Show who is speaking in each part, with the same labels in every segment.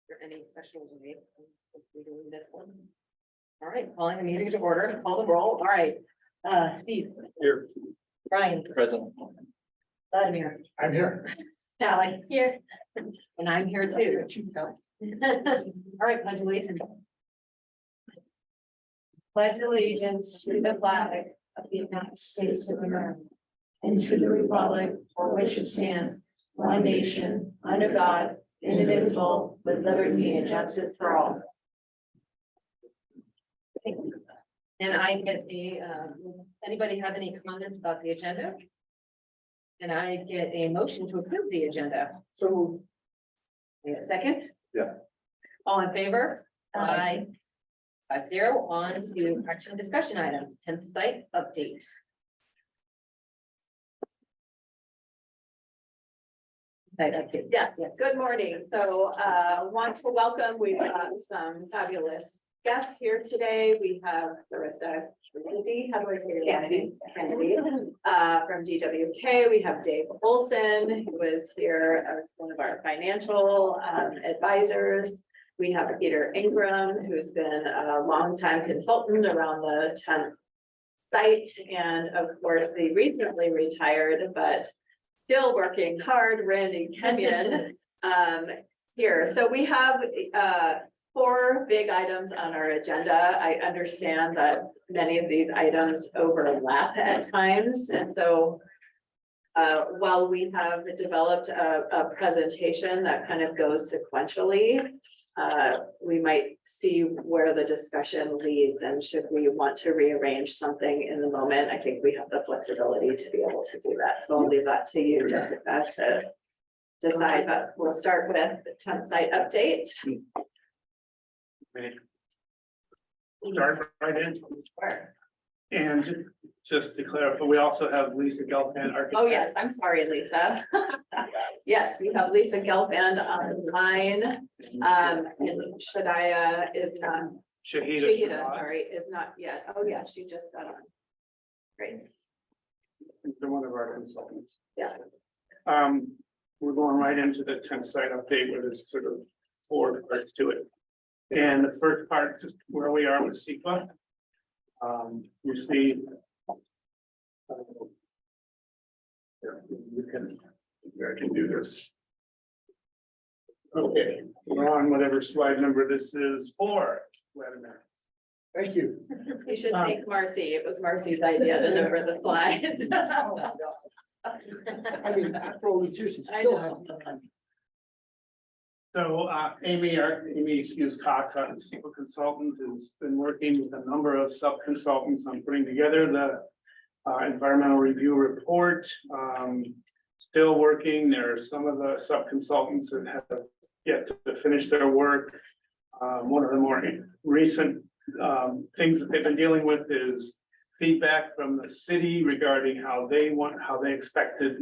Speaker 1: there any special way of doing this one? All right, calling the meeting to order, call the roll. All right, Steve,
Speaker 2: Here.
Speaker 1: Brian,
Speaker 2: Present.
Speaker 1: Vladimir,
Speaker 2: I'm here.
Speaker 1: Sally here, and I'm here too. All right, pledge allegiance. Pledge allegiance to the flag of the United States of America and to the republic for which it stands, one nation, under God, indivisible, with liberty and justice for all. And I get anybody have any comments about the agenda? And I get a motion to approve the agenda.
Speaker 2: So.
Speaker 1: Wait a second.
Speaker 2: Yeah.
Speaker 1: All in favor? Aye. 5-0, on to action discussion items, 10th site update. Site update.
Speaker 3: Yes, good morning. So want to welcome, we've got some fabulous guests here today. We have Larissa Kennedy, how do I say your last name? Kennedy, from GWK. We have Dave Olson, who is here as one of our financial advisors. We have Peter Ingram, who's been a longtime consultant around the 10th site, and of course, the recently retired, but still working hard, Randy Kenyon, here. So we have 4 big items on our agenda. I understand that many of these items overlap at times, and so while we have developed a presentation that kind of goes sequentially, we might see where the discussion leads, and should we want to rearrange something in the moment, I think we have the flexibility to be able to do that. So I'll leave that to you, Jessica, to decide, but we'll start with the 10th site update.
Speaker 2: Start right in.
Speaker 3: Sure.
Speaker 2: And just to clarify, we also have Lisa Gelfand.
Speaker 3: Oh, yes, I'm sorry, Lisa. Yes, we have Lisa Gelfand online. And Shadaya is Shahida, sorry, is not yet. Oh, yeah, she just got on. Great.
Speaker 2: They're one of our consultants.
Speaker 3: Yeah.
Speaker 2: We're going right into the 10th site update where there's sort of 4 parts to it. And the first part, just where we are with SEQA. You see. You can do this. Okay, we're on whatever slide number this is 4, Vladimir. Thank you.
Speaker 3: You should thank Marcy. It was Marcy's idea to number the slides.
Speaker 4: I mean, after all these years, it
Speaker 3: I
Speaker 4: still
Speaker 3: know.
Speaker 4: hasn't.
Speaker 2: So Amy Cox, our SQL consultant, has been working with a number of sub-consultants on putting together the environmental review report. Still working. There are some of the sub-consultants that have yet to finish their work. One of the more recent things that they've been dealing with is feedback from the city regarding how they expect to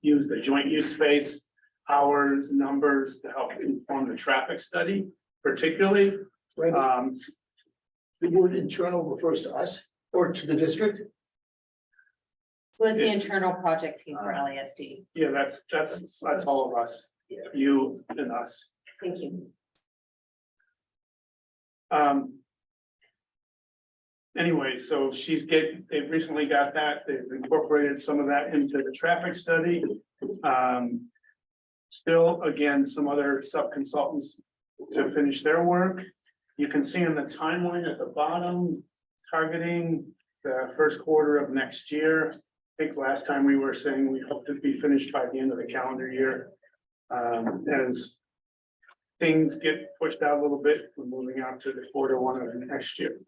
Speaker 2: use the joint use space, hours, numbers to help inform the traffic study, particularly.
Speaker 4: The word internal refers to us or to the district.
Speaker 1: Was the internal project team for LASD?
Speaker 2: Yeah, that's all of us, you and us.
Speaker 1: Thank you.
Speaker 2: Anyway, so they've recently got that, they've incorporated some of that into the traffic study. Still, again, some other sub-consultants to finish their work. You can see in the timeline at the bottom, targeting the first quarter of next year. I think last time we were saying we hope to be finished by the end of the calendar year. As things get pushed out a little bit, we're moving out to the quarter 1 of next year.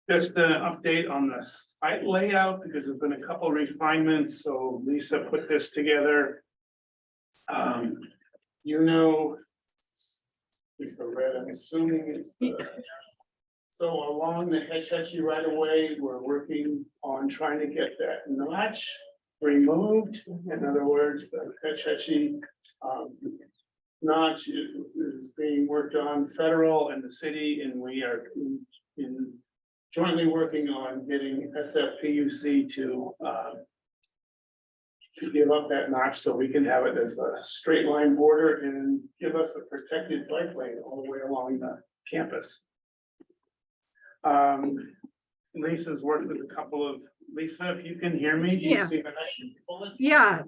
Speaker 2: Just an update on the site layout, because there's been a couple refinements, so Lisa put this together. It's the red, I'm assuming it's the. So along the Hetch right away, we're working on trying to get that notch removed. In other words, the Hetch notch is being worked on federal and the city, and we are in jointly working on getting SFPUC to to give up that notch so we can have it as a straight line border and give us a protected bike lane all the way along the campus. Lisa's worked with a couple of, Lisa, if you can hear me, do you
Speaker 5: Yeah.
Speaker 2: see the action bullets?
Speaker 5: Yeah,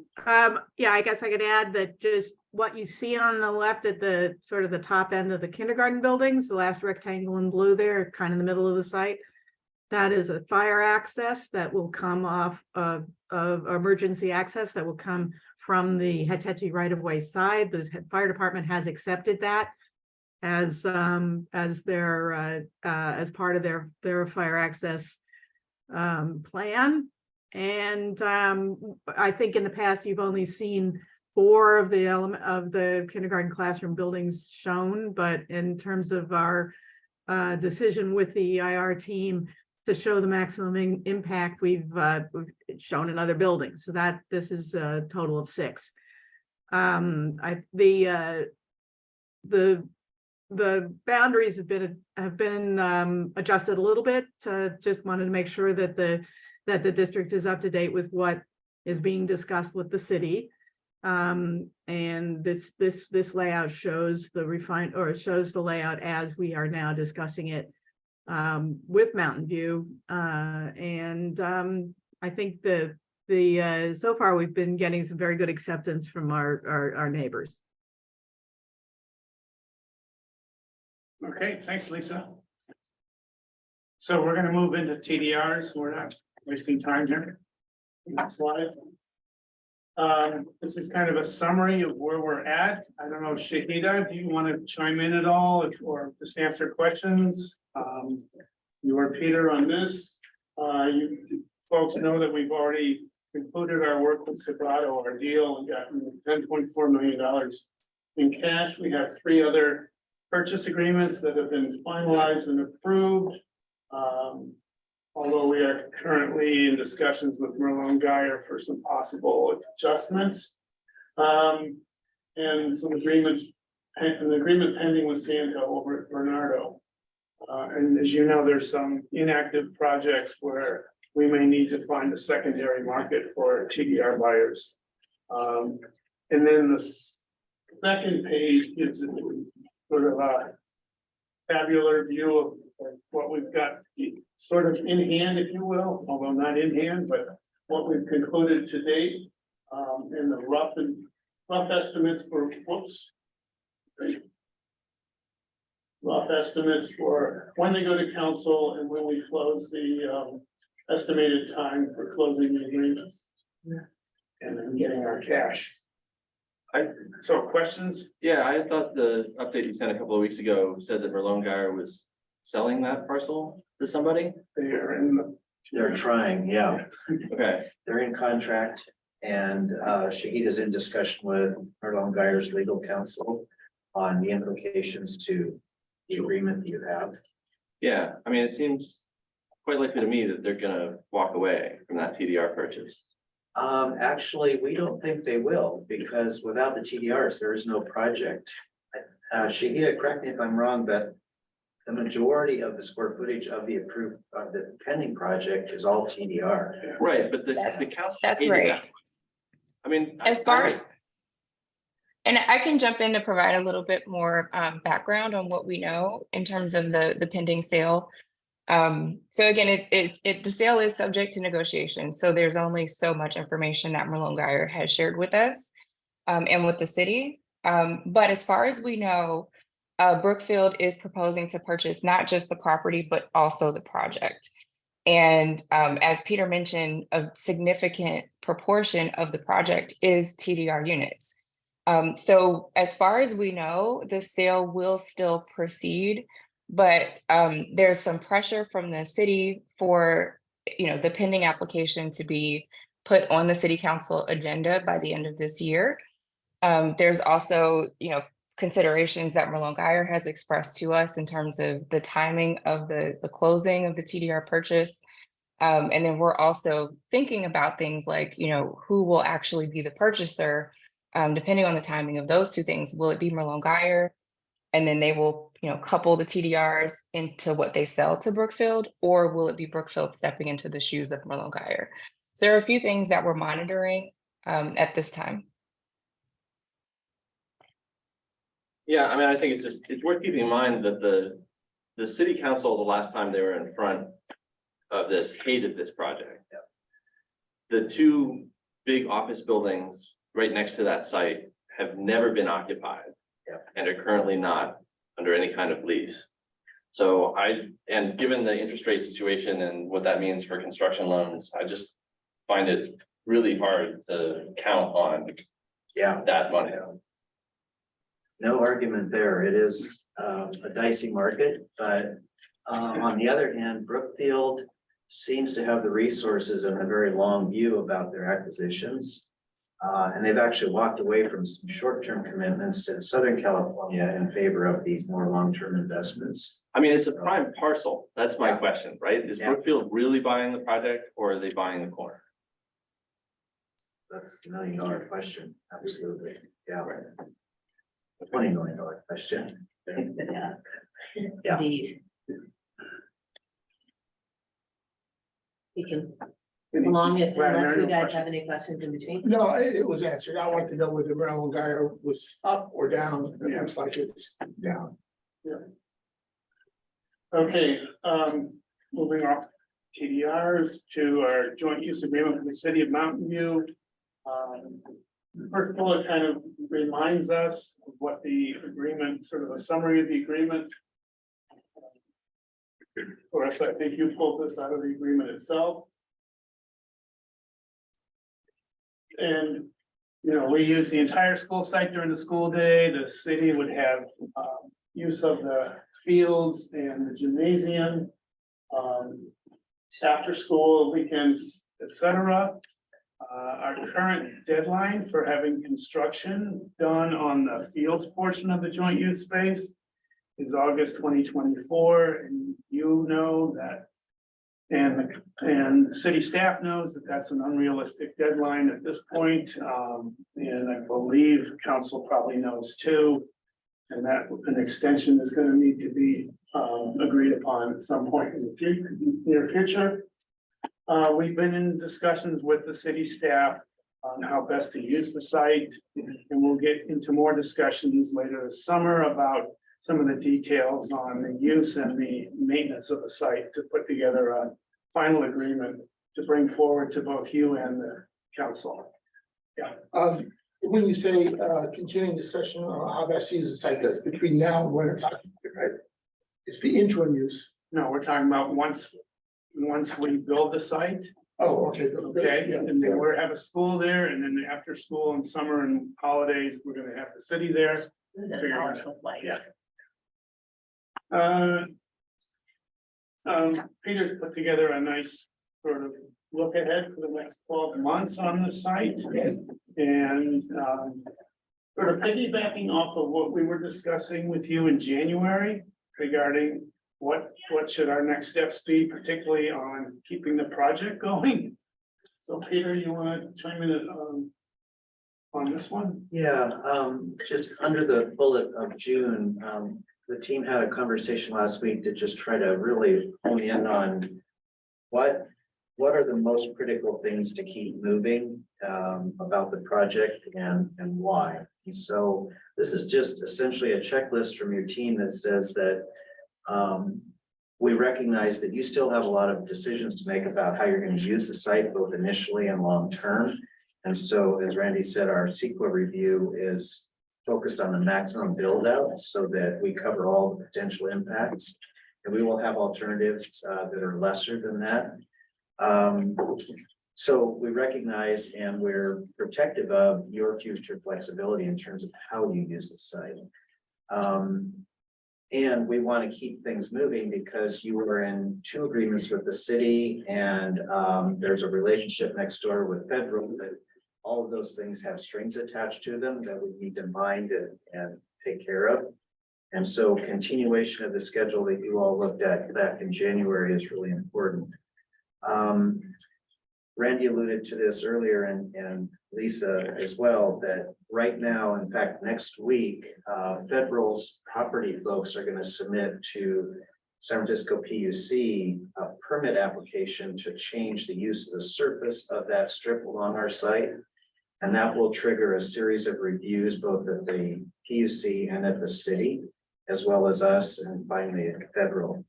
Speaker 5: yeah, I guess I could add that just what you see on the left at the sort of the top end of the kindergarten buildings, the last rectangle in blue there, kind of in the middle of the site. That is a fire access that will come off of emergency access that will come from the Hetchy right-of-way side. The fire department has accepted that as their as part of their fire access plan. And I think in the past, you've only seen 4 of the element of the kindergarten classroom buildings shown, but in terms of our decision with the IR team to show the maximum impact, we've shown in other buildings. So that this is a total of 6. The boundaries have been adjusted a little bit. Just wanted to make sure that the district is up to date with what is being discussed with the city. And this layout shows shows the layout as we are now discussing it with Mountain View. I think so far we've been getting some very good acceptance from our neighbors.
Speaker 2: Okay, thanks, Lisa. So we're gonna move into TDRs. We're not wasting time here. Next slide. This is kind of a summary of where we're at. I don't know, Shahida, do you want to chime in at all or just answer questions? You or Peter on this. You folks know that we've already concluded our work with Serato, our deal, and gotten $10.4 million in cash. We have 3 other purchase agreements that have been finalized and approved. Although we are currently in discussions with Merlone Geyer for some possible adjustments. And some agreements, an agreement pending with Santa over at Bernardo. And as you know, there's some inactive projects where we may need to find a secondary market for TDR buyers. And then the second page gives it sort of a tabular view of what we've got sort of in hand, if you will, although not in hand, but what we've concluded to date, and the rough estimates for, rough estimates for when they go to council and when we close the estimated time for closing the agreements. And then getting our cash. So questions?
Speaker 6: Yeah, I thought the update you sent a couple of weeks ago said that Merlone Geyer was selling that parcel to somebody.
Speaker 7: They're trying, yeah.
Speaker 6: Okay,
Speaker 7: They're in contract and Shahida's in discussion with Merlone Geyer's legal counsel on the implications to the agreement that you have.
Speaker 6: yeah, I mean, it seems quite likely to me that they're gonna walk away from that TDR purchase.
Speaker 7: Actually, we don't think they will, because without the TDRs, there is no project. Shahida, correct me if I'm wrong, but the majority of the square footage of the approved, of the pending project is all TDR.
Speaker 6: Right, but the
Speaker 8: That's-
Speaker 6: council.
Speaker 8: that's
Speaker 6: hated
Speaker 8: right.
Speaker 6: that. I mean.
Speaker 8: As far as, and I can jump in to provide a little bit more background on what we know in terms of the pending sale. So again, the sale is subject to negotiation. So there's only so much information that Merlone Geyer has shared with us and with the city. But as far as we know, Brookfield is proposing to purchase not just the property, but also the project. And as Peter mentioned, a significant proportion of the project is TDR units. So as far as we know, the sale will still proceed, but there's some pressure from the city for, the pending application to be put on the city council agenda by the end of this year. There's also, considerations that Merlone Geyer has expressed to us in terms of the timing of the closing of the TDR purchase. And then we're also thinking about things like, who will actually be the purchaser, depending on the timing of those 2 things. Will it be Merlone Geyer? And then they will, couple the TDRs into what they sell to Brookfield, or will it be Brookfield stepping into the shoes of Merlone Geyer? So there are a few things that we're monitoring at this time.
Speaker 6: Yeah, I mean, I think it's worth keeping in mind that the city council, the last time they were in front of this, hated this project. The two big office buildings right next to that site have never been occupied. And are currently not under any kind of lease. So and given the interest rate situation and what that means for construction loans, I just find it really hard to count on that money.
Speaker 7: No argument there. It is a dicey market, but on the other hand, Brookfield seems to have the resources and a very long view about their acquisitions. And they've actually walked away from some short-term commitments in Southern California in favor of these more long-term investments.
Speaker 6: I mean, it's a prime parcel. That's my question, right? Is Brookfield really buying the project or are they buying the corner?
Speaker 7: That's the $1 million question. Absolutely. Yeah. $20 million question.
Speaker 1: Yeah.
Speaker 7: Yeah.
Speaker 1: Indeed. You can, along it, unless you guys have any questions in between.
Speaker 4: No, it was answered. I want to know whether Maryland guy was up or down. It looks like it's down.
Speaker 2: Okay, moving off TDRs to our joint use agreement with the city of Mountain View. First bullet kind of reminds us of what the agreement, sort of a summary of the agreement. For us, I think you pulled this out of the agreement itself. And, you know, we use the entire school site during the school day. The city would have use of the fields and the gymnasium, after school, weekends, etc. Our current deadline for having construction done on the fields portion of the joint use space is August 2024, and you know that, and city staff knows that that's an unrealistic deadline at this point, and I believe council probably knows too, and that an extension is going to need to be agreed upon at some point in the near future. We've been in discussions with the city staff on how best to use the site, and we'll get into more discussions later this summer about some of the details on the use and the maintenance of the site to put together a final agreement to bring forward to both you and the council.
Speaker 4: When you say continuing discussion on how best to use the site, that's between now and when it's occupied, right? It's the interim use.
Speaker 2: No, we're talking about once we build the site.
Speaker 4: Oh, okay.
Speaker 2: Okay, and then we're have a school there, and then after school and summer and holidays, we're gonna have the city there.
Speaker 1: That's how it looked like.
Speaker 2: Yeah. Peter's put together a nice sort of look ahead for the next 12 months on the site. And sort of piggybacking off of what we were discussing with you in January regarding what should our next steps be, particularly on keeping the project going. So Peter, you want to chime in on this one?
Speaker 7: Yeah, just under the bullet of June, the team had a conversation last week to just try to really hone in on what are the most critical things to keep moving about the project and why. And so this is just essentially a checklist from your team that says that we recognize that you still have a lot of decisions to make about how you're going to use the site, both initially and long term. And so, as Randy said, our CEQA review is focused on the maximum build out so that we cover all the potential impacts. And we will have alternatives that are lesser than that. So we recognize and we're protective of your future flexibility in terms of how you use the site. And we want to keep things moving because you are in 2 agreements with the city and there's a relationship next door with federal that all of those things have strings attached to them that we need to mind and take care of. And so continuation of the schedule that you all looked at back in January is really important. Randy alluded to this earlier and Lisa as well, that right now, in fact, next week, Federal's property folks are going to submit to San Francisco PUC a permit application to change the use of the surface of that strip along our site. And that will trigger a series of reviews, both at the PUC and at the city, as well as us and finally at federal.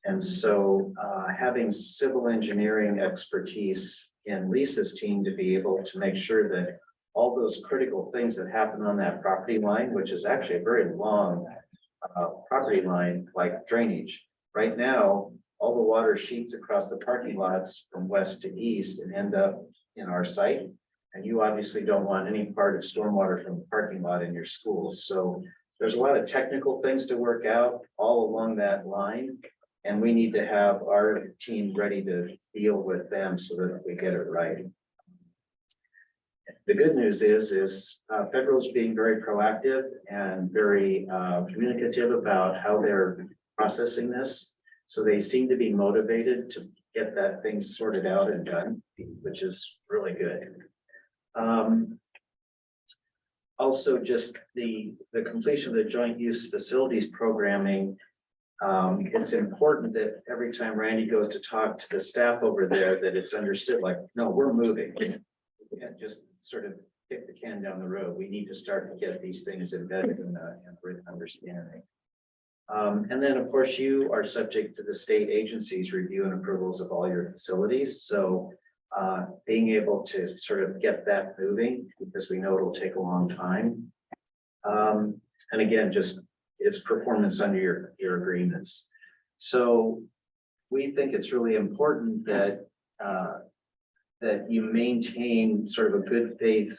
Speaker 7: And so having civil engineering expertise in Lisa's team to be able to make sure that all those critical things that happen on that property line, which is actually a very long property line, like drainage. Right now, all the water sheets across the parking lots from west to east and end up in our site. And you obviously don't want any part of stormwater from the parking lot in your schools. So there's a lot of technical things to work out all along that line. And we need to have our team ready to deal with them so that we get it right. The good news is federal's being very proactive and very communicative about how they're processing this. So they seem to be motivated to get that thing sorted out and done, which is really good. Also, just the completion of the joint use facilities programming. It's important that every time Randy goes to talk to the staff over there, that it's understood, like, no, we're moving. We can't just sort of kick the can down the road. We need to start to get these things embedded in written understanding. And then, of course, you are subject to the state agencies' review and approvals of all your facilities. So being able to sort of get that moving, because we know it'll take a long time. And again, just its performance under your agreements. So we think it's really important that that you maintain sort of a good faith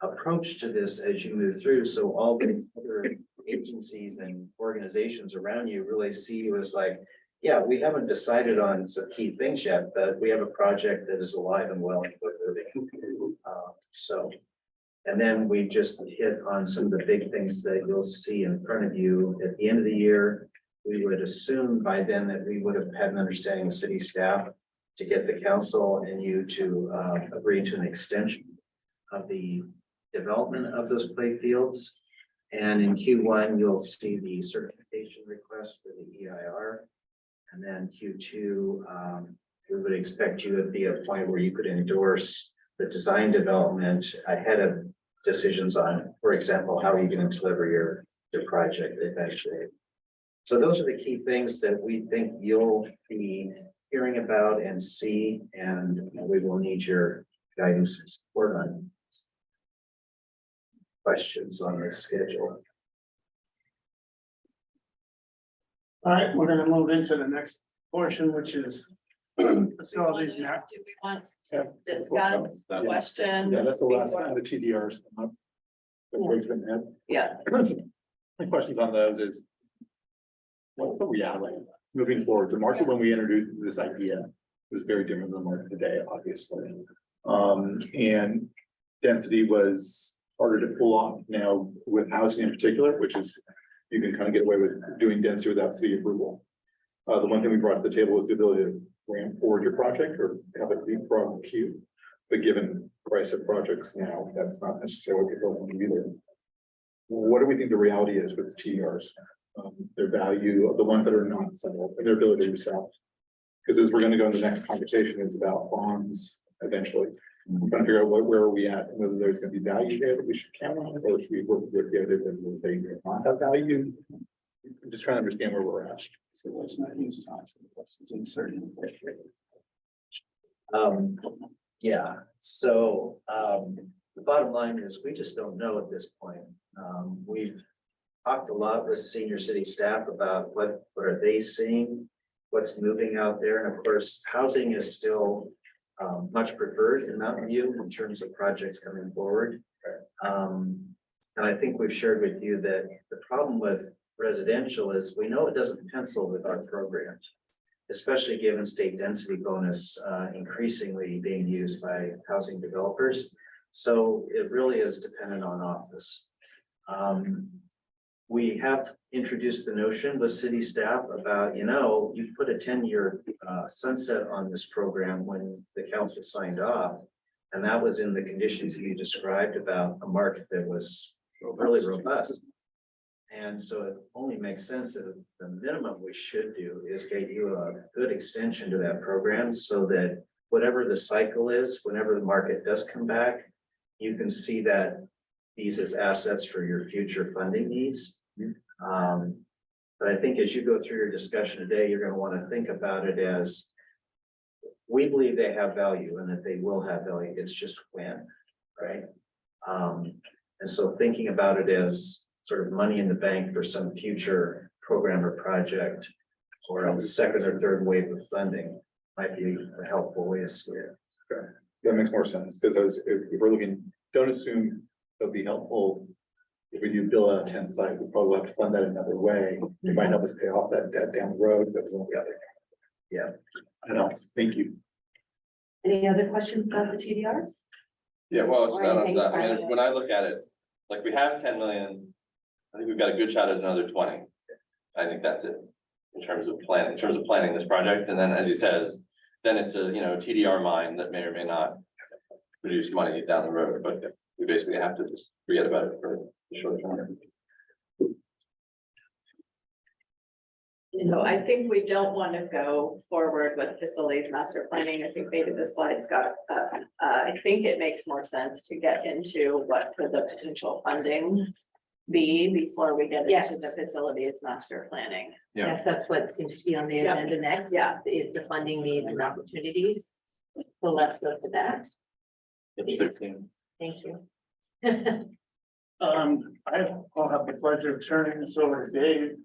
Speaker 7: approach to this as you move through. So all the other agencies and organizations around you really see you as like, yeah, we haven't decided on some key things yet, but we have a project that is alive and well and moving. And then we just hit on some of the big things that you'll see in front of you at the end of the year. We would assume by then that we would have had an understanding of city staff to get the council and you to agree to an extension of the development of those play fields. And in Q1, you'll see the certification request for the EIR. And then Q2, we would expect you to be at a point where you could endorse the design development ahead of decisions on, for example, how are you going to deliver your project eventually. So those are the key things that we think you'll be hearing about and see, and we will need your guidance and support on questions on the schedule.
Speaker 2: All right, we're gonna move into the next portion, which is facilities now.
Speaker 3: Do we want to discuss the question?
Speaker 9: Yeah, that's the last
Speaker 3: before-
Speaker 9: kind of the TDRs. That's been had.
Speaker 3: Yeah,
Speaker 9: My questions on those is. What's the reality moving forward? The market, when we introduced this idea, was very different than the market today, obviously. And density was harder to pull off now with housing in particular, which is, you can kind of get away with doing density without city approval. The one thing we brought to the table was the ability to ramp forward your project or have a leapfrog queue. But given the price of projects now, that's not necessarily what people want to do either. What do we think the reality is with the TDRs? Their value of the ones that are not settled and their ability to sell. Because as we're going to go into the next conversation, it's about bonds eventually. I'm trying to figure out where are we at and whether there's going to be value there that we should count on, or should we work with the other that they do not have value. I'm just trying to understand where we're at.
Speaker 2: So let's not use time, so let's insert in.
Speaker 7: Yeah, so the bottom line is we just don't know at this point. We've talked a lot with senior city staff about what are they seeing, what's moving out there, and of course, housing is still much preferred in Mountain View in terms of projects coming forward. And I think we've shared with you that the problem with residential is we know it doesn't pencil with our programs, especially given state density bonus increasingly being used by housing developers. So it really is dependent on office. We have introduced the notion with city staff about, you put a 10-year sunset on this program when the council signed off. And that was in the conditions you described about a market that was really robust. And so it only makes sense that the minimum we should do is get you a good extension to that program so that whatever the cycle is, whenever the market does come back, you can see that these as assets for your future funding needs. But I think as you go through your discussion today, you're gonna wanna think about it as we believe they have value and that they will have value. It's just when, right? And so thinking about it as sort of money in the bank for some future program or project or a second or third wave of funding might be a helpful way to see it.
Speaker 9: Okay, that makes more sense, because if we're looking, don't assume it'll be helpful. If we do build out a 10 site, we probably have to fund that another way. It might help us pay off that debt down the road, but one or the other.
Speaker 7: Yeah.
Speaker 9: That helps. Thank you.
Speaker 1: Any other questions about the TDRs?
Speaker 6: Yeah, well, it's
Speaker 1: Or
Speaker 6: not,
Speaker 1: anything
Speaker 6: I mean,
Speaker 1: private?
Speaker 6: when I look at it, like we have 10 million. I think we've got a good shot at another 20. I think that's it. In terms of planning this project, and then as he says, then it's a, TDR mine that may or may not produce money down the road, but we basically have to just forget about it for the short term.
Speaker 3: So I think we don't want to go forward with facilities master planning. I think maybe the slides got, I think it makes more sense to get into what could the potential funding be before we get into
Speaker 1: Yes.
Speaker 3: the facilities master planning.
Speaker 6: Yeah.
Speaker 1: Yes, that's what seems to be on the
Speaker 3: Yeah.
Speaker 1: agenda next.
Speaker 3: Yeah.
Speaker 1: Is the funding needs and opportunities. So let's go to that.
Speaker 6: It's 13.
Speaker 1: Thank you.
Speaker 2: I'll have the pleasure of turning this over to Dave.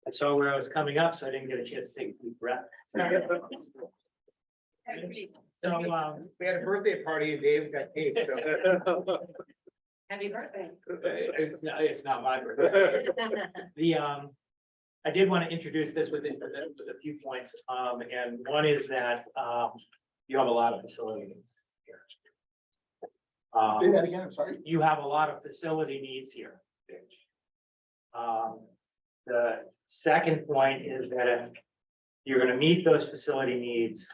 Speaker 10: I saw where I was coming up, so I didn't get a chance to take a deep breath. So,
Speaker 4: We had a birthday party and Dave got cake. So.
Speaker 1: Happy birthday.
Speaker 10: it's not my birthday. I did want to introduce this with a few points, and one is that, you have a lot of facility needs here.
Speaker 4: Say that again, I'm sorry.
Speaker 10: You have a lot of facility needs here. The second point is that if you're gonna meet those facility needs,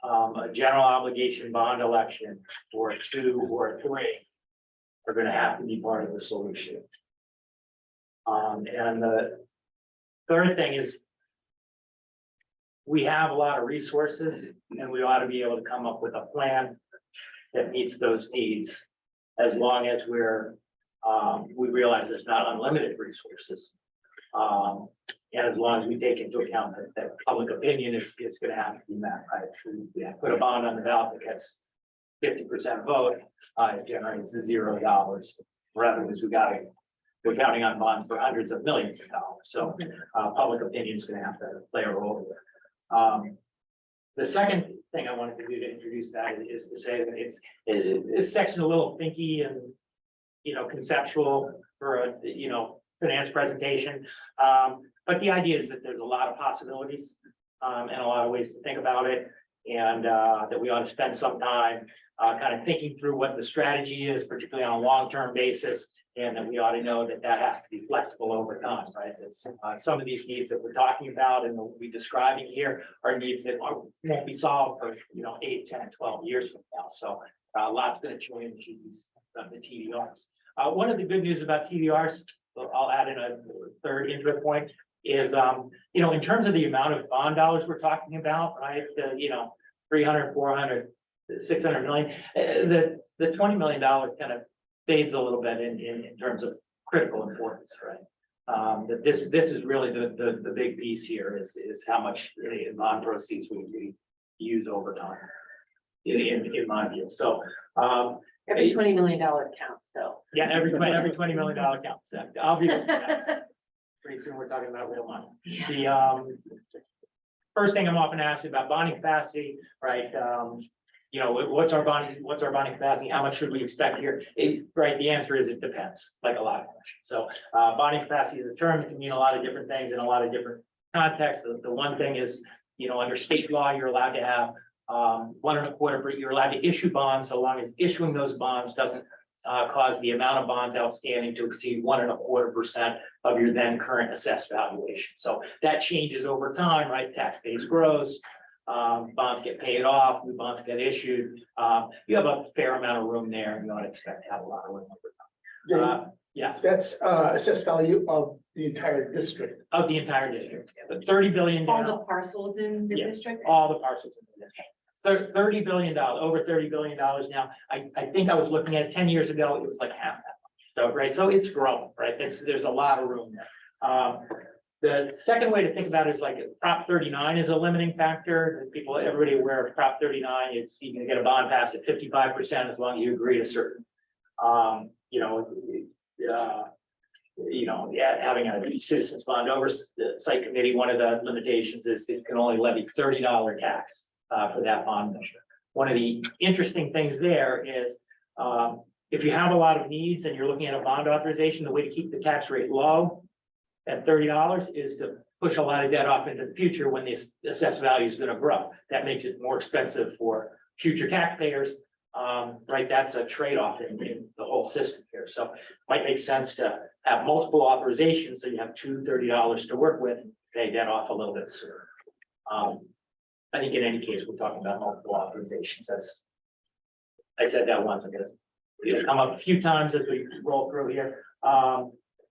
Speaker 10: a general obligation bond election or 2 or 3 are gonna have to be part of the solution. And the third thing is we have a lot of resources and we ought to be able to come up with a plan that meets those needs, as long as we realize there's not unlimited resources. And as long as we take into account that public opinion is gonna have to be met, right? If we put a bond on the ballot that gets 50% vote, it generates $0 revenues. We're counting on bonds for hundreds of millions of dollars. So public opinion is gonna have to play a role there. The second thing I wanted to do to introduce that is to say that this section a little thinky and, conceptual for a, finance presentation. But the idea is that there's a lot of possibilities, and a lot of ways to think about it. And that we ought to spend some time kind of thinking through what the strategy is, particularly on a long-term basis. And that we ought to know that has to be flexible over time, right? It's, some of these needs that we're talking about and we'll be describing here are needs that won't be solved for, 8, 10, 12 years from now. So lots going to change the TDRs. One of the good news about TDRs, I'll add in a third intro point, is, in terms of the amount of bond dollars we're talking about, right? 300, 400, 600 million, the $20 million kind of fades a little bit in terms of critical importance, right? That this is really the big piece here is how much bond proceeds we use over time. In my view, so
Speaker 1: Every $20 million counts though.
Speaker 10: yeah, every $20 million counts. I'll be looking at that. Pretty soon we're talking about real money. The first thing I'm often asked about bonding capacity, right? What's our bonding capacity? How much should we expect here? Right, the answer is it depends, like a lot of questions. So bonding capacity is a term that can mean a lot of different things in a lot of different contexts. The one thing is, under state law, you're allowed to have 1.25%, you're allowed to issue bonds so long as issuing those bonds doesn't cause the amount of bonds outstanding to exceed 1.25% of your then current assessed valuation. So that changes over time, right? Tax base grows, bonds get paid off, new bonds get issued. You have a fair amount of room there and you ought to expect to have a lot of room over time. Yes,
Speaker 4: That's assessed value of the entire district.
Speaker 10: of the entire district, the 30 billion
Speaker 1: All
Speaker 10: down,
Speaker 1: the parcels in the
Speaker 10: Yeah.
Speaker 1: district?
Speaker 10: all the parcels in the district. $30 billion, over $30 billion now. I think I was looking at it 10 years ago, it was like half that much. So, right, so it's growing, right? There's a lot of room there. The second way to think about it is like Prop 39 is a limiting factor. People, everybody aware of Prop 39, it's, you can get a bond passed at 55% as long as you agree to certain, having a citizens bond oversight committee, one of the limitations is it can only levy $30 tax for that bond measure. One of the interesting things there is if you have a lot of needs and you're looking at a bond authorization, the way to keep the tax rate low at $30 is to push a lot of debt off into the future when the assessed value is going to grow. That makes it more expensive for future taxpayers. Right, that's a trade-off in the whole system here. So might make sense to have multiple authorizations, so you have $30 to work with, and pay debt off a little bit sooner. I think in any case, we're talking about multiple authorizations. That's, I said that once, I guess. It'll come up a few times as we roll through here.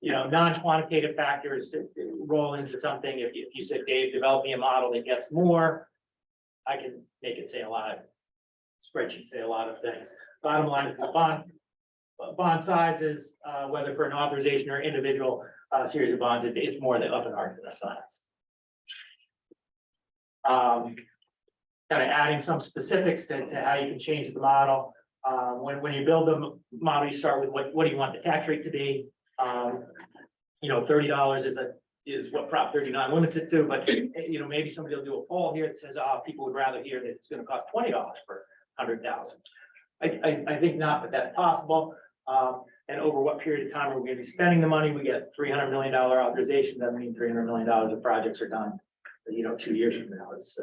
Speaker 10: Non-quantitative factors roll into something. If you said, Dave, develop me a model that gets more, I can make it say a lot of spreadsheets, say a lot of things. Bottom line is the bond sizes, whether for an authorization or individual series of bonds, it's more than up and art than the size. Kind of adding some specifics to how you can change the model. When you build the model, you start with what do you want the tax rate to be? $30 is what Prop 39 limits it to, but maybe somebody will do a poll here that says, people would rather hear that it's going to cost $20 per 100,000. I think not, but that's possible. And over what period of time are we going to be spending the money? We get $300 million authorization. That means $300 million of projects are done. 2 years from now, it's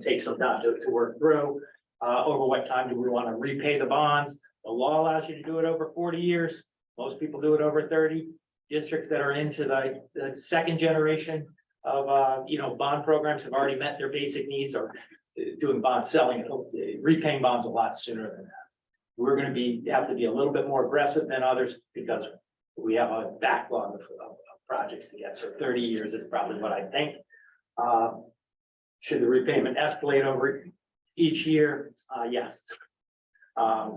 Speaker 10: takes some time to work through. Over what time do we want to repay the bonds? The law allows you to do it over 40 years. Most people do it over 30. Districts that are into the second generation of bond programs have already met their basic needs, or doing bond selling, repaying bonds a lot sooner than that. We're going to have to be a little bit more aggressive than others because we have a backlog of projects to get. So 30 years is probably what I think. Should the repayment escalate over each year? Yes.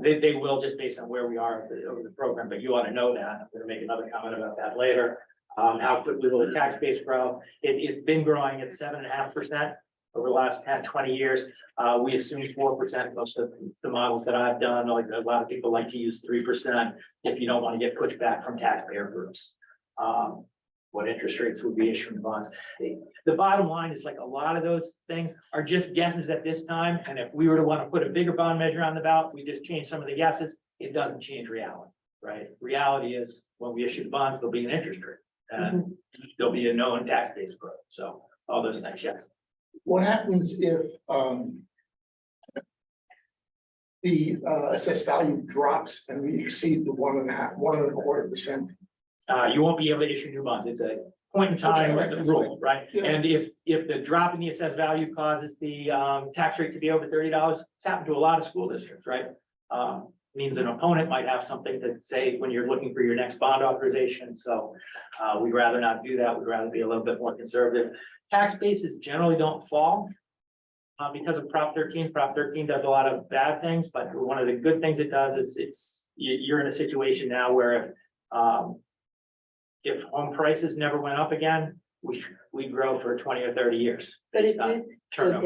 Speaker 10: They will, just based on where we are over the program, but you ought to know that. I'm going to make another comment about that later. How quickly will the tax base grow? It's been growing at 7.5% over the last 10, 20 years. We assume 4%. Most of the models that I've done, like a lot of people like to use 3% if you don't want to get pushback from taxpayer groups. What interest rates would be issuing bonds. The bottom line is, like, a lot of those things are just guesses at this time. And if we were to want to put a bigger bond measure on the ballot, we just change some of the guesses. It doesn't change reality, right? Reality is when we issue the bonds, there'll be an interest rate and there'll be a known tax base growth. So all those things, yes.
Speaker 4: What happens if the assessed value drops and we exceed the 1.25%?
Speaker 10: You won't be able to issue new bonds. It's a point in time
Speaker 4: Okay, right,
Speaker 10: rule, right?
Speaker 4: Yeah.
Speaker 10: And if the drop in the assessed value causes the tax rate to be over $30, it's happened to a lot of school districts, right? Means an opponent might have something to say when you're looking for your next bond authorization. So we'd rather not do that. We'd rather be a little bit more conservative. Tax bases generally don't fall because of Prop 13. Prop 13 does a lot of bad things, but one of the good things it does is you're in a situation now where if home prices never went up again, we grow for 20 or 30 years.
Speaker 1: But it
Speaker 10: based on
Speaker 1: did go
Speaker 10: turnovers.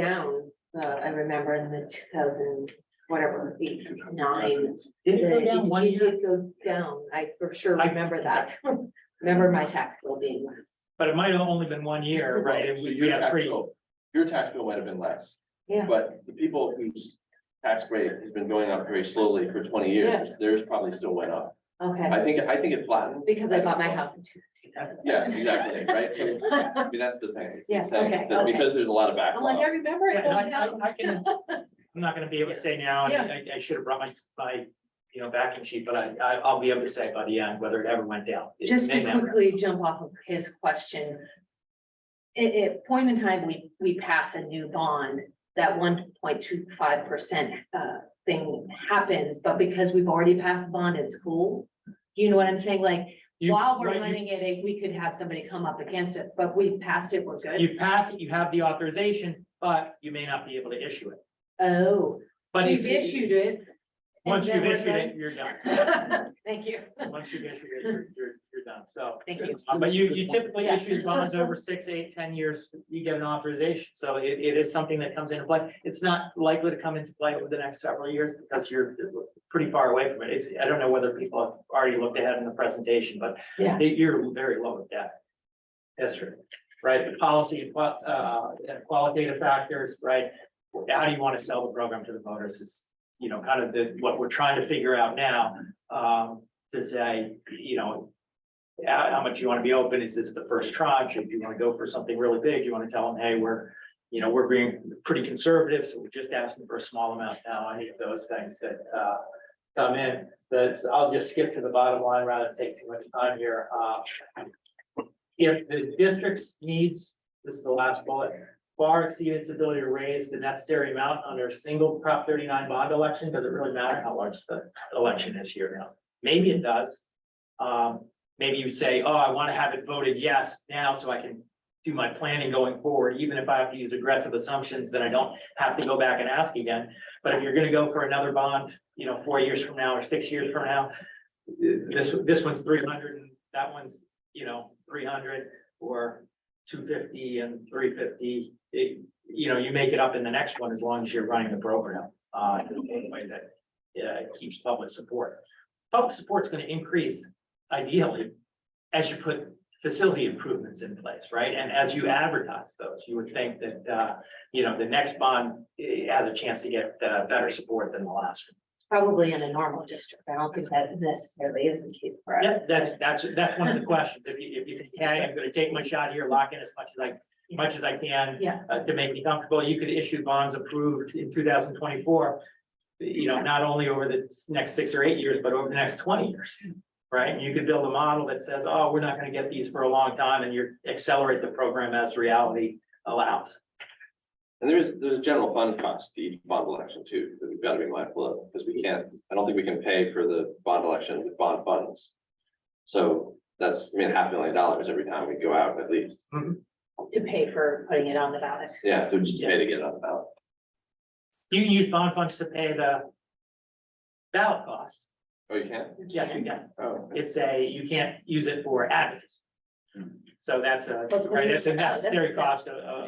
Speaker 1: down, I remember in the 2000, whatever, 8, 9.
Speaker 10: Did it go down 1
Speaker 1: It
Speaker 10: year?
Speaker 1: did go down, I for sure remember that. Remember my tax bill being less.
Speaker 10: But it might have only been 1 year, right? And we have pretty,
Speaker 6: Your tax bill might have been less.
Speaker 1: Yeah.
Speaker 6: But the people whose tax rate has been going up very slowly for 20 years, theirs probably still went up.
Speaker 1: Okay,
Speaker 6: I think it flattened.
Speaker 1: because I bought my house in 2007.
Speaker 6: Yeah, exactly, right? So, I mean, that's the thing. It's
Speaker 1: Yeah,
Speaker 6: saying
Speaker 1: okay,
Speaker 6: is that
Speaker 1: okay.
Speaker 6: because there's a lot of
Speaker 1: I'm like, I
Speaker 6: backlog.
Speaker 1: remember it
Speaker 10: Yeah,
Speaker 1: going down.
Speaker 10: I'm not gonna be able to say now, and I should have brought my backing sheet, but I'll be able to say by the end whether it ever went down. It
Speaker 1: Just
Speaker 10: may
Speaker 1: to
Speaker 10: never.
Speaker 1: quickly jump off of his question. At point in time, we pass a new bond, that 1.25% thing happens, but because we've already passed the bond, it's cool. You know what I'm saying? Like, while we're
Speaker 10: right,
Speaker 1: running it, we could have somebody come up against us, but we've passed it, we're good.
Speaker 10: You've passed it, you have the authorization, but you may not be able to issue it.
Speaker 1: Oh,
Speaker 10: But
Speaker 1: we've
Speaker 10: it's,
Speaker 1: issued it. and
Speaker 10: once
Speaker 1: then
Speaker 10: you've
Speaker 1: we're
Speaker 10: issued
Speaker 1: done.
Speaker 10: it, you're done.
Speaker 1: Thank you.
Speaker 10: Once you've issued it, you're done, so.
Speaker 1: Thank you.
Speaker 10: But you typically
Speaker 1: Yeah.
Speaker 10: issue bonds over 6, 8, 10 years, you get an authorization, so it is something that comes into play. It's not likely to come into play over the next several years because you're pretty far away from it. I don't know whether people have already looked ahead in the presentation, but
Speaker 1: Yeah.
Speaker 10: you're very low at that. History, right, the policy and qualitative factors, right? How do you want to sell the program to the voters is, kind of what we're trying to figure out now, to say, how much you want to be open, is this the first tranche, if you want to go for something really big, you want to tell them, hey, we're being pretty conservative, so we're just asking for a small amount now, any of those things that, come in, but I'll just skip to the bottom line rather than take too much time here, if the district's needs, this is the last bullet, far exceed its ability to raise the necessary amount under a single Prop 39 bond election, does it really matter how large the election is here now? Maybe it does. Maybe you say, oh, I want to have it voted yes now so I can do my planning going forward, even if I have to use aggressive assumptions, then I don't have to go back and ask again. But if you're gonna go for another bond, 4 years from now or 6 years from now, this one's 300 and that one's, 300 or 250 and 350. You make it up in the next one as long as you're running the program in a way that keeps public support. Public support's going to increase ideally as you put facility improvements in place, right? And as you advertise those, you would think that the next bond has a chance to get better support than the last one.
Speaker 1: Probably in a normal district. I don't think that necessarily is the case for us.
Speaker 10: Yeah, that's one of the questions. If you think, hey, I'm gonna take my shot here, lock in as much as I can.
Speaker 1: Yeah.
Speaker 10: To make me comfortable, you could issue bonds approved in 2024. Not only over the next 6 or 8 years, but over the next 20 years. Right? And you could build a model that says, oh, we're not gonna get these for a long time, and you accelerate the program as reality allows.
Speaker 6: And there's a general fund cost to each bond election too, that we've got to be mindful of, because I don't think we can pay for the bond election with bond funds. So that's, $500,000 every time we go out at least.
Speaker 1: To pay for putting it on the ballot.
Speaker 6: Yeah, to just pay to get it on the ballot.
Speaker 10: You can use bond funds to pay the ballot cost.
Speaker 6: Oh, you can?
Speaker 10: Yes, you can.
Speaker 6: Oh,
Speaker 10: You can't use it for advocacy. So that's it's a necessary cost of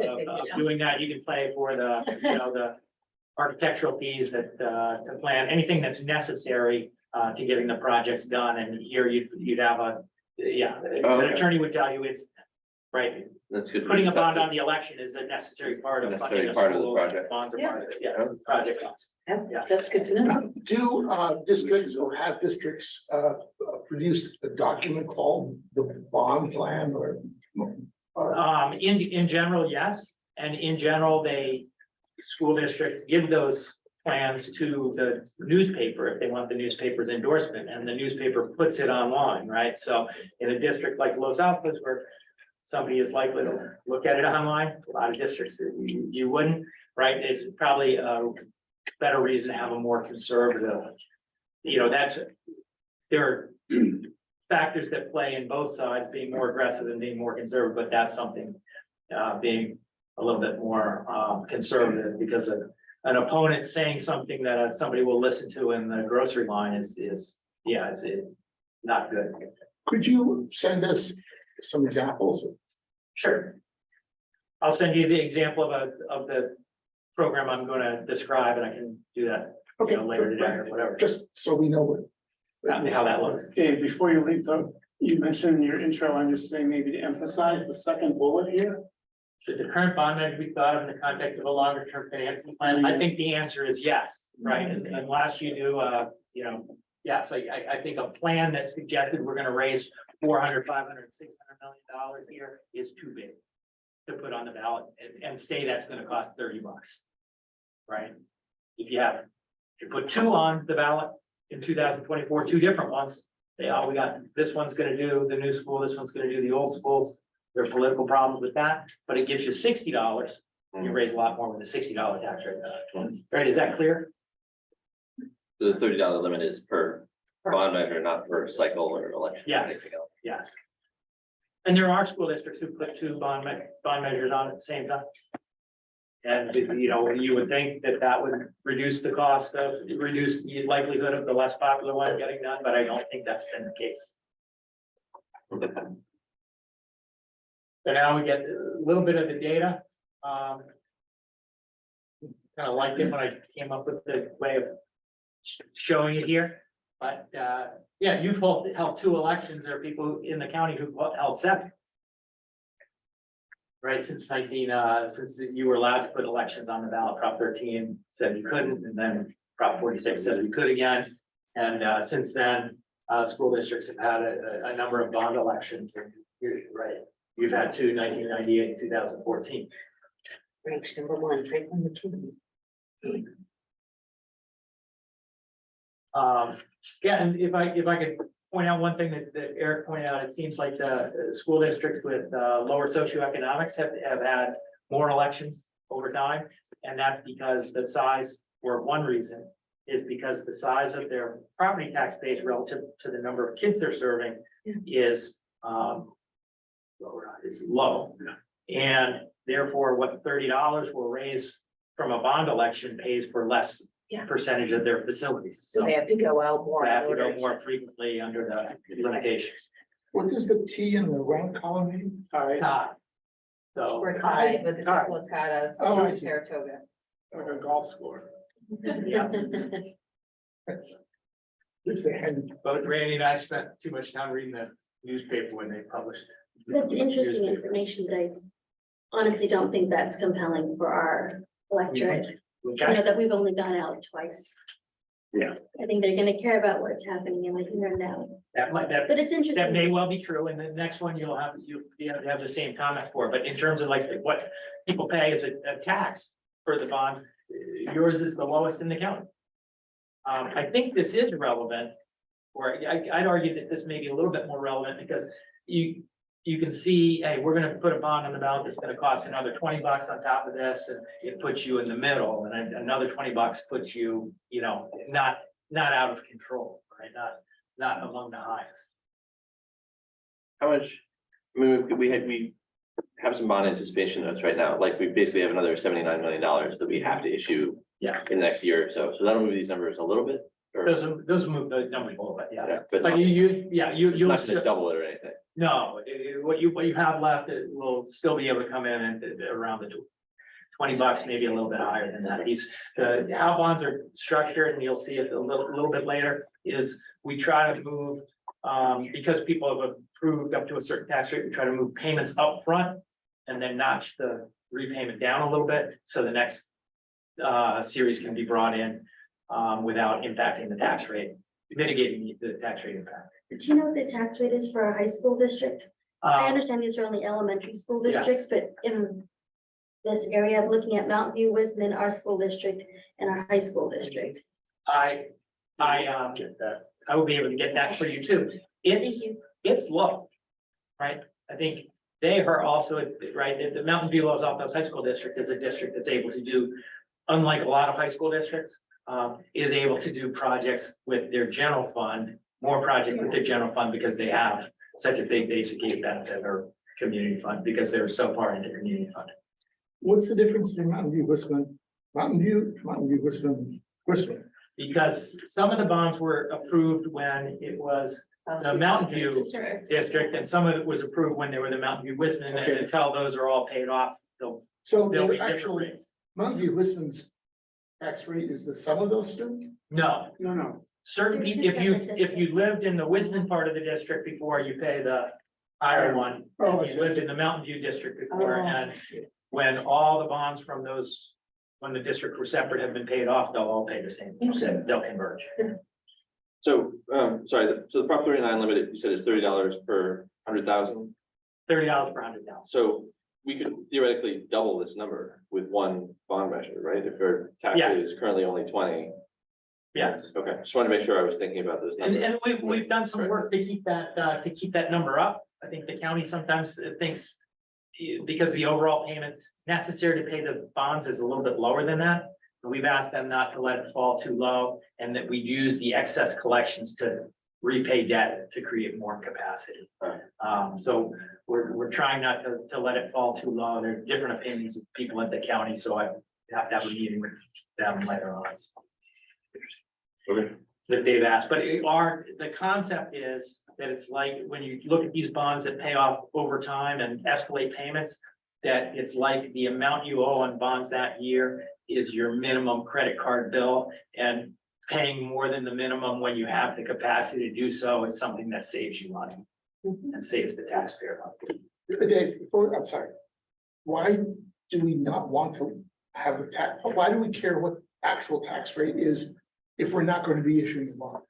Speaker 10: doing that. You can pay for the architectural fees that, to plan, anything that's necessary, to getting the projects done. And here you'd have an attorney would tell you it's, right,
Speaker 6: that's good.
Speaker 10: putting a bond on the election is a necessary part of funding a
Speaker 6: Necessary part of the
Speaker 10: school.
Speaker 6: project.
Speaker 10: Bonds are part of it, yeah, project costs.
Speaker 1: That's good to know.
Speaker 4: Do districts or have districts produced a document called the bond plan or?
Speaker 10: In general, yes, and in general, school districts give those plans to the newspaper if they want the newspaper's endorsement, and the newspaper puts it online, right? So in a district like Los Altos, where somebody is likely to look at it online, a lot of districts, you wouldn't, right? There's probably a better reason to have a more conservative, there are factors that play in both sides, being more aggressive and being more conservative, but that's something being a little bit more conservative, because an opponent saying something that somebody will listen to in the grocery line is not good.
Speaker 4: Could you send us some examples?
Speaker 10: Sure. I'll send you the example of the program I'm going to describe, and I can do that later today or whatever.
Speaker 4: Just so we know what.
Speaker 10: How that looks.
Speaker 2: Okay, before you leave, though, you mentioned in your intro, I'm just saying maybe to emphasize the second bullet here.
Speaker 10: Should the current bond measure be thought of in the context of a longer term financing plan? I think the answer is yes, right? Unless you do, yes, I think a plan that suggested we're gonna raise $400, $500, $600 million here is too big to put on the ballot and say that's gonna cost $30, right? If you put 2 on the ballot in 2024, 2 different ones, we got, this one's gonna do the new school, this one's gonna do the old schools. There are political problems with that, but it gives you $60. You raise a lot more with a $60 tax rate. Right, is that clear?
Speaker 6: So the $30 limit is per bond measure, not per cycle or election. or
Speaker 10: Yes.
Speaker 6: anything else.
Speaker 10: Yes. And there are school districts who put two bond measures on at the same time. And, you know, you would think that that would reduce the cost of, reduce the likelihood of the less popular one getting done, but I don't think that's been the case. So now we get a little bit of the data. Kind of liked it when I came up with the way of showing it here. But, yeah, you've held 2 elections. There are people in the county who've held 7. Right, since since you were allowed to put elections on the ballot, Prop 13 said you couldn't, and then Prop 46 said you could again. And, since then, school districts have had a number of bond elections, and you're right, you've had 2, 1998 and 2014.
Speaker 1: Ranks number 1, right on the 2.
Speaker 10: Yeah, and if I could point out one thing that Eric pointed out, it seems like the school districts with lower socioeconomics have had more elections over time. And that's because the size, or one reason, is because the size of their property tax base relative to the number of kids they're serving is low. And therefore, what $30 will raise from a bond election pays for less percentage of their facilities.
Speaker 1: So they have to go out more.
Speaker 10: They have
Speaker 1: in
Speaker 10: to go
Speaker 1: order
Speaker 10: more frequently under the limitations.
Speaker 4: What does the T in the rank column mean?
Speaker 10: Tie. So,
Speaker 1: We're tied with the
Speaker 4: Tie.
Speaker 1: Colacatas
Speaker 4: Oh, I
Speaker 1: and
Speaker 4: see.
Speaker 1: Saratoga.
Speaker 2: Like a golf score.
Speaker 10: yeah,
Speaker 4: It's the hand.
Speaker 10: both Randy and I spent too much time reading the newspaper when they published.
Speaker 11: That's interesting
Speaker 10: Newspaper.
Speaker 11: information, but I honestly don't think that's compelling for our electorate. You know,
Speaker 10: Okay,
Speaker 11: that we've only gone out twice.
Speaker 10: Yeah.
Speaker 11: I think they're gonna care about what's happening in the here and now,
Speaker 10: that
Speaker 11: but it's
Speaker 10: that
Speaker 11: interesting.
Speaker 10: may well be true, and the next one you have the same comment for, but in terms of like what people pay as a tax for the bond, yours is the lowest in the county. I think this is relevant, or I'd argue that this may be a little bit more relevant because you can see, hey, we're gonna put a bond on the ballot that's gonna cost another $20 on top of this, and it puts you in the middle, and then another $20 puts you, you know, not out of control, right? Not among the highest.
Speaker 6: How much, I mean, we have some bond anticipation notes right now, like we basically have another $79 million that we have to issue
Speaker 10: Yeah.
Speaker 6: in the next year or so. So that'll move these numbers a little bit. Or,
Speaker 10: Those move the numbers a little bit, yeah.
Speaker 6: yeah, but
Speaker 10: But
Speaker 6: it's
Speaker 10: you'll
Speaker 6: not
Speaker 10: still,
Speaker 6: gonna double it or anything.
Speaker 10: no, what you have left, it will still be able to come in and around the $20, maybe a little bit higher than that. How bonds are structured, and you'll see it a little bit later, is we try to move, because people have approved up to a certain tax rate, we try to move payments up front and then notch the repayment down a little bit, so the next series can be brought in without impacting the tax rate, mitigating the tax rate impact.
Speaker 11: Do you know what the tax rate is for our high school district? I
Speaker 10: Um,
Speaker 11: understand these are only elementary school
Speaker 10: Yeah.
Speaker 11: districts, but in this area, I'm looking at Mountain View, Wisman, our school district, and our high school district.
Speaker 10: I will be able to get that for you too.
Speaker 11: Thank
Speaker 10: It's,
Speaker 11: you.
Speaker 10: it's low, right? I think they are also, right, the Mountain View Los Altos High School District is a district that's able to do, unlike a lot of high school districts, is able to do projects with their general fund, more projects with their general fund because they have such a big basic aid benefit or community fund because they're so far into community fund.
Speaker 4: What's the difference between Mountain View, Wisman, Wisman?
Speaker 10: Because some of the bonds were approved when it was the Mountain View district, and some of it was approved when they were the Mountain View Wisman, and
Speaker 4: Okay.
Speaker 10: until those are all paid off, they'll
Speaker 4: So
Speaker 10: be
Speaker 4: the
Speaker 10: different
Speaker 4: actual
Speaker 10: rates.
Speaker 4: Mountain View, Wisman's tax rate is the sum of those two?
Speaker 10: No,
Speaker 2: No.
Speaker 10: certain
Speaker 11: They're
Speaker 10: people,
Speaker 11: two
Speaker 10: if
Speaker 11: separate
Speaker 10: you lived in the Wisman part of the district before, you pay the higher one.
Speaker 4: Oh, I
Speaker 10: If you
Speaker 4: see.
Speaker 10: lived in the Mountain View district before,
Speaker 1: Oh.
Speaker 10: and when all the bonds from those, when the district were separate, have been paid off, they'll all pay the same, they'll converge.
Speaker 6: So, sorry, so the Prop 39 limit, you said is $30 per 100,000.
Speaker 10: $30 per 100,000.
Speaker 6: So we could theoretically double this number with one bond measure, right? If our tax rate
Speaker 10: Yes.
Speaker 6: is currently only 20.
Speaker 10: Yes.
Speaker 6: Okay, just wanted to make sure I was thinking about those numbers.
Speaker 10: And we've done some work to keep that number up. I think the county sometimes thinks, because the overall payment necessary to pay the bonds is a little bit lower than that. And we've asked them not to let it fall too low, and that we use the excess collections to repay debt to create more capacity. So we're trying not to let it fall too low. There are different opinions of people at the county, so I have to have a meeting with them later on.
Speaker 6: Okay.
Speaker 10: That they've asked, but the concept is that it's like, when you look at these bonds that pay off over time and escalate payments, that it's like the amount you owe on bonds that year is your minimum credit card bill, and paying more than the minimum when you have the capacity to do so is something that saves you money and saves the taxpayer money.
Speaker 4: Dave, I'm sorry. Why do we not want to have a tax, why do we care what actual tax rate is if we're not going to be issuing a bond?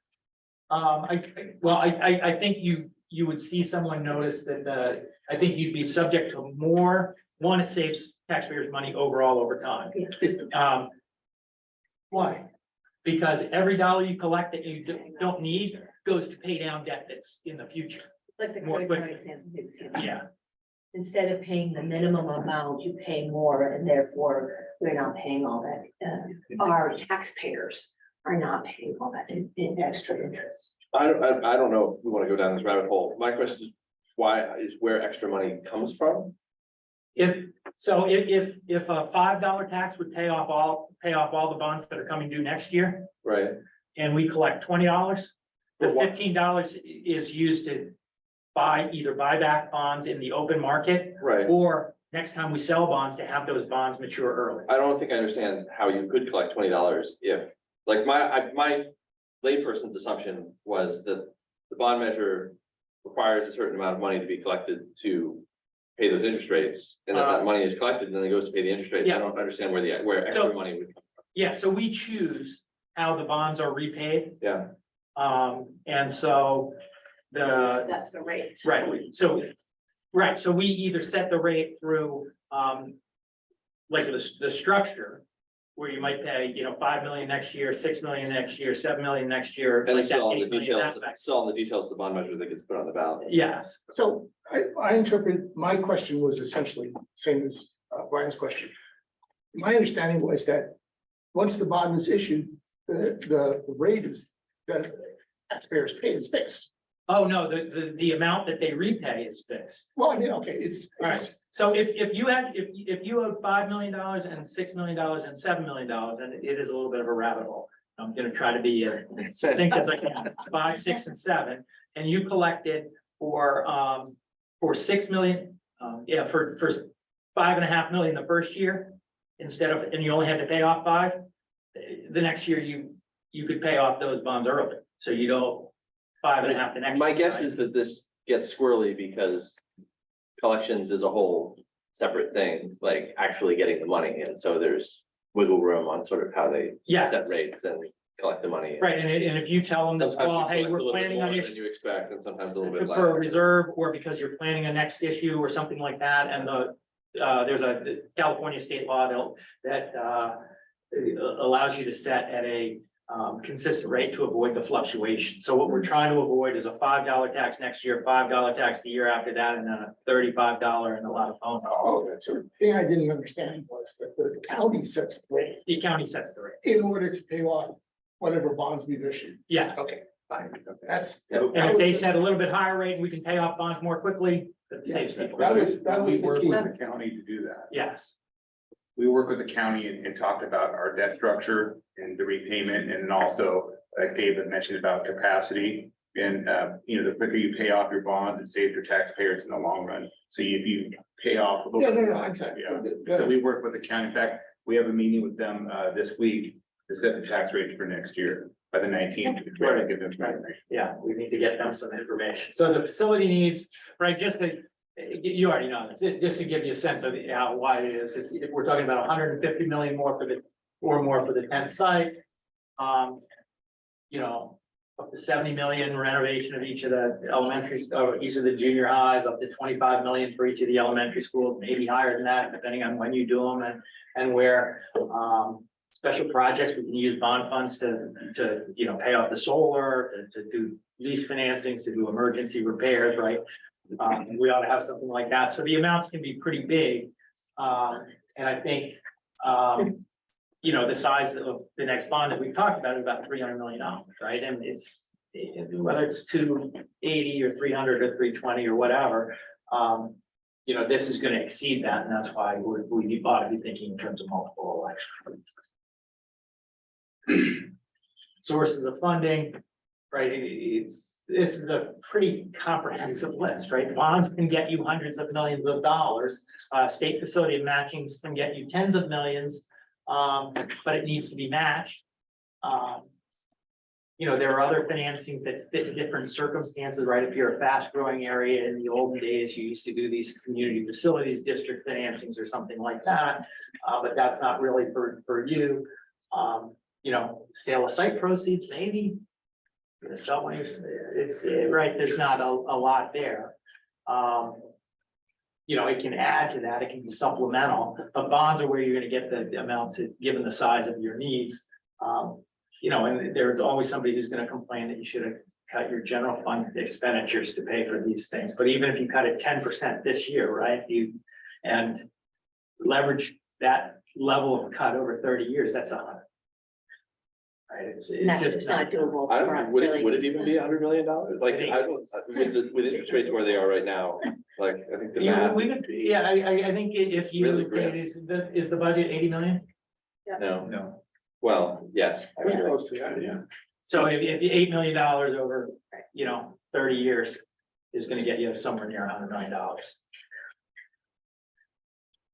Speaker 10: I think you would see someone notice that I think you'd be subject to more. One, it saves taxpayers money overall over time. Why? Because every dollar you collect that you don't need goes to pay down debt that's in the future.
Speaker 1: Like the
Speaker 10: More
Speaker 1: credit card
Speaker 10: quickly.
Speaker 1: example.
Speaker 10: Yeah,
Speaker 1: Instead of paying the minimum amount, you pay more, and therefore we're not paying all that. Our taxpayers are not paying all that in extra interest.
Speaker 6: I don't know if we want to go down this rabbit hole. My question is, why is where extra money comes from?
Speaker 10: if a $5 tax would pay off all the bonds that are coming due next year,
Speaker 6: Right,
Speaker 10: and we collect $20, the
Speaker 6: For what?
Speaker 10: $15 is used to either buy back bonds in the open market,
Speaker 6: right.
Speaker 10: or next time we sell bonds to have those bonds mature early.
Speaker 6: I don't think I understand how you could collect $20 if, like, my layperson's assumption was that the bond measure requires a certain amount of money to be collected to pay those interest rates, and that money is collected, and then it goes to pay the interest rates.
Speaker 10: Yeah.
Speaker 6: I don't understand where extra
Speaker 10: So-
Speaker 6: money would come.
Speaker 10: Yeah, so we choose how the bonds are repaid.
Speaker 6: Yeah,
Speaker 10: And so
Speaker 1: Set the rate.
Speaker 10: right, so we either set the rate through, like the structure, where you might pay, 5 million next year, 6 million next year, 7 million next year.
Speaker 6: and
Speaker 10: like
Speaker 6: it's
Speaker 10: that,
Speaker 6: still on the
Speaker 10: 8 million
Speaker 6: details,
Speaker 10: aspect.
Speaker 6: still on the details of the bond measure that gets put on the ballot.
Speaker 10: Yes,
Speaker 4: So I interpret, my question was essentially same as Brian's question. My understanding was that once the bond is issued, the rate is, the taxpayers pay is fixed.
Speaker 10: oh, no, the amount that they repay is fixed.
Speaker 4: Well, I mean, okay, it's,
Speaker 10: Right, so if you have $5 million and $6 million and $7 million, and it is a little bit of a rabbit hole. I'm gonna try to be as succinct as I can, 5, 6, and 7, and you collected for 6 million, for 5.5 million the first year, and you only had to pay off 5, the next year you could pay off those bonds early, so you go 5.5 the next.
Speaker 6: My
Speaker 10: year,
Speaker 6: guess
Speaker 10: right?
Speaker 6: is that this gets squirrely because collections is a whole separate thing, like actually getting the money, and so there's wiggle room on sort of how they
Speaker 10: Yeah.
Speaker 6: set rates and collect the money.
Speaker 10: Right, and if you tell them that,
Speaker 6: Sometimes
Speaker 10: well,
Speaker 6: you
Speaker 10: hey,
Speaker 6: collect a
Speaker 10: we're
Speaker 6: little bit
Speaker 10: planning on
Speaker 6: more
Speaker 10: issuing
Speaker 6: than you expect, and sometimes a little bit
Speaker 10: for a
Speaker 6: less.
Speaker 10: reserve, or because you're planning a next issue or something like that, and there's a California state law that allows you to set at a consistent rate to avoid the fluctuation. So what we're trying to avoid is a $5 tax next year, $5 tax the year after that, and then a $35 and a lot of phone calls.
Speaker 4: oh, so the thing I didn't understand was that the county sets the rate
Speaker 10: The county sets the rate.
Speaker 4: in order to pay off whatever bonds we've issued.
Speaker 10: Yes,
Speaker 4: Okay, fine, that's.
Speaker 10: and if they set a little bit higher rate, and we can pay off bonds more quickly, that saves people.
Speaker 4: That was
Speaker 12: We
Speaker 4: the
Speaker 12: work
Speaker 4: key.
Speaker 12: with the county to do that.
Speaker 10: Yes,
Speaker 12: We work with the county and talked about our debt structure and the repayment, and also, like David mentioned about capacity. And, the quicker you pay off your bond, it saves your taxpayers in the long run. So if you pay off. a little-
Speaker 4: Yeah, no, exactly.
Speaker 12: Yeah, so we work with the county. In fact, we have a meeting with them, this week to set the tax rates for next year by the 19th. to try to give them some information.
Speaker 10: yeah, we need to get them some information. So the facility needs, right, you already know this, just to give you a sense of how wide it is. If we're talking about 150 million more for the 10th site. Up to 70 million renovation of each of the elementary, or each of the junior highs, up to 25 million for each of the elementary schools, maybe higher than that, depending on when you do them and where. Special projects, we can use bond funds to pay off the solar, to do lease financings, to do emergency repairs, right? We ought to have something like that. So the amounts can be pretty big. And I think, the size of the next bond that we talked about is about $300 million, right? And it's whether it's 280 or 300 or 320 or whatever, you know, this is gonna exceed that, and that's why we ought to be thinking in terms of multiple elections. Sources of funding, right, this is a pretty comprehensive list, right? Bonds can get you hundreds of millions of dollars. State facility matchings can get you tens of millions, but it needs to be matched. You know, there are other financings that fit different circumstances, right? If you're a fast growing area in the old days, you used to do these community facilities, district financings or something like that. But that's not really for you. You know, sale of site proceeds, maybe. It's right, there's not a lot there. You know, it can add to that, it can be supplemental, but bonds are where you're gonna get the amounts, given the size of your needs. You know, and there's always somebody who's gonna complain that you should have cut your general fund expenditures to pay for these things, but even if you cut it 10% this year, right, and leverage that level of cut over 30 years, that's 100. Right, it's
Speaker 1: That's
Speaker 10: just
Speaker 1: just not doable.
Speaker 6: I
Speaker 1: for us,
Speaker 6: don't, would
Speaker 1: really.
Speaker 6: it even be $100 million? Like, I don't, with interest rates where they are right now, like, I think the math,
Speaker 10: Yeah, I think if you,
Speaker 6: Really grim.
Speaker 10: is the budget 80 million?
Speaker 6: no,
Speaker 7: No.
Speaker 6: well, yes.
Speaker 2: Pretty close to that, yeah.
Speaker 10: So if $8 million over, you know, 30 years is gonna get you somewhere near $100 million.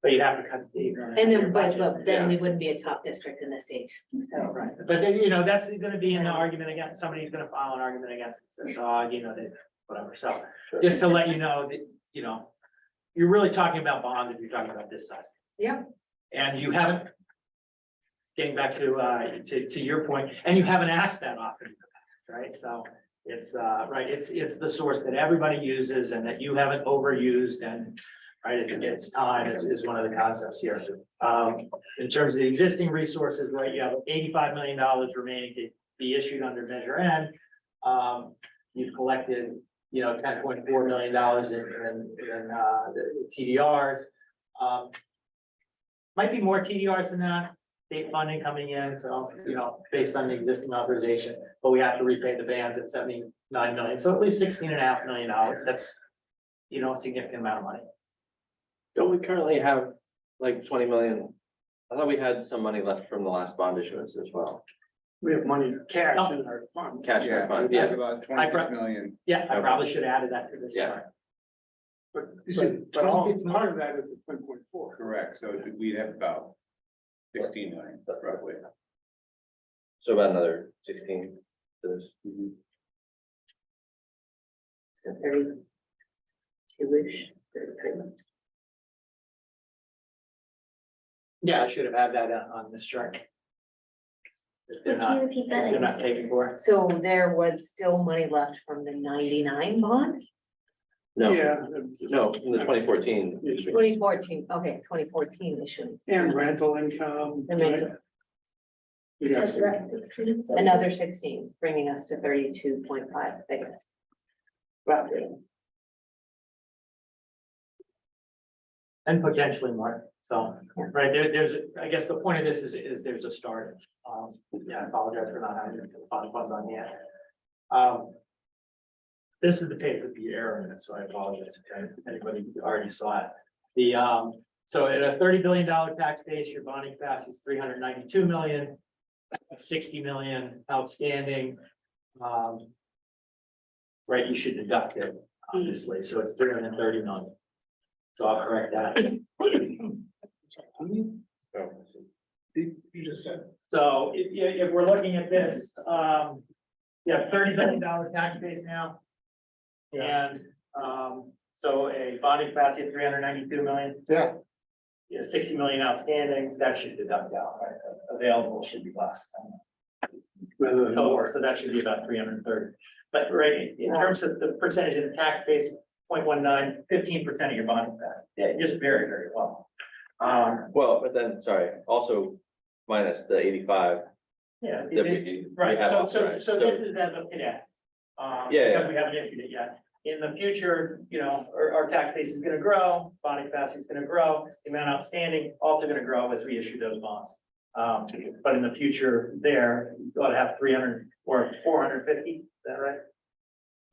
Speaker 10: But you'd have to cut the 8 million.
Speaker 1: And
Speaker 10: out of your
Speaker 1: then, but
Speaker 10: budget.
Speaker 1: then we wouldn't be a top district in the state, so.
Speaker 10: Right, but then, you know, that's gonna be in the argument against, somebody's gonna file an argument against it, says, oh, you know, they, whatever, so. Just to let you know that, you know, you're really talking about bonds if you're talking about this size.
Speaker 1: Yeah.
Speaker 10: And you haven't. Getting back to your point, and you haven't asked that often, right? So it's right, it's the source that everybody uses and that you haven't overused, and right, it's time is one of the concepts here. In terms of the existing resources, right, you have $85 million remaining to be issued under Measure N. You've collected, you know, $10.4 million in the TDRs. Might be more TDRs than that. State funding coming in, so, you know, based on the existing authorization, but we have to repay the bands at 79 million, so at least $16.5 million. That's, you know, a significant amount of money.
Speaker 6: Don't we currently have like 20 million? I thought we had some money left from the last bond issuance as well.
Speaker 2: We have money, cash in our fund.
Speaker 6: Cash in our fund,
Speaker 12: we have
Speaker 6: yeah.
Speaker 12: about
Speaker 10: I
Speaker 12: 26 million.
Speaker 10: Yeah, I probably should have added that to this.
Speaker 6: Yeah.
Speaker 10: part.
Speaker 2: But you said, but all, part of that is the 10.4.
Speaker 12: Correct, so we'd have about 16 million roughly.
Speaker 6: So about another 16 to this.
Speaker 1: So 32-ish, 33.
Speaker 10: Yeah, I should have had that on this chart. If they're
Speaker 11: Can you
Speaker 10: not,
Speaker 11: repeat that?
Speaker 10: they're not taken for.
Speaker 1: So there was still money left from the 99 bond?
Speaker 6: No,
Speaker 2: Yeah.
Speaker 6: no, from the 2014. issuance.
Speaker 1: 2014, okay, 2014 issuance.
Speaker 2: And rental income.
Speaker 1: And rental.
Speaker 11: That's about 16.
Speaker 1: Another 16, bringing us to 32.5, I guess. Roughly.
Speaker 10: And potentially more, so, right, there's, I guess the point of this is there's a start. Yeah, I apologize for not having the funds on yet. This is the page with the error in it, so I apologize if anybody already saw it. So at a $30 billion tax base, your bonding capacity is 392 million, 60 million outstanding. Right, you should deduct it, obviously, so it's 330 million. So I'll correct that.
Speaker 4: You just said.
Speaker 10: So if we're looking at this, you have $30 billion tax base now. And so a bonding capacity of 392 million.
Speaker 4: Yeah.
Speaker 10: Yeah, 60 million outstanding, that should deduct out, right? Available should be less than total, so that should be about 330. But right, in terms of the percentage of the tax base, 0.19, 15% of your bonding capacity, yeah, just very, very well.
Speaker 6: Well, but then, sorry, also minus the 85.
Speaker 10: Yeah,
Speaker 6: that we
Speaker 10: right,
Speaker 6: have
Speaker 10: so
Speaker 6: authorized.
Speaker 10: this is as of today.
Speaker 6: Yeah.
Speaker 10: Because we haven't issued it yet. In the future, you know, our tax base is gonna grow, bonding capacity is gonna grow, the amount outstanding also gonna grow as we issue those bonds. But in the future there, you ought to have 300 or 450 that right?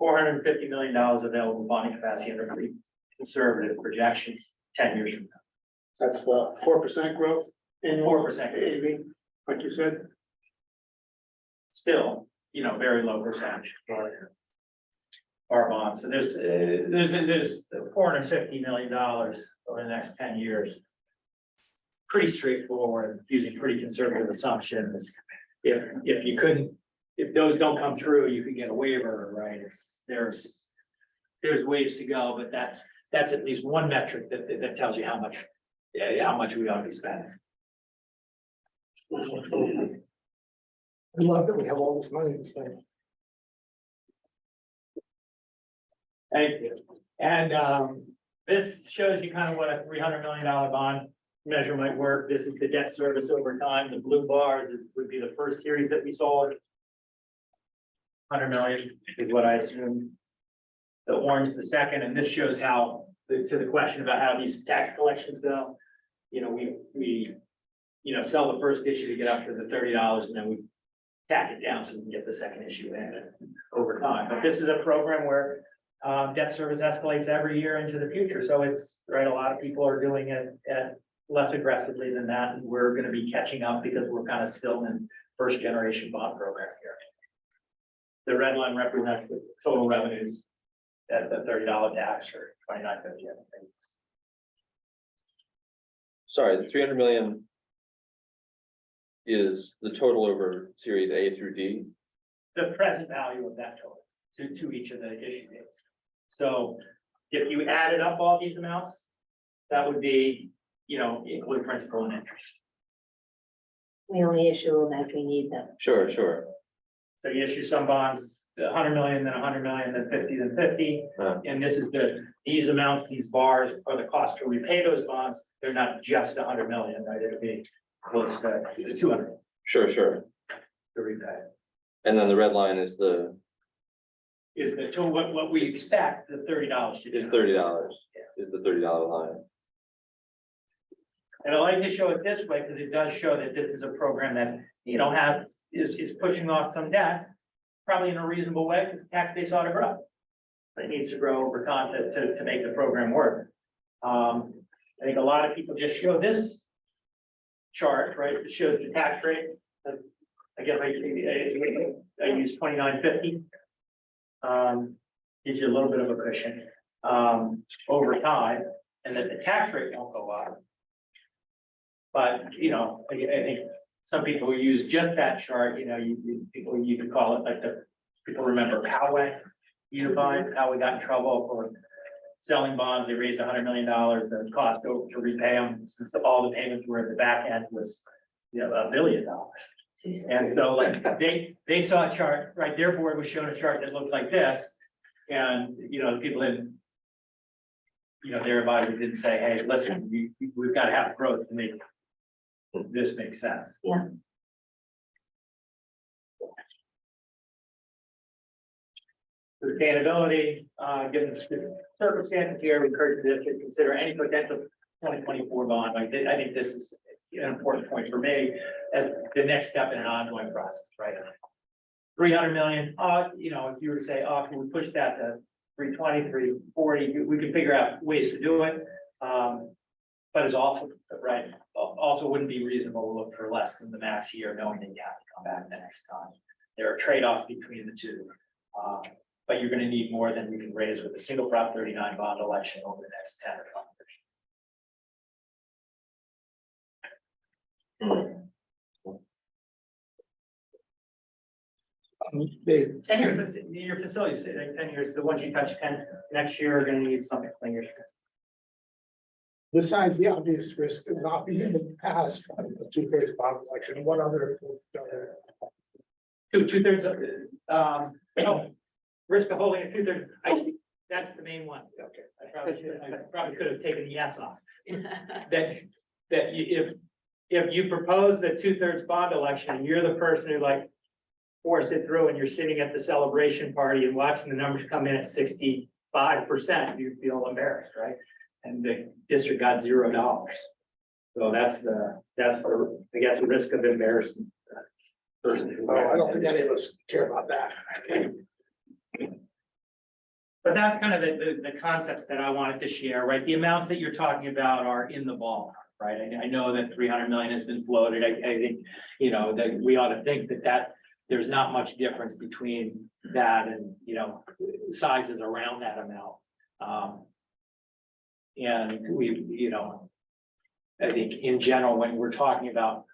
Speaker 10: $450 million available bonding capacity under pretty conservative projections, 10 years from now.
Speaker 2: That's the 4% growth in
Speaker 10: 4%.
Speaker 2: like you said.
Speaker 10: Still, very low percentage for our bonds. So there's $450 million over the next 10 years. Pretty straightforward, using pretty conservative assumptions. If those don't come through, you could get a waiver, right? There's ways to go, but that's at least one metric that tells you how much we ought to be spending.
Speaker 4: I love that we have all this money to spend.
Speaker 10: Thank you. And this shows you kind of what a $300 million bond measure might work. This is the debt service over time. The blue bars would be the first series that we saw. 100 million is what I assume. The orange, the second, and this shows how, to the question about how these tax collections go. We sell the first issue to get up to the $30, and then we tack it down so we can get the second issue in over time. But this is a program where debt service escalates every year into the future. So it's right. A lot of people are doing it less aggressively than that. And we're going to be catching up because we're kind of still in first generation bond program here. The red line represents the total revenues at the $30 tax or $29.50. I think.
Speaker 6: Sorry, the 300 million is the total over series A through D.
Speaker 10: The present value of that total to each of the issue dates. So if you added up all these amounts, that would be, include principal and interest.
Speaker 1: We only issue them as we need them.
Speaker 6: Sure.
Speaker 10: So you issue some bonds, 100 million, then 100 million, then 50, then 50. And this is these amounts, these bars are the cost to repay those bonds. They're not just 100 million, right? It'll be close to 200
Speaker 6: Sure.
Speaker 10: to repay.
Speaker 6: And then the red line is the
Speaker 10: To what we expect the $30 to do.
Speaker 6: is $30. Is the $30 line.
Speaker 10: And I like to show it this way because it does show that this is a program that, is pushing off some debt, probably in a reasonable way, because the tax base ought to grow. But it needs to grow over time to make the program work. I think a lot of people just show this chart, right? It shows the tax rate. I guess I use 2950. Gives you a little bit of a cushion over time, and that the tax rate won't go up. But, I think some people who use just that chart, you could call it like people remember Poway, Unified, how we got in trouble for selling bonds. They raised $100 million, the cost to repay them, since all the payments were at the back end was, $1 billion. And so they saw a chart, right? Their board was shown a chart that looked like this. And, the people didn't, their advisor didn't say, hey, listen, we've got to have growth to make this make sense.
Speaker 1: Yeah.
Speaker 10: Sustainability, given the circumstances here, we encourage the district to consider any potential 2024 bond. I think this is an important point for me as the next step in an ongoing process, right? 300 million, if you were to say, can we push that to 320, 340, we could figure out ways to do it. But it's also, right, also wouldn't be reasonable to look for less than the max here, knowing that you have to come back the next time. There are trade-offs between the two. But you're going to need more than we can raise with a single Prop 39 bond election over the next 10 or 12 years.
Speaker 4: Dave,
Speaker 10: 10 years, your facilities, 10 years, the ones you touch 10 next year are going to need something like years.
Speaker 4: besides the obvious risk of not being able to pass a 2/3 bond election, what other?
Speaker 10: Two-thirds of, risk of holding a 2/3, that's the main one.
Speaker 4: Okay.
Speaker 10: I probably could have taken the yes off. If you propose the 2/3 bond election, and you're the person who forced it through, and you're sitting at the celebration party and watching the numbers come in at 65%, you feel embarrassed, right? And the district got $0. So that's the, I guess, the risk of embarrassment.
Speaker 4: Oh, I don't think any of us care about that.
Speaker 10: But that's kind of the concepts that I wanted to share, right? The amounts that you're talking about are in the ballpark, right? I know that 300 million has been floated. I think, you know, that we ought to think that there's not much difference between that and, you know, sizes around that amount. And we, you know, I think in general, when we're talking about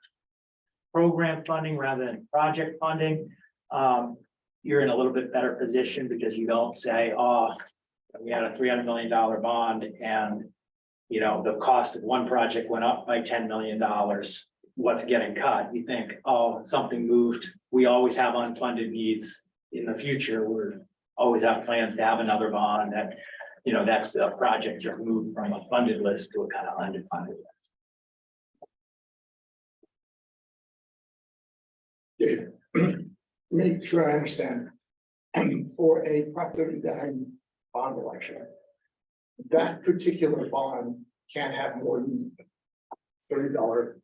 Speaker 10: program funding rather than project funding, you're in a little bit better position because you don't say, oh, we had a $300 million bond and, you know, the cost of one project went up by $10 million. What's getting cut? You think, oh, something moved. We always have unfunded needs in the future. We're always have plans to have another bond that, you know, that's a project to move from a funded list to a kind of unfunded list.
Speaker 4: Make sure I understand. For a Prop 39 bond election, that particular bond can't have more than $30 or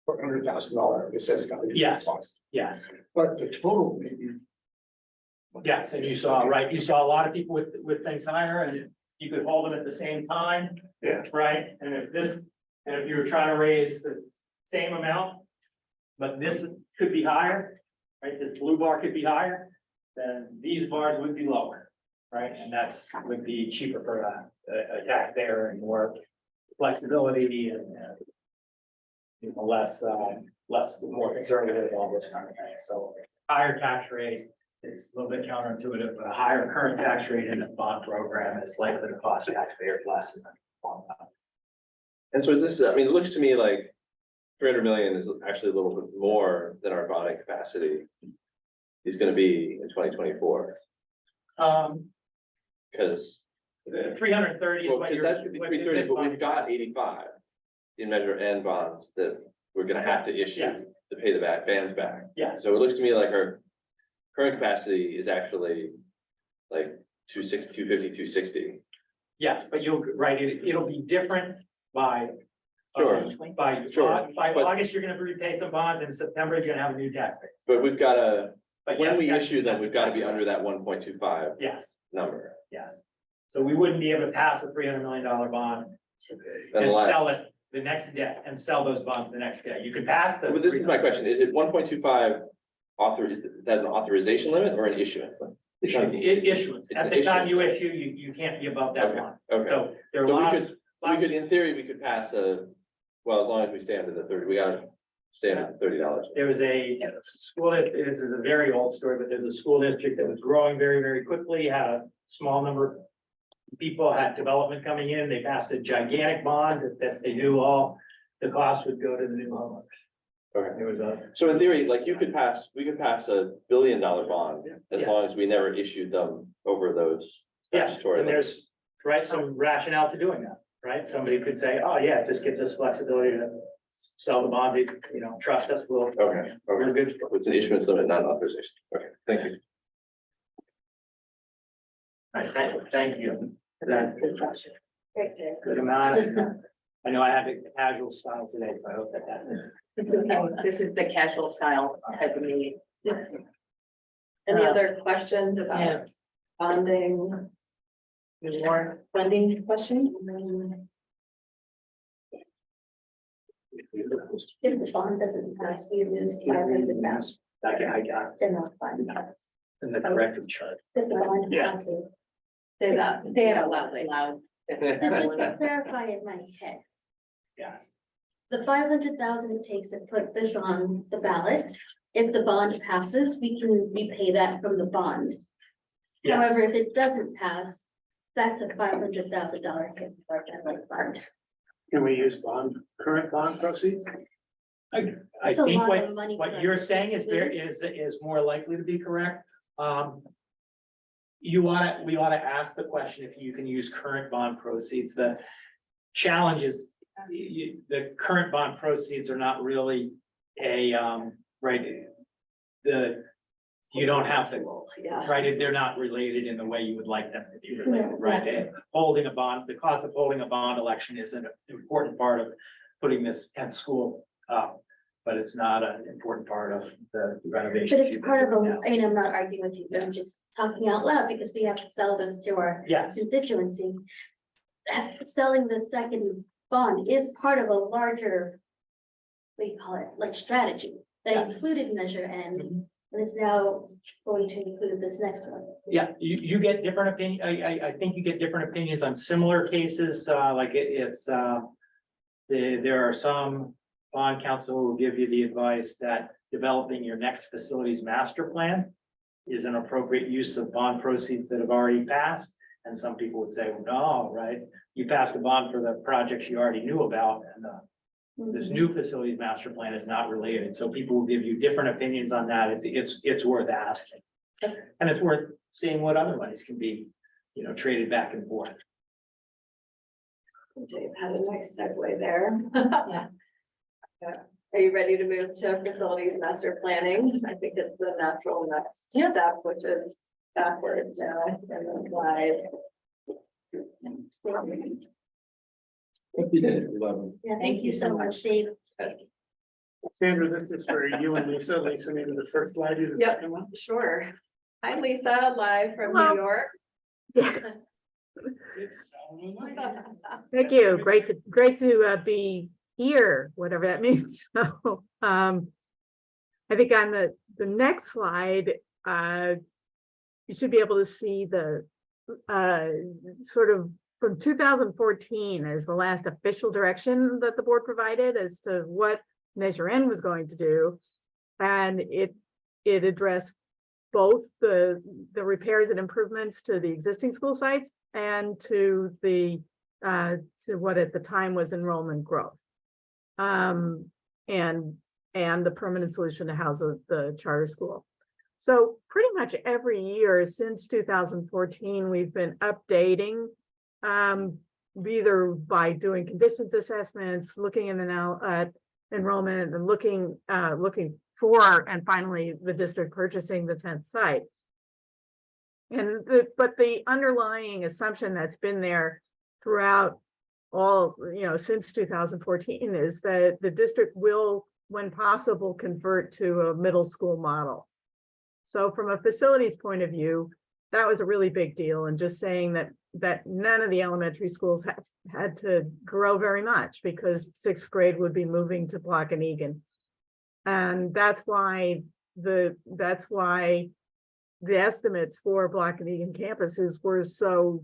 Speaker 4: $100,000 assessed value.
Speaker 10: Yes.
Speaker 4: Cost.
Speaker 10: Yes,
Speaker 4: But the total may be.
Speaker 10: yes, and you saw, right, you saw a lot of people with things higher and you could hold them at the same time.
Speaker 4: Yeah.
Speaker 10: Right, and if you were trying to raise the same amount, but this could be higher, right, this blue bar could be higher, then these bars would be lower, right, and that's would be cheaper for a taxpayer and more flexibility and you know, less more conservative, all this kind of thing, so higher tax rate. It's a little bit counterintuitive, but a higher current tax rate in a bond program is likely to cost taxpayers less than a bond.
Speaker 6: And so is this, I mean, it looks to me like 300 million is actually a little bit more than our bonding capacity is gonna be in 2024. Because.
Speaker 10: 330 is
Speaker 6: Well,
Speaker 10: what
Speaker 6: because
Speaker 10: you're.
Speaker 6: that could be
Speaker 10: what
Speaker 6: 330,
Speaker 10: this
Speaker 6: but
Speaker 10: bond-
Speaker 6: we've got 85 in Measure N bonds that we're gonna have to issue
Speaker 10: Yes.
Speaker 6: to pay the bands back.
Speaker 10: Yeah.
Speaker 6: So it looks to me like our current capacity is actually like 260, 250, 260.
Speaker 10: Yes, but you'll, right, it'll be different by.
Speaker 6: Sure.
Speaker 10: By,
Speaker 6: Sure,
Speaker 10: by
Speaker 6: but-
Speaker 10: August, you're gonna repay some bonds, and in September, you're gonna have a new tax base.
Speaker 6: But we've got to,
Speaker 10: But
Speaker 6: when
Speaker 10: yes,
Speaker 6: we
Speaker 10: that's-
Speaker 6: issue them,
Speaker 10: that's
Speaker 6: we've got to be
Speaker 10: exactly
Speaker 6: under
Speaker 10: right.
Speaker 6: that 1.25
Speaker 10: Yes,
Speaker 6: number.
Speaker 10: yes. So we wouldn't be able to pass a $300 million bond and
Speaker 6: Unless,
Speaker 10: sell it the next day, and sell those bonds the next day. You could pass the.
Speaker 6: but this is my question, is it 1.25 is that an authorization limit or an issuance limit?
Speaker 10: Issuance.
Speaker 6: It's
Speaker 10: At
Speaker 6: an
Speaker 10: the time you
Speaker 6: issuance.
Speaker 10: issue, you can't be above that
Speaker 6: Okay,
Speaker 10: one.
Speaker 6: okay.
Speaker 10: So there are
Speaker 6: So
Speaker 10: lots.
Speaker 6: we could, in theory, we could pass well, as long as we stay under the 30, we gotta stay under $30.
Speaker 10: There was a school, this is a very old story, but there's a school district that was growing very, very quickly, had a small number of people, had development coming in, they passed a gigantic bond that they knew all the costs would go to the new homeowners.
Speaker 6: Okay.
Speaker 10: There was a,
Speaker 6: So in theory, like we could pass $1 billion bond as
Speaker 10: Yes.
Speaker 6: long as we never issued them over those
Speaker 10: yes,
Speaker 6: statutory
Speaker 10: and
Speaker 6: limits.
Speaker 10: there's, right, some rationale to doing that, right? Somebody could say, oh, yeah, it just gives us flexibility to sell the bonds, you know, trust us, we'll,
Speaker 6: Okay,
Speaker 10: we're
Speaker 6: okay.
Speaker 10: good.
Speaker 6: It's an issuance limit, not an authorization. Okay, thank you.
Speaker 10: Right, thank you. That,
Speaker 11: Great, good.
Speaker 10: good amount. I know I had a casual style today, so I hope that.
Speaker 1: It's okay. This is the casual style type of meeting.
Speaker 3: Any other questions about bonding? Any more funding questions?
Speaker 11: If the bond doesn't pass, we lose $500,000
Speaker 10: I got
Speaker 11: in our fund.
Speaker 10: in the corrective chart.
Speaker 11: If the bond
Speaker 10: Yeah.
Speaker 11: passes.
Speaker 3: Say that, say it out loudly.
Speaker 11: So just to clarify in my head,
Speaker 10: Yes.
Speaker 11: the 500,000 it takes to put this on the ballot, if the bond passes, we can repay that from the bond.
Speaker 10: Yes.
Speaker 11: However, if it doesn't pass, that's a $500,000 hit to our general fund.
Speaker 2: Can we use current bond proceeds?
Speaker 10: I
Speaker 11: It's a
Speaker 10: think
Speaker 11: lot
Speaker 10: what,
Speaker 11: of money. for
Speaker 10: what
Speaker 11: our
Speaker 10: you're
Speaker 11: kids
Speaker 10: saying
Speaker 11: to
Speaker 10: is there
Speaker 11: lose.
Speaker 10: is more likely to be correct. We ought to ask the question if you can use current bond proceeds. The challenge is the current bond proceeds are not really right. You don't have to,
Speaker 3: Yeah.
Speaker 10: right? They're not related in the way you would like them to be related,
Speaker 11: Yeah.
Speaker 10: right? And holding a bond, the cost of holding a bond election is an important part of putting this 10th school up. but it's not an important part of the renovation.
Speaker 11: But it's part of a, I mean, I'm not arguing with you, but I'm just talking out loud because we have to sell this to our
Speaker 10: Yes,
Speaker 11: constituency. Selling the second bond is part of a larger, what do you call it, like strategy that
Speaker 10: Yes.
Speaker 11: included Measure N and is now going to include this next one.
Speaker 10: yeah, you get different opinion, I think you get different opinions on similar cases, like there are some bond counsel who will give you the advice that developing your next facilities master plan is an appropriate use of bond proceeds that have already passed. And some people would say, no, right, you passed a bond for the projects you already knew about, and this new facilities master plan is not related. So people will give you different opinions on that. It's worth asking. And it's worth seeing what other monies can be, traded back and forth.
Speaker 3: Dave had a nice segue there.
Speaker 1: Yeah.
Speaker 3: Yeah. Are you ready to move to facilities master planning? I think it's the natural next step, which is backwards now and then slide.
Speaker 4: Thank you, Dave.
Speaker 11: Yeah, thank you so much, Dave.
Speaker 2: Sandra, this is for you and Lisa. Lisa, maybe the first slide, you the
Speaker 3: Yep.
Speaker 2: second one.
Speaker 3: Sure. Hi, Lisa, live from
Speaker 5: Hello.
Speaker 3: New York.
Speaker 5: Yeah,
Speaker 2: It's,
Speaker 5: thank you. Great to be here, whatever that means. So, I think on the next slide, you should be able to see the sort of from 2014 as the last official direction that the board provided as to what Measure N was going to do. And it addressed both the repairs and improvements to the existing school sites and to the to what at the time was enrollment growth. And the permanent solution to house the charter school. So pretty much every year since 2014, we've been updating, either by doing conditions assessments, looking in now at enrollment and looking for, and finally the district purchasing the 10th site. But the underlying assumption that's been there throughout all, since 2014 is that the district will, when possible, convert to a middle school model. So from a facilities point of view, that was a really big deal, and just saying that none of the elementary schools had to grow very much because 6th grade would be moving to Block and Egan. And that's why the estimates for Block and Egan campuses were so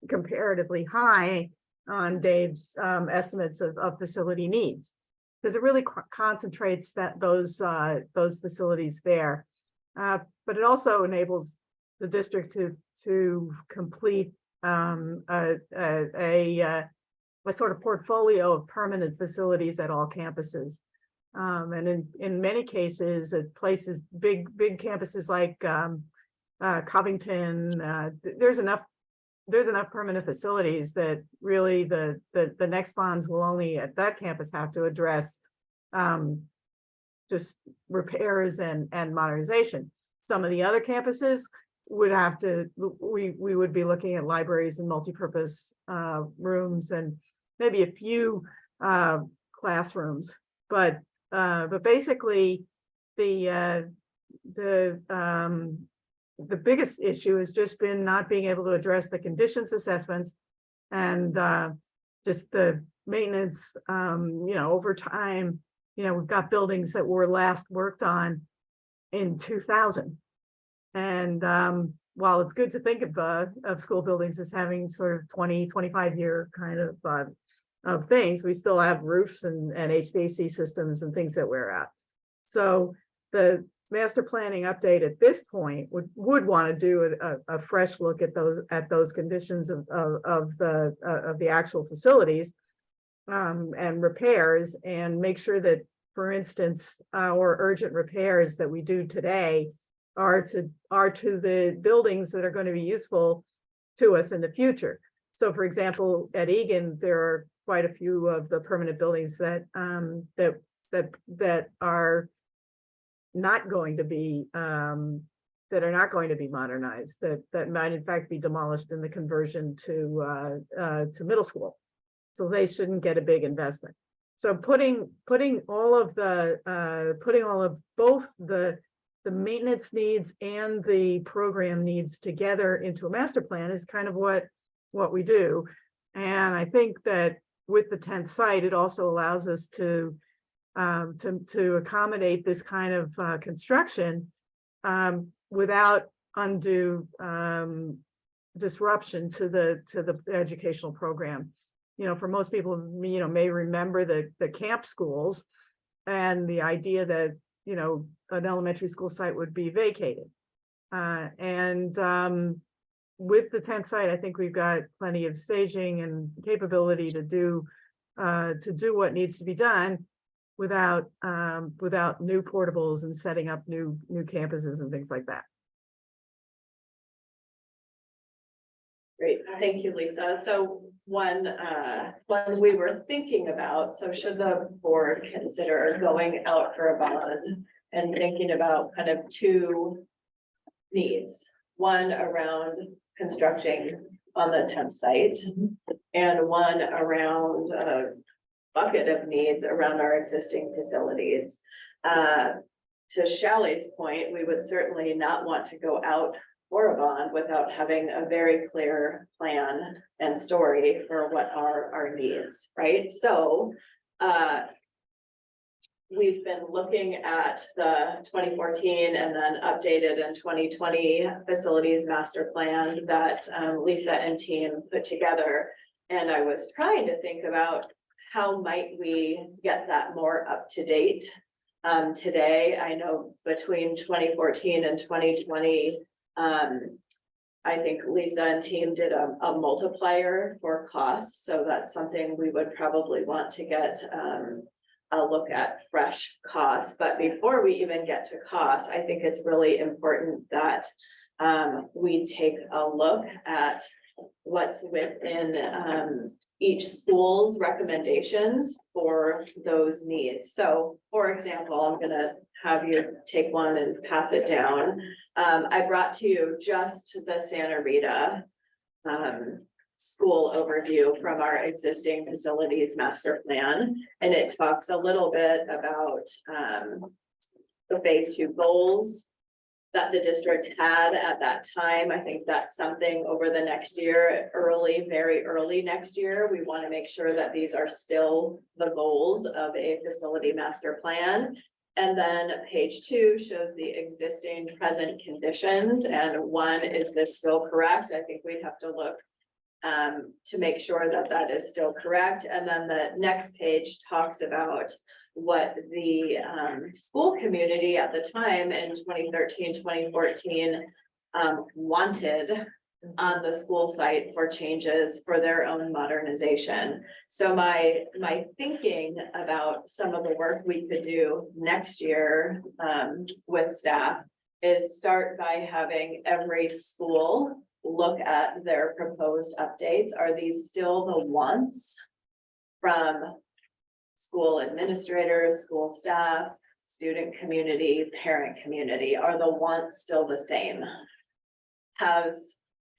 Speaker 5: comparatively high on Dave's estimates of facility needs, because it really concentrates those facilities there. But it also enables the district to complete a sort of portfolio of permanent facilities at all campuses. And in many cases, at places, big campuses like Covington, there's enough permanent facilities that really the next bonds will only at that campus have to address just repairs and modernization. Some of the other campuses would have to, we would be looking at libraries and multipurpose rooms and maybe a few classrooms, but basically the biggest issue has just been not being able to address the conditions assessments and just the maintenance, over time. We've got buildings that were last worked on in 2000. And while it's good to think of school buildings as having sort of 20-25 year kind of things, we still have roofs and HVAC systems and things that wear out. So the master planning update at this point would want to do a fresh look at those conditions of the actual facilities and repairs, and make sure that, for instance, our urgent repairs that we do today are to the buildings that are going to be useful to us in the future. So, for example, at Egan, there are quite a few of the permanent buildings that are not going to be modernized, that might in fact be demolished in the conversion to middle school. So they shouldn't get a big investment. So putting all of both the maintenance needs and the program needs together into a master plan is kind of what we do. And I think that with the 10th site, it also allows us to accommodate this kind of construction without undue disruption to the educational program. You know, for most people, you know, may remember the camp schools and the idea that, you know, an elementary school site would be vacated. With the 10th site, I think we've got plenty of staging and capability to do what needs to be done without new portables and setting up new campuses and things like that.
Speaker 3: Great, thank you, Lisa. So one we were thinking about, so should the board consider going out for a bond and thinking about kind of two needs, one around constructing on the 10th site and one around a bucket of needs around our existing facilities. To Shelley's point, we would certainly not want to go out for a bond without having a very clear plan and story for what are our needs, right? So we've been looking at the 2014 and then updated in 2020 facilities master plan that Lisa and team put together. And I was trying to think about how might we get that more up to date today. I know between 2014 and 2020, I think Lisa and team did a multiplier for costs. So that's something we would probably want to get a look at fresh costs. But before we even get to costs, I think it's really important that we take a look at what's within each school's recommendations for those needs. So for example, I'm gonna have you take one and pass it down. I brought to you just the Santa Rita school overview from our existing facilities master plan. And it talks a little bit about the phase 2 goals that the district had at that time. I think that's something over the next year, very early next year, we want to make sure that these are still the goals of a facility master plan. And then page 2 shows the existing present conditions. And one, is this still correct? I think we'd have to look to make sure that that is still correct. And then the next page talks about what the school community at the time in 2013, 2014 wanted on the school site for changes for their own modernization. So my thinking about some of the work we could do next year with staff is start by having every school look at their proposed updates. Are these still the wants from school administrators, school staff, student community, parent community? Are the wants still the same?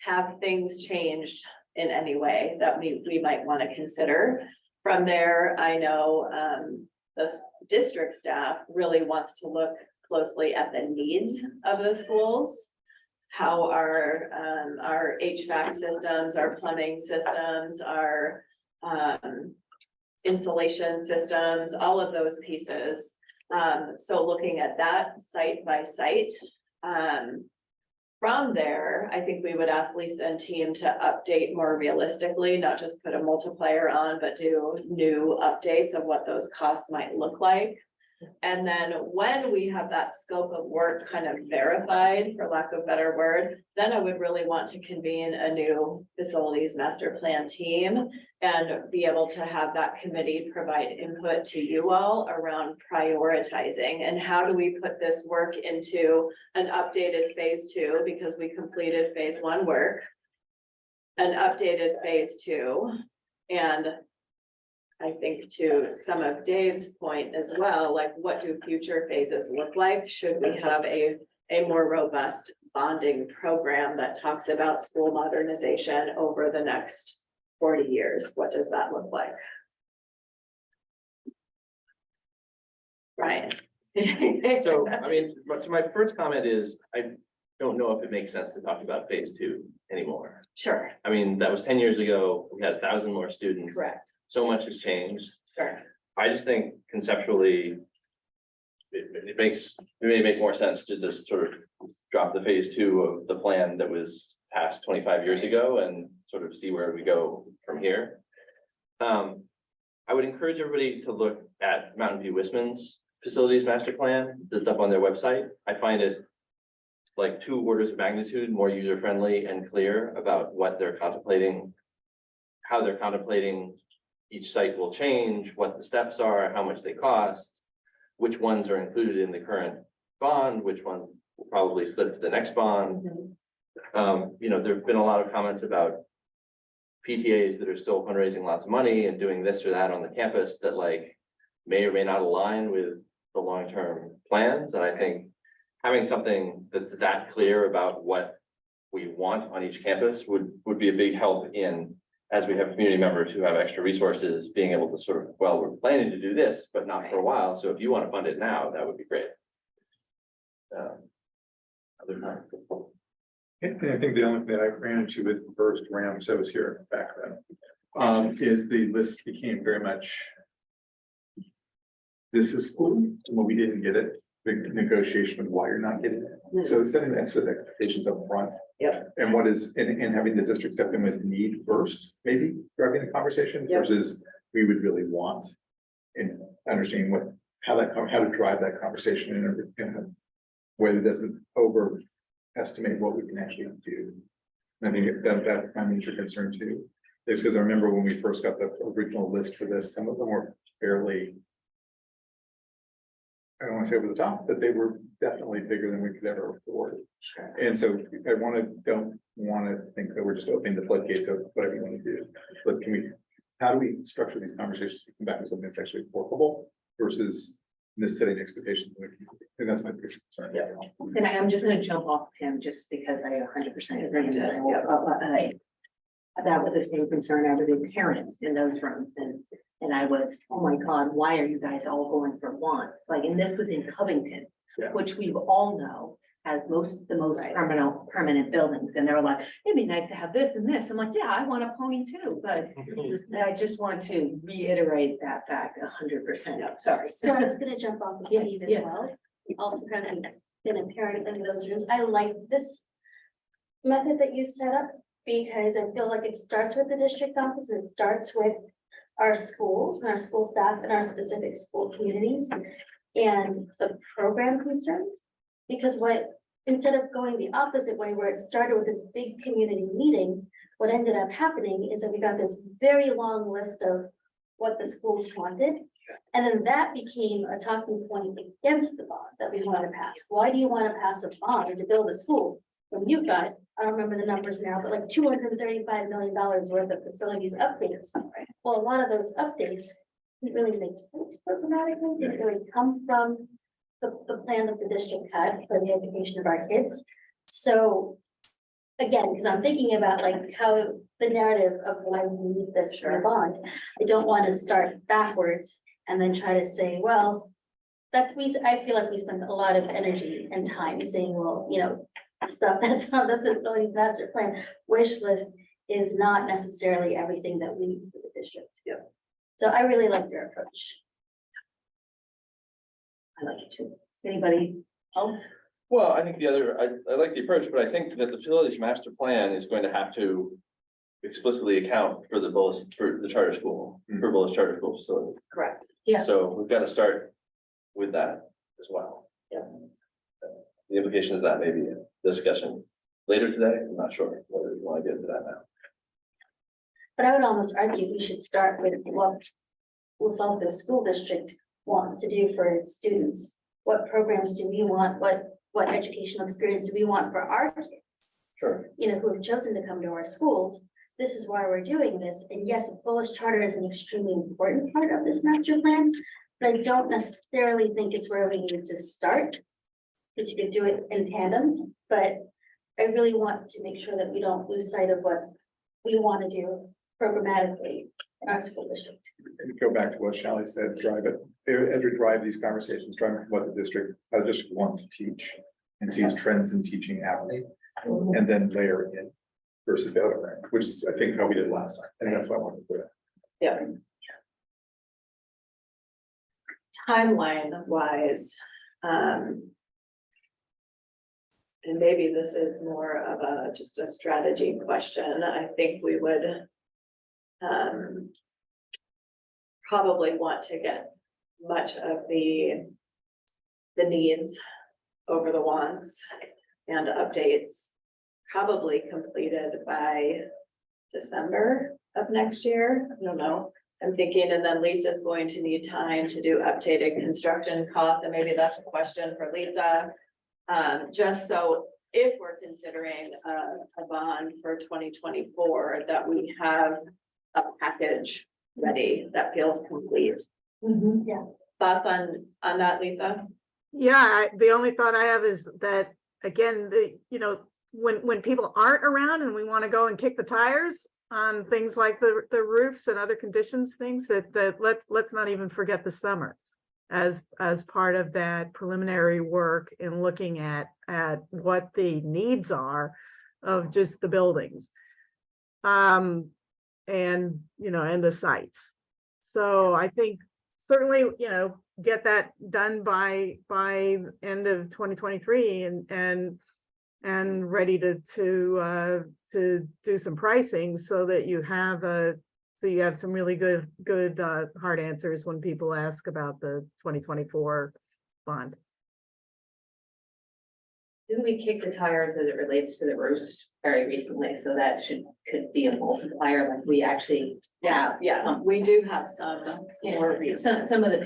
Speaker 3: Have things changed in any way that we might want to consider? From there, I know the district staff really wants to look closely at the needs of the schools. How our HVAC systems, our plumbing systems, our insulation systems, all of those pieces. So looking at that site by site. From there, I think we would ask Lisa and team to update more realistically, not just put a multiplier on, but do new updates of what those costs might look like. And then when we have that scope of work kind of verified, for lack of a better word, then I would really want to convene a new facilities master plan team and be able to have that committee provide input to you all around prioritizing and how do we put this work into an updated phase 2, because we completed phase 1 work, an updated phase 2, and I think to some of Dave's point as well, like what do future phases look like? Should we have a more robust bonding program that talks about school modernization over the next 40 years? What does that look like? Brian.
Speaker 6: So, I mean, so my first comment is, I don't know if it makes sense to talk about phase two anymore.
Speaker 3: Sure,
Speaker 6: I mean, that was 10 years ago. We had 1,000 more students.
Speaker 3: correct,
Speaker 6: So much has changed.
Speaker 3: sure.
Speaker 6: I just think conceptually, it may make more sense to just sort of drop the phase two of the plan that was passed 25 years ago and sort of see where we go from here. I would encourage everybody to look at Mountain View Wisman's facilities master plan that's up on their website. I find it like 2 orders of magnitude more user-friendly and clear about what they're contemplating, how they're contemplating each site will change, what the steps are, how much they cost, which ones are included in the current bond, which one will probably slip to the next bond. You know, there've been a lot of comments about PTAs that are still fundraising lots of money and doing this or that on the campus that like may or may not align with the long-term plans. And I think having something that's that clear about what we want on each campus would be a big help in, as we have community members who have extra resources, being able to sort of, well, we're planning to do this, but not for a while. So if you want to fund it now, that would be great. Other times.
Speaker 9: And I think the only thing that I ran into with the first round, so I was here back then, is the list became very much. This is cool, and when we didn't get it, the negotiation of why you're not getting it. So setting the expectations up front.
Speaker 3: Yep.
Speaker 9: And what is, and having the district step in with need first, maybe driving the conversation
Speaker 3: Yep.
Speaker 9: versus we would really want. And understanding how to drive that conversation in a way that doesn't overestimate what we can actually do. And I think that's my major concern too, is because I remember when we first got the original list for this, some of them were fairly, I don't want to say over the top, but they were definitely bigger than we could ever afford. And so don't want to think that we're just opening the floodgates of whatever you want to do. But how do we structure these conversations to come back to something that's actually workable versus this setting expectations? And that's my biggest concern.
Speaker 3: Yeah.
Speaker 1: And I'm just gonna jump off him just because I 100% agree with that. That was the same concern. I was a parent in those rooms and I was, oh my God, why are you guys all going for wants? Like, and this was in Covington,
Speaker 9: Yeah.
Speaker 1: which we all know has the most
Speaker 3: Right.
Speaker 1: permanent buildings. And they were like, it'd be nice to have this and this. I'm like, yeah, I want a pony too, but I just want to reiterate that fact 100%. Sorry.
Speaker 11: So I was gonna jump off of
Speaker 1: Yeah,
Speaker 11: Steve as
Speaker 1: yeah.
Speaker 11: well. Also kind of been a parent in those rooms. I like this method that you've set up because I feel like it starts with the district office and it starts with our schools and our school staff and our specific school communities and the program concerns. Because instead of going the opposite way where it started with this big community meeting, what ended up happening is that we got this very long list of what the schools wanted. And then that became a talking point against the bond that we want to pass. Why do you want to pass a bond to build a school? When you've got, I don't remember the numbers now, but like $235 million worth of facilities updates. Well, a lot of those updates didn't really make sense programmatically, didn't really come from the plan that the district had for the education of our kids. So again, because I'm thinking about like how the narrative of why we need this in a bond, I don't want to start backwards and then try to say, well, I feel like we spend a lot of energy and time saying, well, you know, stuff that's on the facilities master plan wish list is not necessarily everything that we need for the district.
Speaker 3: Yeah.
Speaker 11: So I really like your approach.
Speaker 1: I like it too. Anybody else?
Speaker 6: Well, I think I like the approach, but I think that the facilities master plan is going to have to explicitly account for the charter school, for Bullis charter school facility.
Speaker 3: Correct.
Speaker 1: Yeah.
Speaker 6: So we've got to start with that as well.
Speaker 3: Yeah.
Speaker 6: The implication of that may be a discussion later today. I'm not sure whether you want to get into that now.
Speaker 11: But I would almost argue we should start with what the school district wants to do for its students. What programs do we want? What educational experience do we want for our kids?
Speaker 6: Sure.
Speaker 11: You know, who have chosen to come to our schools. This is why we're doing this. And yes, Bullis charter is an extremely important part of this master plan, but I don't necessarily think it's where we need to start. Because you could do it in tandem, but I really want to make sure that we don't lose sight of what we want to do programmatically in our school district.
Speaker 9: And go back to what Shelley said, drive it, as we drive these conversations, drive what the district, how the district wants to teach and sees trends in teaching happening, and then layer in versus the other way, which is, I think, how we did last time. And that's what I wanted to do.
Speaker 3: Yeah. Timeline wise, and maybe this is more of a, just a strategy question. I think we would probably want to get much of the needs over the wants and updates probably completed by December of next year. I don't know. I'm thinking, and then Lisa's going to need time to do updated construction costs, and maybe that's a question for Lisa. Just so if we're considering a bond for 2024, that we have a package ready that feels complete.
Speaker 11: Yeah.
Speaker 3: Thoughts on that, Lisa?
Speaker 5: Yeah, the only thought I have is that, again, when people aren't around and we want to go and kick the tires on things like the roofs and other conditions, things that let's not even forget the summer as part of that preliminary work in looking at what the needs are of just the buildings. And and the sites. So I think certainly, get that done by end of 2023 and ready to do some pricing so that you have some really good hard answers when people ask about the 2024 bond.
Speaker 1: Didn't we kick the tires as it relates to the roofs very recently? So that could be a multiplier, like we actually.
Speaker 3: Yeah, we do have some more recent.
Speaker 1: Some of the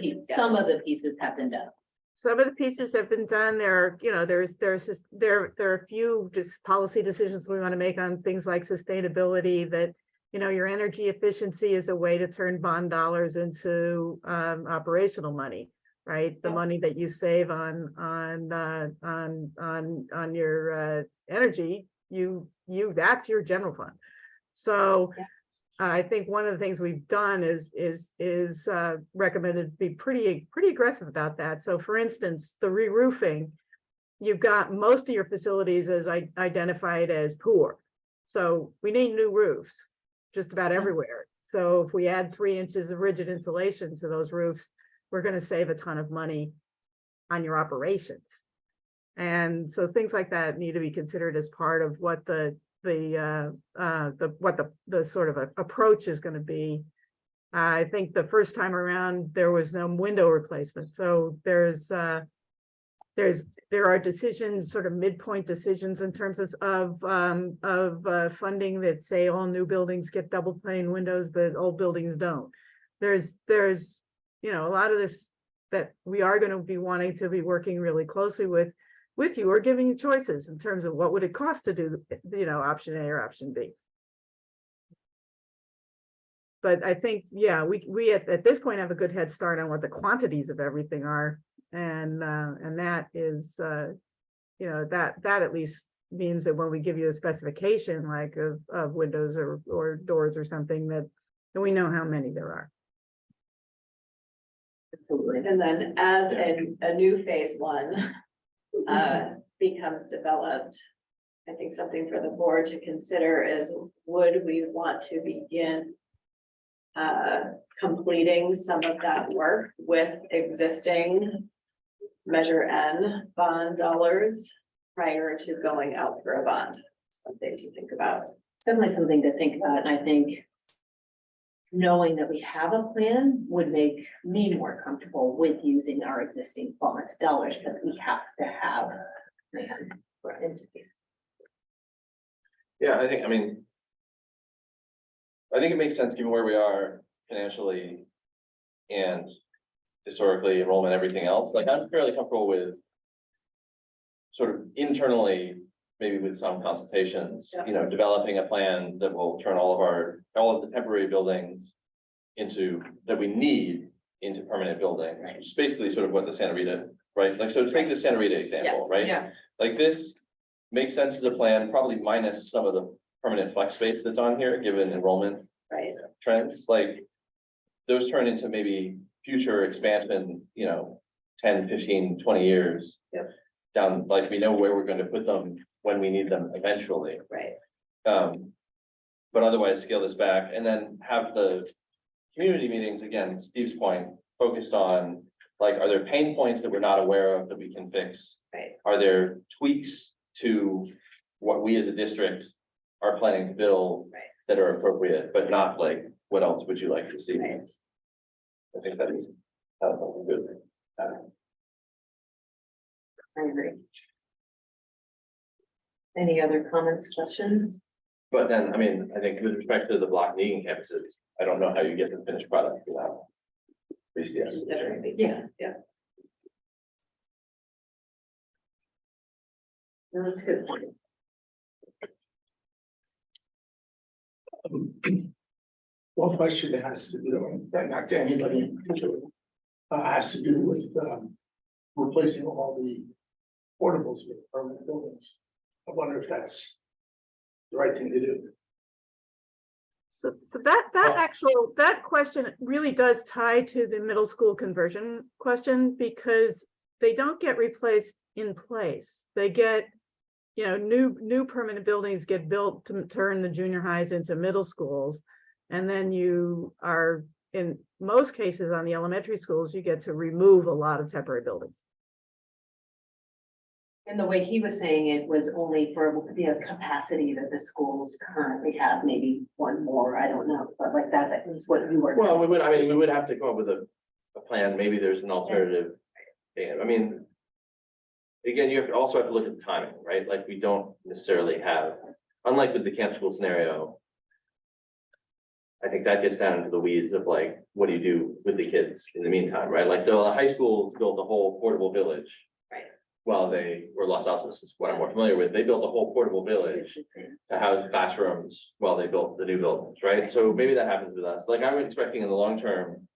Speaker 1: pieces have been done.
Speaker 5: Some of the pieces have been done. There are a few just policy decisions we want to make on things like sustainability, that your energy efficiency is a way to turn bond dollars into operational money, right? The money that you save on your energy, that's your general fund. So I think one of the things we've done is recommended to be pretty aggressive about that. So for instance, the re-roofing, you've got most of your facilities as identified as poor. So we need new roofs just about everywhere. So if we add 3 inches of rigid insulation to those roofs, we're going to save a ton of money on your operations. And so things like that need to be considered as part of what the sort of approach is going to be. I think the first time around there was no window replacement. So there are decisions, sort of midpoint decisions in terms of funding that say all new buildings get double pane windows, but old buildings don't. There's a lot of this that we are going to be wanting to be working really closely with you, or giving you choices in terms of what would it cost to do, option A or option B. But I think, we at this point have a good head start on what the quantities of everything are. And that is, that at least means that when we give you a specification like of windows or doors or something, that we know how many there are.
Speaker 3: Absolutely. And then as a new phase one becomes developed, I think something for the board to consider is, would we want to begin completing some of that work with existing Measure N bond dollars prior to going out for a bond? Something to think about.
Speaker 1: Definitely something to think about, and I think knowing that we have a plan would make me more comfortable with using our existing bond dollars, but we have to have a plan for entities.
Speaker 6: Yeah, I think it makes sense given where we are financially and historically enrollment, everything else. Like, I'm fairly comfortable with sort of internally, maybe with some consultations, developing a plan that will turn all of the temporary buildings that we need into permanent buildings, which is basically sort of what the Santa Rita, right? Like, so take the Santa Rita example, right?
Speaker 3: Yeah.
Speaker 6: Like, this makes sense as a plan, probably minus some of the permanent flex space that's on here, given enrollment
Speaker 3: Right.
Speaker 6: trends, like those turn into maybe future expansion, 10, 15, 20 years.
Speaker 3: Yep.
Speaker 6: Down, like we know where we're going to put them when we need them eventually.
Speaker 3: Right.
Speaker 6: But otherwise scale this back and then have the community meetings, again, Steve's point, focused on, like, are there pain points that we're not aware of that we can fix?
Speaker 3: Right.
Speaker 6: Are there tweaks to what we as a district are planning to build
Speaker 3: Right.
Speaker 6: that are appropriate, but not like, what else would you like to see?
Speaker 3: Right.
Speaker 6: I think that is good.
Speaker 3: I agree. Any other comments, questions?
Speaker 6: But then, I mean, I think with respect to the block needing campuses, I don't know how you get the finished product without. BCS.
Speaker 3: Yeah, yeah. No, that's a good point.
Speaker 4: One question that has to do, not to anybody in particular, has to do with, replacing all the portables with permanent buildings. I wonder if that's the right thing to do.
Speaker 5: So that question really does tie to the middle school conversion question, because they don't get replaced in place. They get, new permanent buildings get built to turn the junior highs into middle schools. And then you are, in most cases on the elementary schools, you get to remove a lot of temporary buildings.
Speaker 1: And the way he was saying it was only for the capacity that the schools currently have, maybe one more, I don't know, but like that is what you were.
Speaker 6: Well, we would have to come up with a plan. Maybe there's an alternative. I mean, again, you also have to look at the timing, right? Like we don't necessarily have, unlike with the camp school scenario, I think that gets down into the weeds of like, what do you do with the kids in the meantime, right? Like the high school built a whole portable village.
Speaker 3: Right.
Speaker 6: Well, they were Los Altos, is what I'm more familiar with. They built a whole portable village to house classrooms while they built the new buildings, right? So maybe that happens with us. Like I'm expecting in the long term,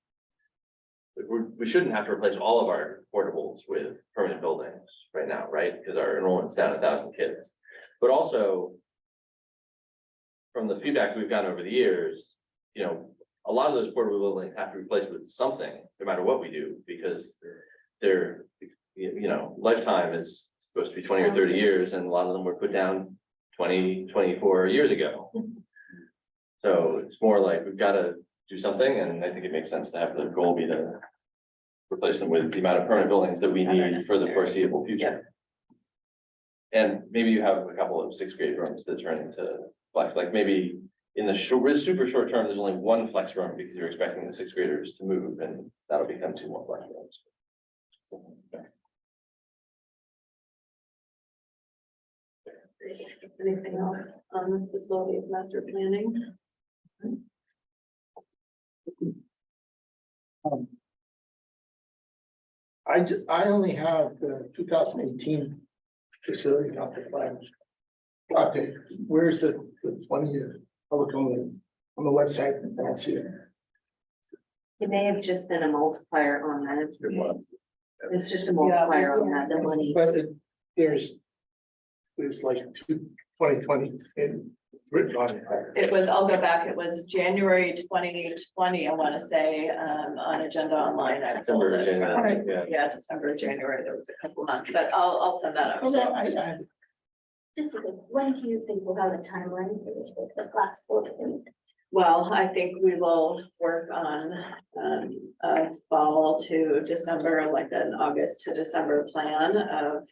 Speaker 6: we shouldn't have to replace all of our portables with permanent buildings right now, right? Because our enrollment's down 1,000 kids. But also, from the feedback we've gotten over the years, a lot of those portable buildings have to be replaced with something, no matter what we do, because their lifetime is supposed to be 20 or 30 years, and a lot of them were put down 20, 24 years ago. So it's more like we've got to do something, and I think it makes sense to have the goal be to replace them with the amount of permanent buildings that we need for the foreseeable future. And maybe you have a couple of 6th grade rooms that turn into flex, like maybe in the super short term, there's only one flex room because you're expecting the 6th graders to move, and that'll become 2 more flex rooms. So, yeah.
Speaker 3: Anything else on facilities master planning?
Speaker 4: I only have the 2018 facility master plan update. Where's the 20th? I look on the website and I don't see it.
Speaker 1: It may have just been a multiplier on that.
Speaker 9: It was.
Speaker 1: It's just a multiplier on that, the money.
Speaker 4: But there's like 2020 in written on it.
Speaker 3: It was, I'll go back, it was January 2020, I want to say, on Agenda Online. I pulled
Speaker 6: December,
Speaker 3: it.
Speaker 6: January, yeah.
Speaker 3: Yeah, December, January, there was a couple months, but I'll send that out.
Speaker 4: Okay, I
Speaker 11: Just a quick, when do you think we'll have a timeline for this, for the class 4?
Speaker 3: Well, I think we will work on fall to December, like an August to December plan of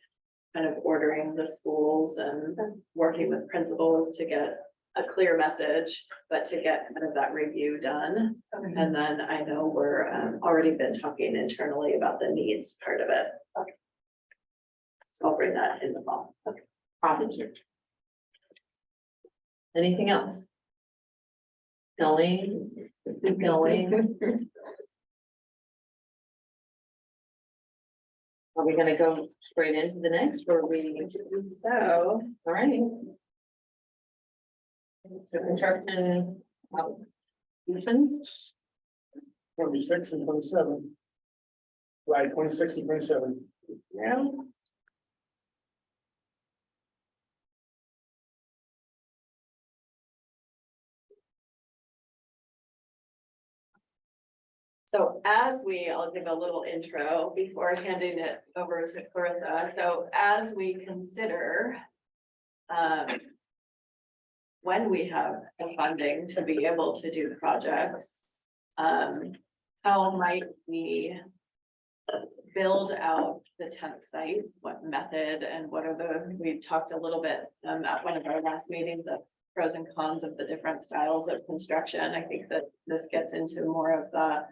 Speaker 3: kind of ordering the schools and working with principals to get a clear message, but to get kind of that review done. And then I know we're already been talking internally about the needs part of it. Okay. So I'll bring that in the fall. Okay. Awesome. Anything else? Going, keep going. Are we gonna go straight into the next, or are we? So, all right. So construction. Solutions.
Speaker 4: 26 and 27. Right, 26 and 27.
Speaker 3: Yeah. So I'll give a little intro before handing it over to Clarissa. So as we consider when we have the funding to be able to do projects, how might we build out the 10th site? What method and what are we talked a little bit at one of our last meetings, the pros and cons of the different styles of construction. I think that this gets into more of the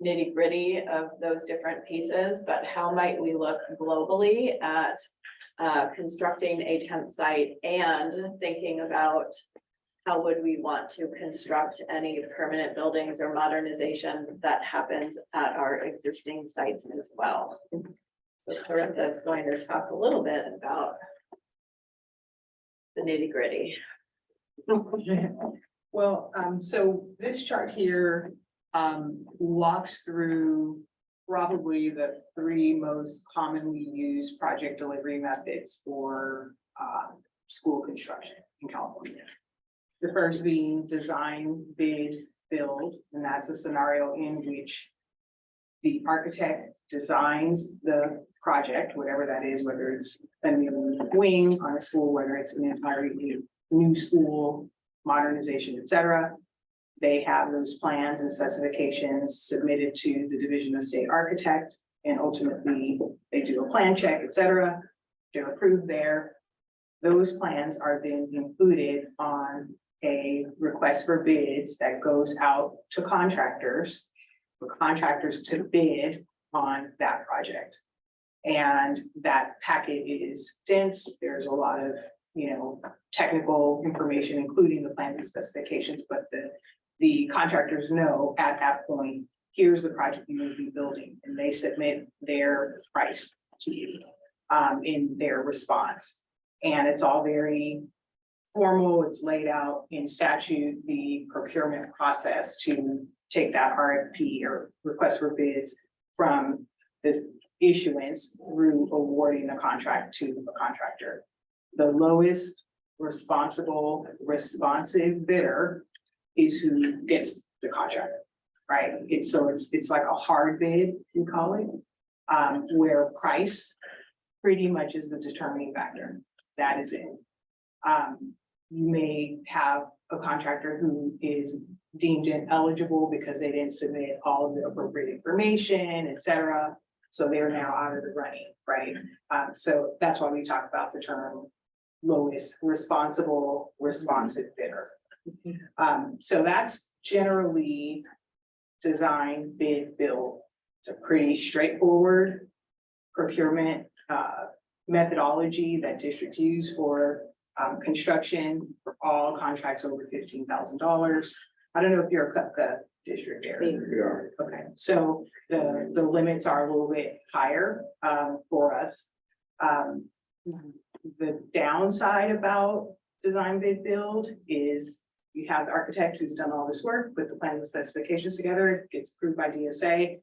Speaker 3: nitty gritty of those different pieces, but how might we look globally at constructing a 10th site and thinking about how would we want to construct any permanent buildings or modernization that happens at our existing sites as well. So Clarissa is going to talk a little bit about the nitty gritty.
Speaker 13: Well, so this chart here walks through probably the 3 most commonly used project delivery methods for school construction in California. The first being design, bid, build, and that's a scenario in which the architect designs the project, whatever that is, whether it's a new wing on a school, whether it's an entirely new school, modernization, etc. They have those plans and specifications submitted to the Division of State Architect, and ultimately they do a plan check, etc. They're approved there. Those plans are then included on a request for bids that goes out to contractors, for contractors to bid on that project. And that packet is dense. There's a lot of, technical information, including the plans and specifications, but the contractors know at that point, here's the project you will be building, and they submit their price to you in their response. And it's all very formal. It's laid out in statute, the procurement process to take that RFP or request for bids from this issuance through awarding the contract to the contractor. The lowest responsive bidder is who gets the contract, right? It's like a hard bid, we call it, where price pretty much is the determining factor. That is it. You may have a contractor who is deemed ineligible because they didn't submit all of the appropriate information, etc. So they're now out of the running, right? So that's why we talk about the term lowest responsive bidder. So that's generally design, bid, build. It's a pretty straightforward procurement methodology that districts use for construction for all contracts over $15,000. I don't know if you're a CUPCA district area. Okay, so the limits are a little bit higher for us. The downside about design, bid, build is you have the architect who's done all this work, put the plans and specifications together, it gets approved by DSA.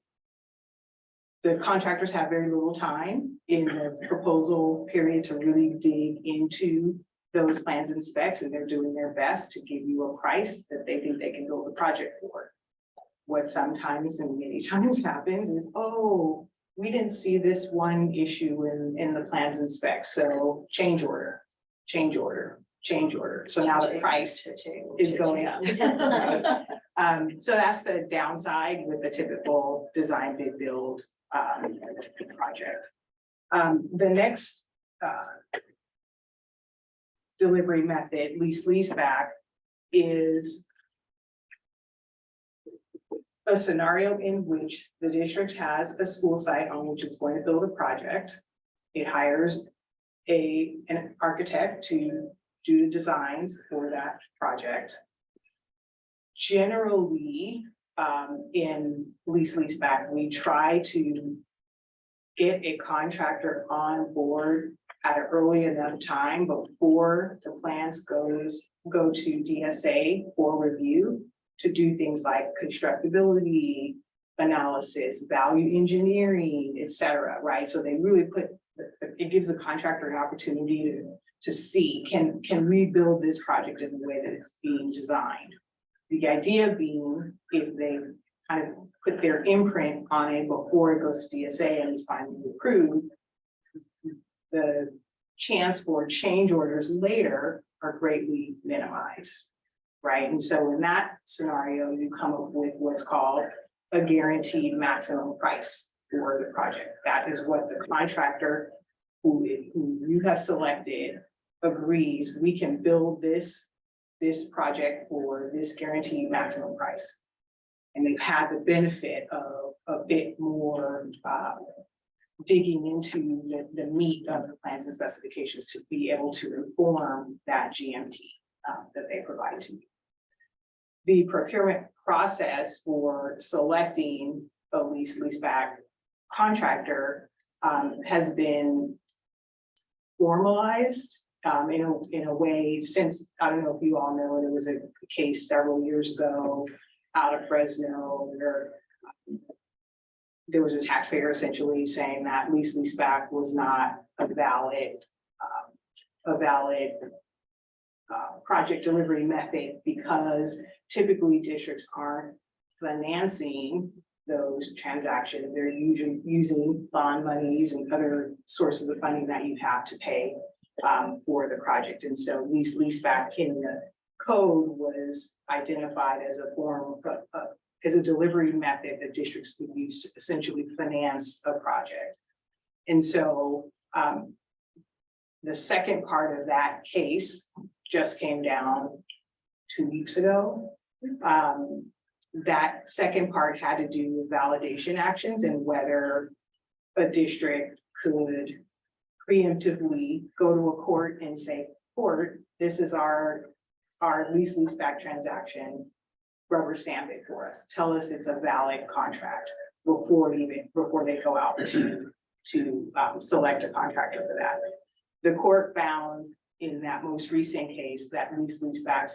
Speaker 13: The contractors have very little time in the proposal period to really dig into those plans and specs, and they're doing their best to give you a price that they think they can build the project for. What sometimes and many times happens is, oh, we didn't see this one issue in the plans and specs, so change order. So now the price is going up. So that's the downside with the typical design, bid, build project. The next delivery method, lease back, is a scenario in which the district has a school site on which it's going to build a project. It hires an architect to do the designs for that project. Generally, in lease back, we try to get a contractor on board at an early enough time before the plans go to DSA for review, to do things like constructability analysis, value engineering, etc. Right? So they really it gives the contractor an opportunity to see, can we build this project in the way that it's being designed? The idea being, if they kind of put their imprint on it before it goes to DSA and is finally approved, the chance for change orders later are greatly minimized, right? And so in that scenario, you come up with what's called a guaranteed maximum price for the project. That is what the contractor who you have selected agrees, we can build this project for this guaranteed maximum price. And they've had the benefit of a bit more digging into the meat of the plans and specifications to be able to inform that GMP that they provide to you. The procurement process for selecting a leaseback contractor has been formalized in a way since, I don't know if you all know, there was a case several years ago out of Fresno where there was a taxpayer essentially saying that leaseback was not a valid project delivery method because typically districts aren't financing those transactions. They're usually using bond monies and other sources of funding that you have to pay for the project. And so leaseback in the code was identified as a form of as a delivery method that districts would use to essentially finance a project. And so the second part of that case just came down 2 weeks ago. That second part had to do with validation actions and whether a district could preemptively go to a court and say, court, this is our leaseback transaction, rubber stamp it for us, tell us it's a valid contract before they go out to select a contractor for that. The court found in that most recent case that leasebacks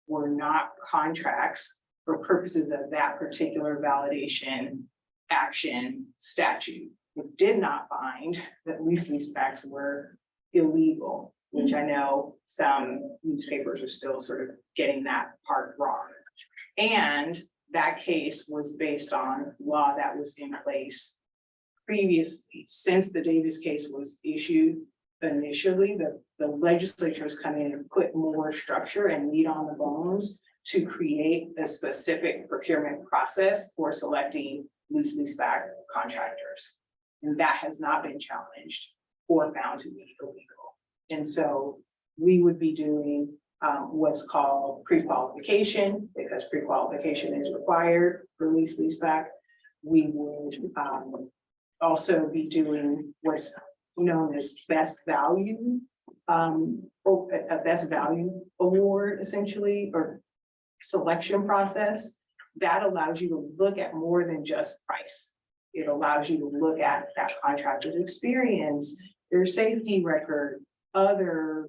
Speaker 13: were not contracts for purposes of that particular validation action statute. It did not find that leasebacks were illegal, which I know some newspapers are still sort of getting that part wrong. And that case was based on law that was in place previously. Since the Davis case was issued initially, the legislature has come in and put more structure and meat on the bones to create a specific procurement process for selecting leaseback contractors. And that has not been challenged or found to be illegal. And so we would be doing what's called pre-qualification, because pre-qualification is required for leaseback. We would also be doing what's known as best value, a best value award essentially, or selection process that allows you to look at more than just price. It allows you to look at that contractor's experience, their safety record, other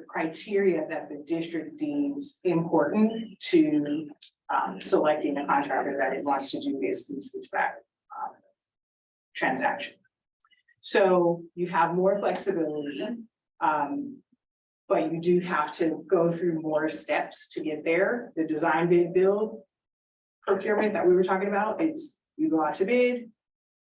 Speaker 13: criteria that the district deems important to selecting a contractor that it wants to do this leaseback transaction. So you have more flexibility, but you do have to go through more steps to get there. The design bid build procurement that we were talking about, it's you go out to bid,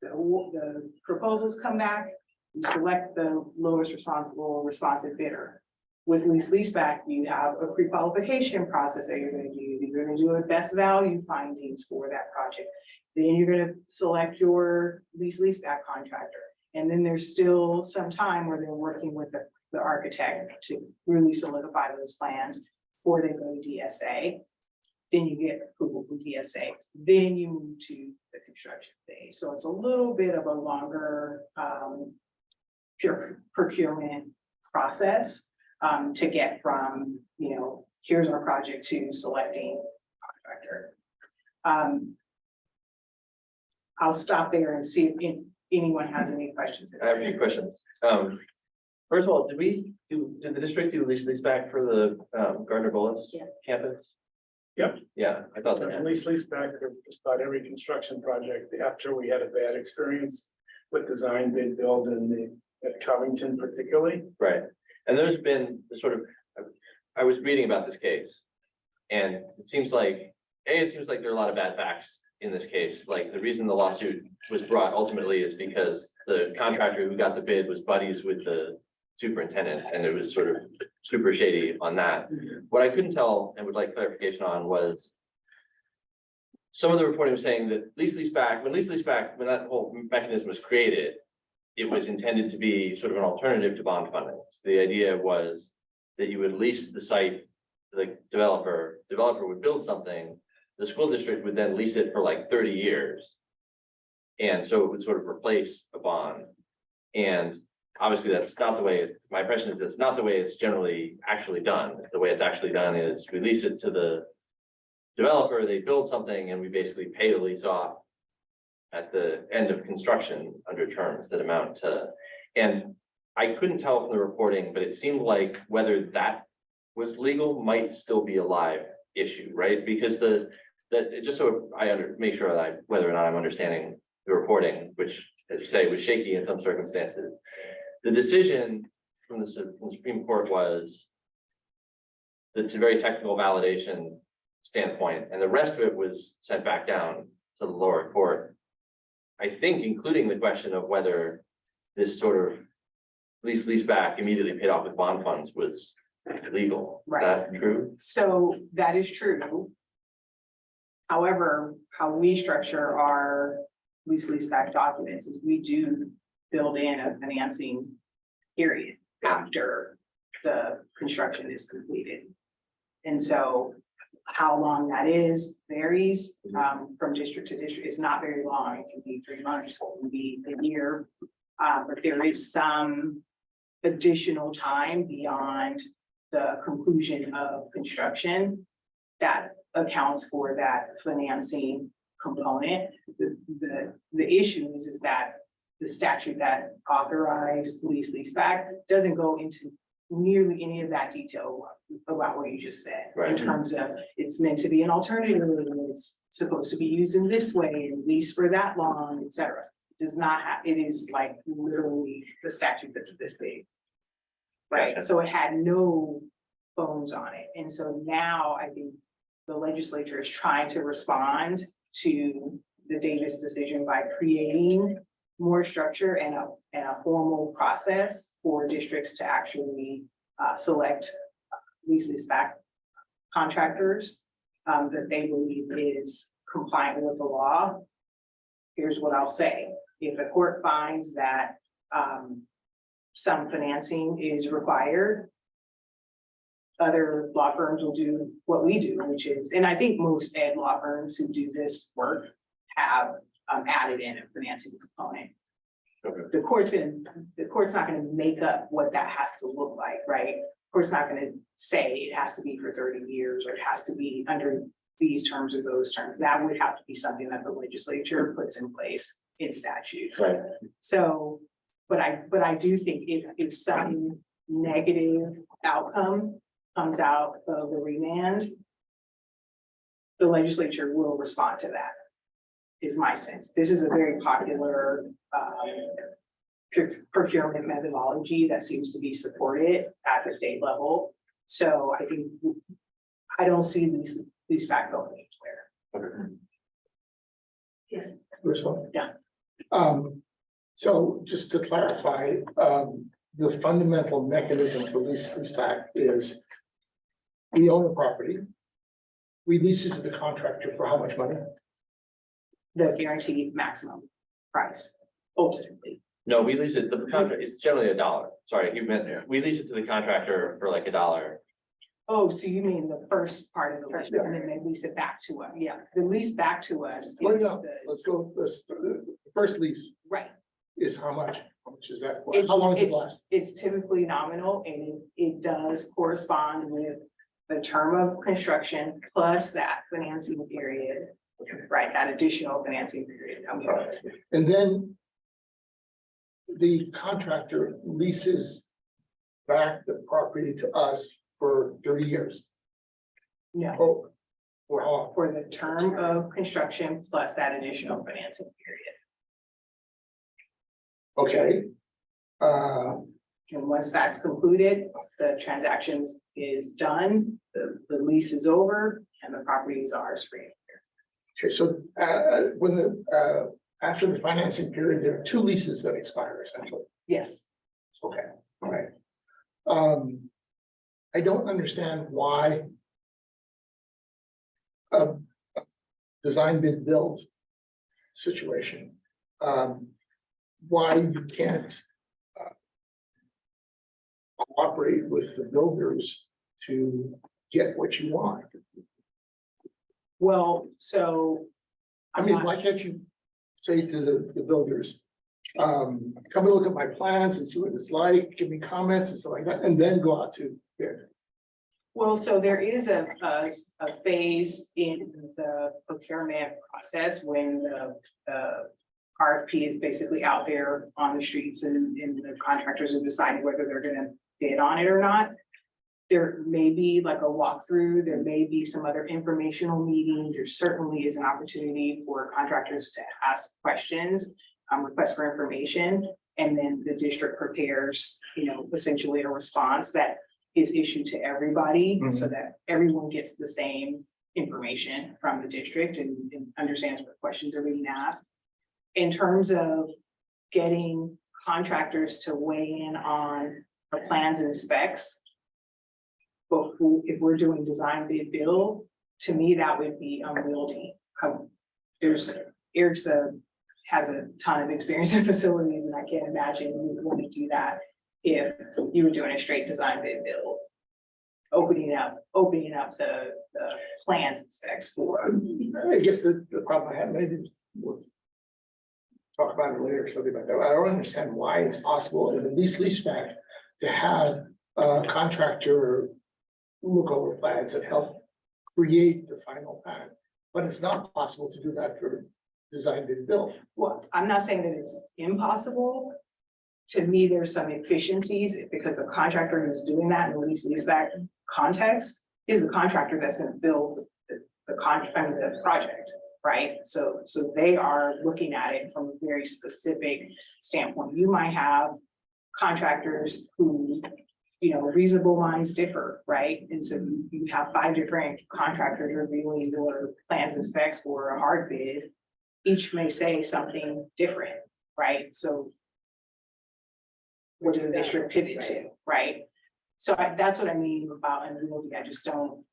Speaker 13: the proposals come back, you select the lowest responsive bidder. With leaseback, you have a pre-qualification process that you're going to do. You're going to do a best value findings for that project. Then you're going to select your leaseback contractor. And then there's still some time where they're working with the architect to really solidify those plans before they go to DSA. Then you get approval from DSA. Then you move to the construction phase. So it's a little bit of a longer procurement process to get from, here's our project to selecting contractor. I'll stop there and see if anyone has any questions.
Speaker 6: I have a few questions. First of all, did the district do leaseback for the Gardner Bullis campus?
Speaker 2: Yep.
Speaker 6: Yeah, I thought that.
Speaker 2: At least back to just about every construction project after we had a bad experience with design bid build at Covington particularly.
Speaker 6: Right. And there's been the sort of, I was reading about this case and it seems like it seems like there are a lot of bad facts in this case. Like the reason the lawsuit was brought ultimately is because the contractor who got the bid was buddies with the superintendent, and it was sort of super shady on that. What I couldn't tell and would like clarification on was some of the reporting was saying that lease back, when that whole mechanism was created, it was intended to be sort of an alternative to bond funding. So the idea was that you would lease the site to the developer would build something, the school district would then lease it for like 30 years. And so it would sort of replace a bond. And obviously that's not the way, my impression is that's not the way it's generally actually done. The way it's actually done is we lease it to the developer, they build something, and we basically pay the lease off at the end of construction under terms that amount to, and I couldn't tell from the reporting, but it seemed like whether that was legal might still be a live issue, right? Because just so make sure that whether or not I'm understanding the reporting, which, as you say, was shaky in some circumstances. The decision from the Supreme Court was that it's a very technical validation standpoint, and the rest of it was sent back down to the lower court. I think including the question of whether this sort of lease back immediately paid off with bond funds was legal.
Speaker 13: Right.
Speaker 6: Is that true?
Speaker 13: So that is true. However, how we structure our lease back documents is we do build in a financing period after the construction is completed. And so how long that is varies from district to district. It's not very long. It can be 3 months, it can be a year. But there is some additional time beyond the conclusion of construction that accounts for that financing component. The issue is that the statute that authorized lease back doesn't go into nearly any of that detail about what you just said.
Speaker 6: Right.
Speaker 13: In terms of it's meant to be an alternative, it's supposed to be used in this way and lease for that long, et cetera. It does not have, it is like literally the statute that's this big. Right,
Speaker 6: Gotcha.
Speaker 13: so it had no bones on it. And so now I think the legislature is trying to respond to the Davis decision by creating more structure and a formal process for districts to actually select lease back contractors that they believe is compliant with the law. Here's what I'll say. If the court finds that some financing is required, other law firms will do what we do, which is, and I think most ed law firms who do this work have added in a financing component.
Speaker 6: Okay.
Speaker 13: The court's not gonna make up what that has to look like, right? The court's not gonna say it has to be for 30 years or it has to be under these terms or those terms. That would have to be something that the legislature puts in place in statute.
Speaker 6: Right.
Speaker 13: So, but I do think if some negative outcome comes out of the remand, the legislature will respond to that, is my sense. This is a very popular procurement methodology that seems to be supported at the state level. So I think I don't see these back going anywhere.
Speaker 6: Okay.
Speaker 13: Yes.
Speaker 4: First one.
Speaker 13: Yeah.
Speaker 4: So just to clarify, the fundamental mechanism for lease back is we own the property. We lease it to the contractor for how much money?
Speaker 13: The guaranteed maximum price, ultimately.
Speaker 6: No, we lease it, the contract, it's generally $1. Sorry, you meant, we lease it to the contractor for like $1.
Speaker 13: Oh, so you mean the first part of the lease, and then they lease it back to us? Yeah, the lease back to us.
Speaker 4: Well,
Speaker 13: is
Speaker 4: no,
Speaker 13: the-
Speaker 4: the first lease
Speaker 13: Right.
Speaker 4: is how much? How much is that? for?
Speaker 13: It's-
Speaker 4: How long does it
Speaker 13: it's-
Speaker 4: last?
Speaker 13: It's typically nominal, and it does correspond with the term of construction plus that financing period. Right, that additional financing period coming up.
Speaker 4: And then the contractor leases back the property to us for 30 years.
Speaker 13: No,
Speaker 4: Oh, or how long?
Speaker 13: for the term of construction plus that additional financing period.
Speaker 4: Okay.
Speaker 13: And once that's concluded, the transactions is done, the lease is over, and the property is ours for you.
Speaker 4: Okay, so when after the financing period, there are 2 leases that expire essentially.
Speaker 13: Yes.
Speaker 4: Okay, all right. I don't understand why a design bid build situation, why you can't cooperate with the builders to get what you want.
Speaker 13: Well, so.
Speaker 4: I mean, why can't you say to the builders, come and look at my plans and see what it's like, give me comments and stuff like that, and then go out to bid?
Speaker 13: Well, so there is a phase in the procurement process when the RFP is basically out there on the streets and the contractors are deciding whether they're gonna bid on it or not. There may be like a walkthrough, there may be some other informational meeting. There certainly is an opportunity for contractors to ask questions, request for information, and then the district prepares, essentially a response that is issued to everybody so that everyone gets the same information from the district and understands what questions are being asked. In terms of getting contractors to weigh in on the plans and specs, but if we're doing design bid build, to me, that would be unwieldy. Eric's has a ton of experience in facilities, and I can't imagine you would want to do that if you were doing a straight design bid build. Opening up the plans and specs for.
Speaker 4: I guess the problem I have, maybe we'll talk about it later or something like that. I don't understand why it's possible in the lease back to have a contractor look over plans and help create the final plan, but it's not possible to do that for design bid build.
Speaker 13: Well, I'm not saying that it's impossible. To me, there's some efficiencies because the contractor who's doing that in the lease back context is the contractor that's going to build the project, right? So they are looking at it from a very specific standpoint. You might have contractors who, reasonable minds differ, right? And so you have 5 different contractors reviewing your plans and specs for a hard bid. Each may say something different, right? So what does the district pivot to, right? So that's what I mean about unwieldy. I just don't,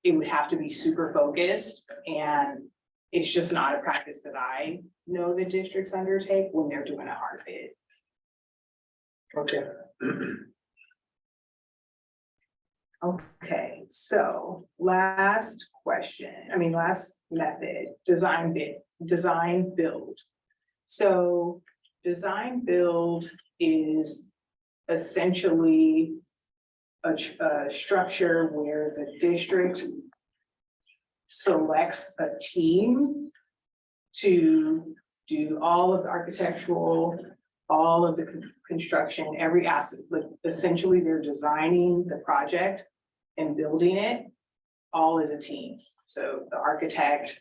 Speaker 13: it would have to be super focused, and it's just not a practice that I know the districts undertake when they're doing a hard bid.
Speaker 4: Okay.
Speaker 13: Okay, so last method, design build. So design build is essentially a structure where the district selects a team to do all of the architectural, all of the construction, every asset, but essentially they're designing the project and building it all as a team. So the architect,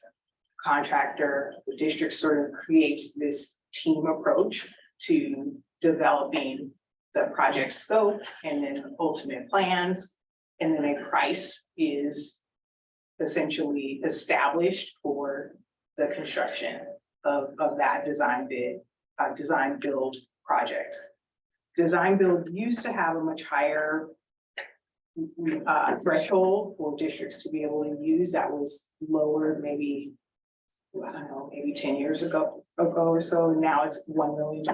Speaker 13: contractor, the district sort of creates this team approach to developing the project scope and then ultimate plans. And then a price is essentially established for the construction of that design build project. Design build used to have a much higher threshold for districts to be able to use. That was lowered maybe, I don't know, maybe 10 years ago or so. Now it's $1 million.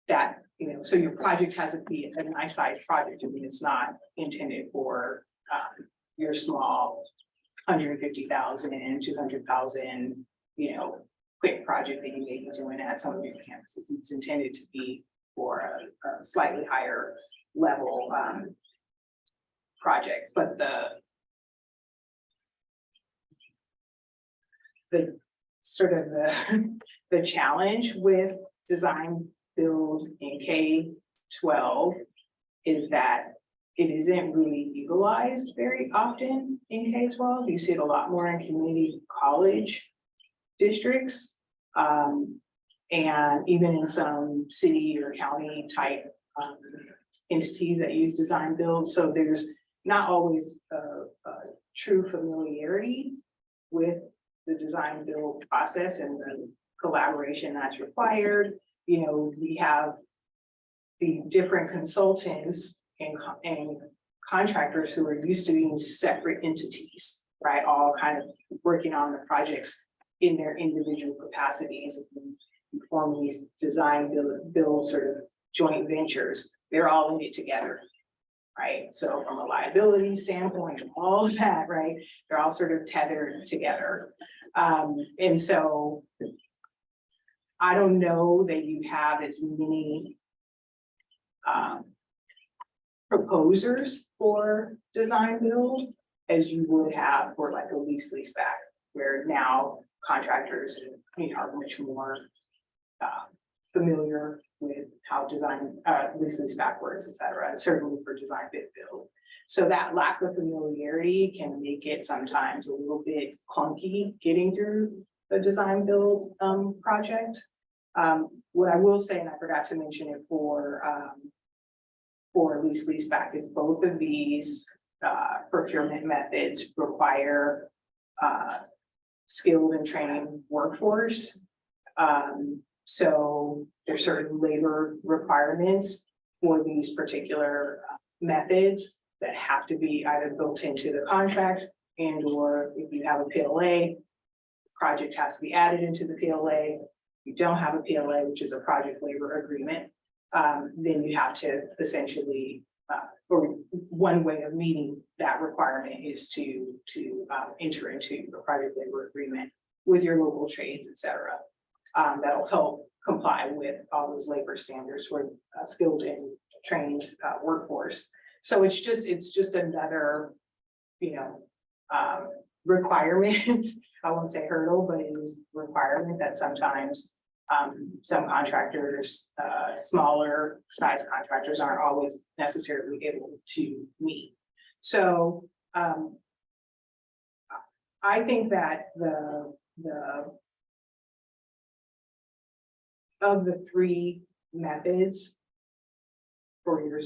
Speaker 13: That, so your project has to be a nice size project. I mean, it's not intended for your small 150,000, 200,000, quick project that you may be doing at some of your campuses. It's intended to be for a slightly higher level project, but the sort of the challenge with design build in K-12 is that it isn't really utilized very often in K-12. You see it a lot more in community college districts. And even in some city or county type entities that use design build, so there's not always a true familiarity with the design build process and the collaboration that's required. You know, we have the different consultants and contractors who are used to being separate entities, right? All kind of working on the projects in their individual capacities, forming these design build sort of joint ventures. They're all in it together, right? So from a liability standpoint, all of that, right? They're all sort of tethered together. And so I don't know that you have as many proposers for design build as you would have for like a lease back, where now contractors, you know, are much more familiar with how design lease back works, et cetera, and certainly for design bid build. So that lack of familiarity can make it sometimes a little bit clunky getting through the design build project. What I will say, and I forgot to mention it for lease back, is both of these procurement methods require skilled and trained workforce. So there's certain labor requirements for these particular methods that have to be either built into the contract, and or if you have a PLA, project has to be added into the PLA. You don't have a PLA, which is a project labor agreement, then you have to essentially, or one way of meeting that requirement is to enter into a project labor agreement with your local trades, et cetera. That'll help comply with all those labor standards for skilled and trained workforce. So it's just another, you know, requirement. I won't say hurdle, but it is a requirement that sometimes some contractors, smaller size contractors, aren't always necessarily able to meet. So I think that of the three methods for your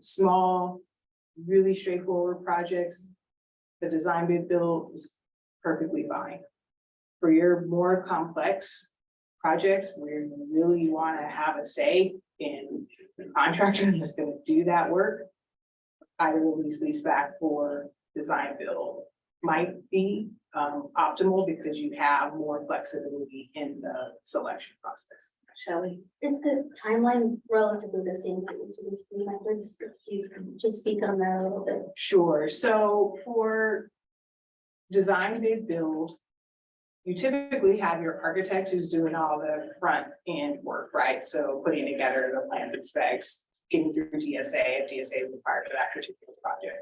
Speaker 13: small, really straightforward projects, the design bid build is perfectly fine. For your more complex projects where you really want to have a say in the contractor that's going to do that work, either lease back or design build might be optimal because you have more flexibility in the selection process.
Speaker 11: Shelley, is the timeline relatively the same for each of these three methods? If you can just speak on that a little bit.
Speaker 13: Sure. So for design bid build, you typically have your architect who's doing all the front end work, right? So putting together the plans and specs, getting through DSA if DSA is required for that particular project.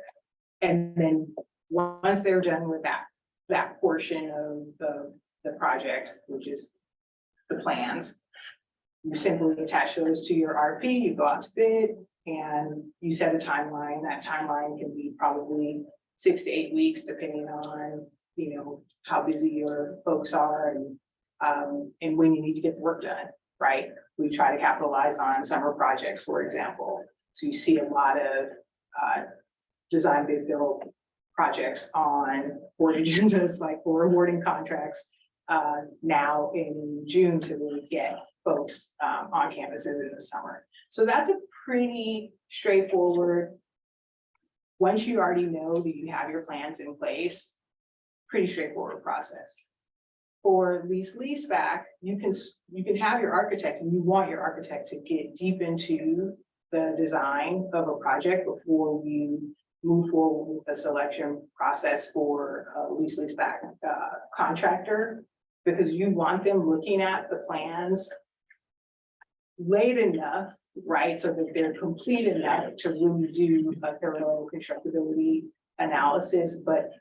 Speaker 13: And then once they're done with that portion of the project, which is the plans, you simply attach those to your RP, you go out to bid, and you set a timeline. That timeline can be probably 6 to 8 weeks, depending on, you know, how busy your folks are and when you need to get the work done, right? We try to capitalize on summer projects, for example. So you see a lot of design bid build projects on board agendas, like for awarding contracts now in June to really get folks on campuses in the summer. So that's a pretty straightforward. Once you already know that you have your plans in place, pretty straightforward process. For lease back, you can have your architect, and you want your architect to get deep into the design of a project before you move forward with the selection process for a lease back contractor, because you want them looking at the plans late enough, right, so that they're complete enough to really do a thorough constructability analysis, but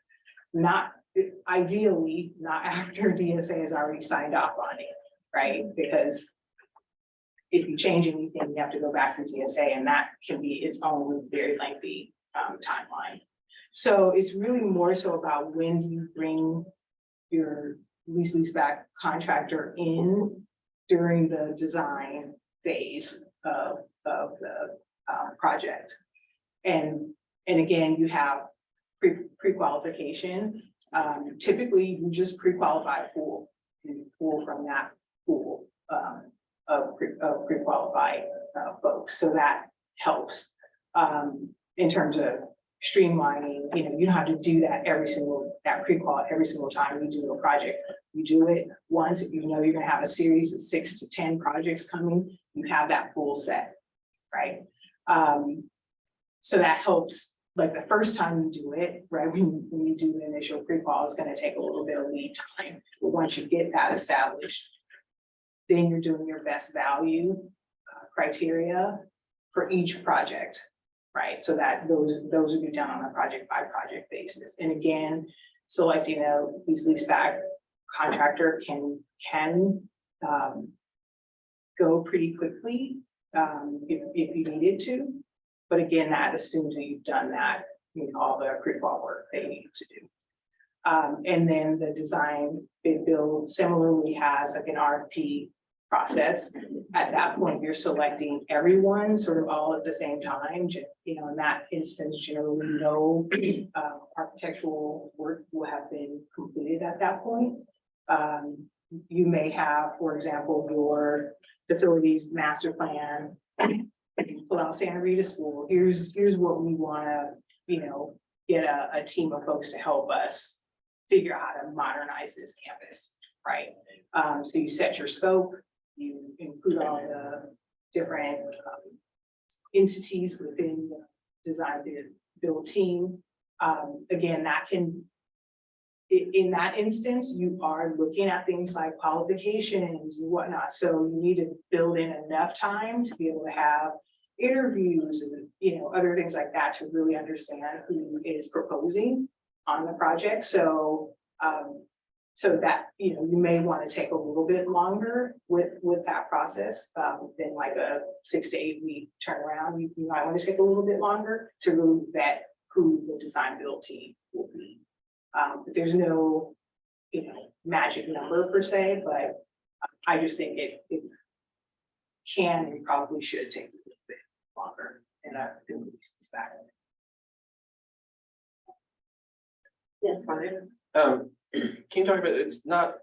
Speaker 13: not ideally not after DSA has already signed off on it, right? Because if you change anything, you have to go back through DSA, and that can be its own very lengthy timeline. So it's really more so about when do you bring your lease back contractor in during the design phase of the project. And again, you have pre-qualification. Typically, you just pre-qualify a pool, and you pull from that pool of pre-qualified folks. So that helps in terms of streamlining. You know, you don't have to do that pre-qual every single time you do a project. You do it once. If you know you're gonna have a series of 6 to 10 projects coming, you have that pool set, right? So that helps, like the first time you do it, right? When you do the initial pre-qual, it's gonna take a little bit of lead time. But once you get that established, then you're doing your best value criteria for each project, right? So that those would be done on a project by project basis. And again, selecting a leaseback contractor can go pretty quickly if you needed to. But again, that assumes that you've done that, you know, all the pre-qual work they need to do. And then the design bid build similarly has like an RFP process. At that point, you're selecting everyone sort of all at the same time. You know, in that instance, generally no architectural work will have been completed at that point. You may have, for example, your facilities master plan. Pull out Santa Rita School. Here's what we want to, you know, get a team of folks to help us figure out how to modernize this campus, right? So you set your scope, you include all the different entities within the design build team. Again, that can, in that instance, you are looking at things like qualifications and whatnot. So you need to build in enough time to be able to have interviews and, you know, other things like that to really understand who is proposing on the project. So, so that, you know, you may want to take a little bit longer with that process than like a 6 to 8 week turnaround. You might want to take a little bit longer to really vet who the design build team will be. But there's no, you know, magic number per se, but I just think it can and probably should take a little bit longer in a lease back.
Speaker 3: Yes, Brian.
Speaker 6: Can you talk about, it's not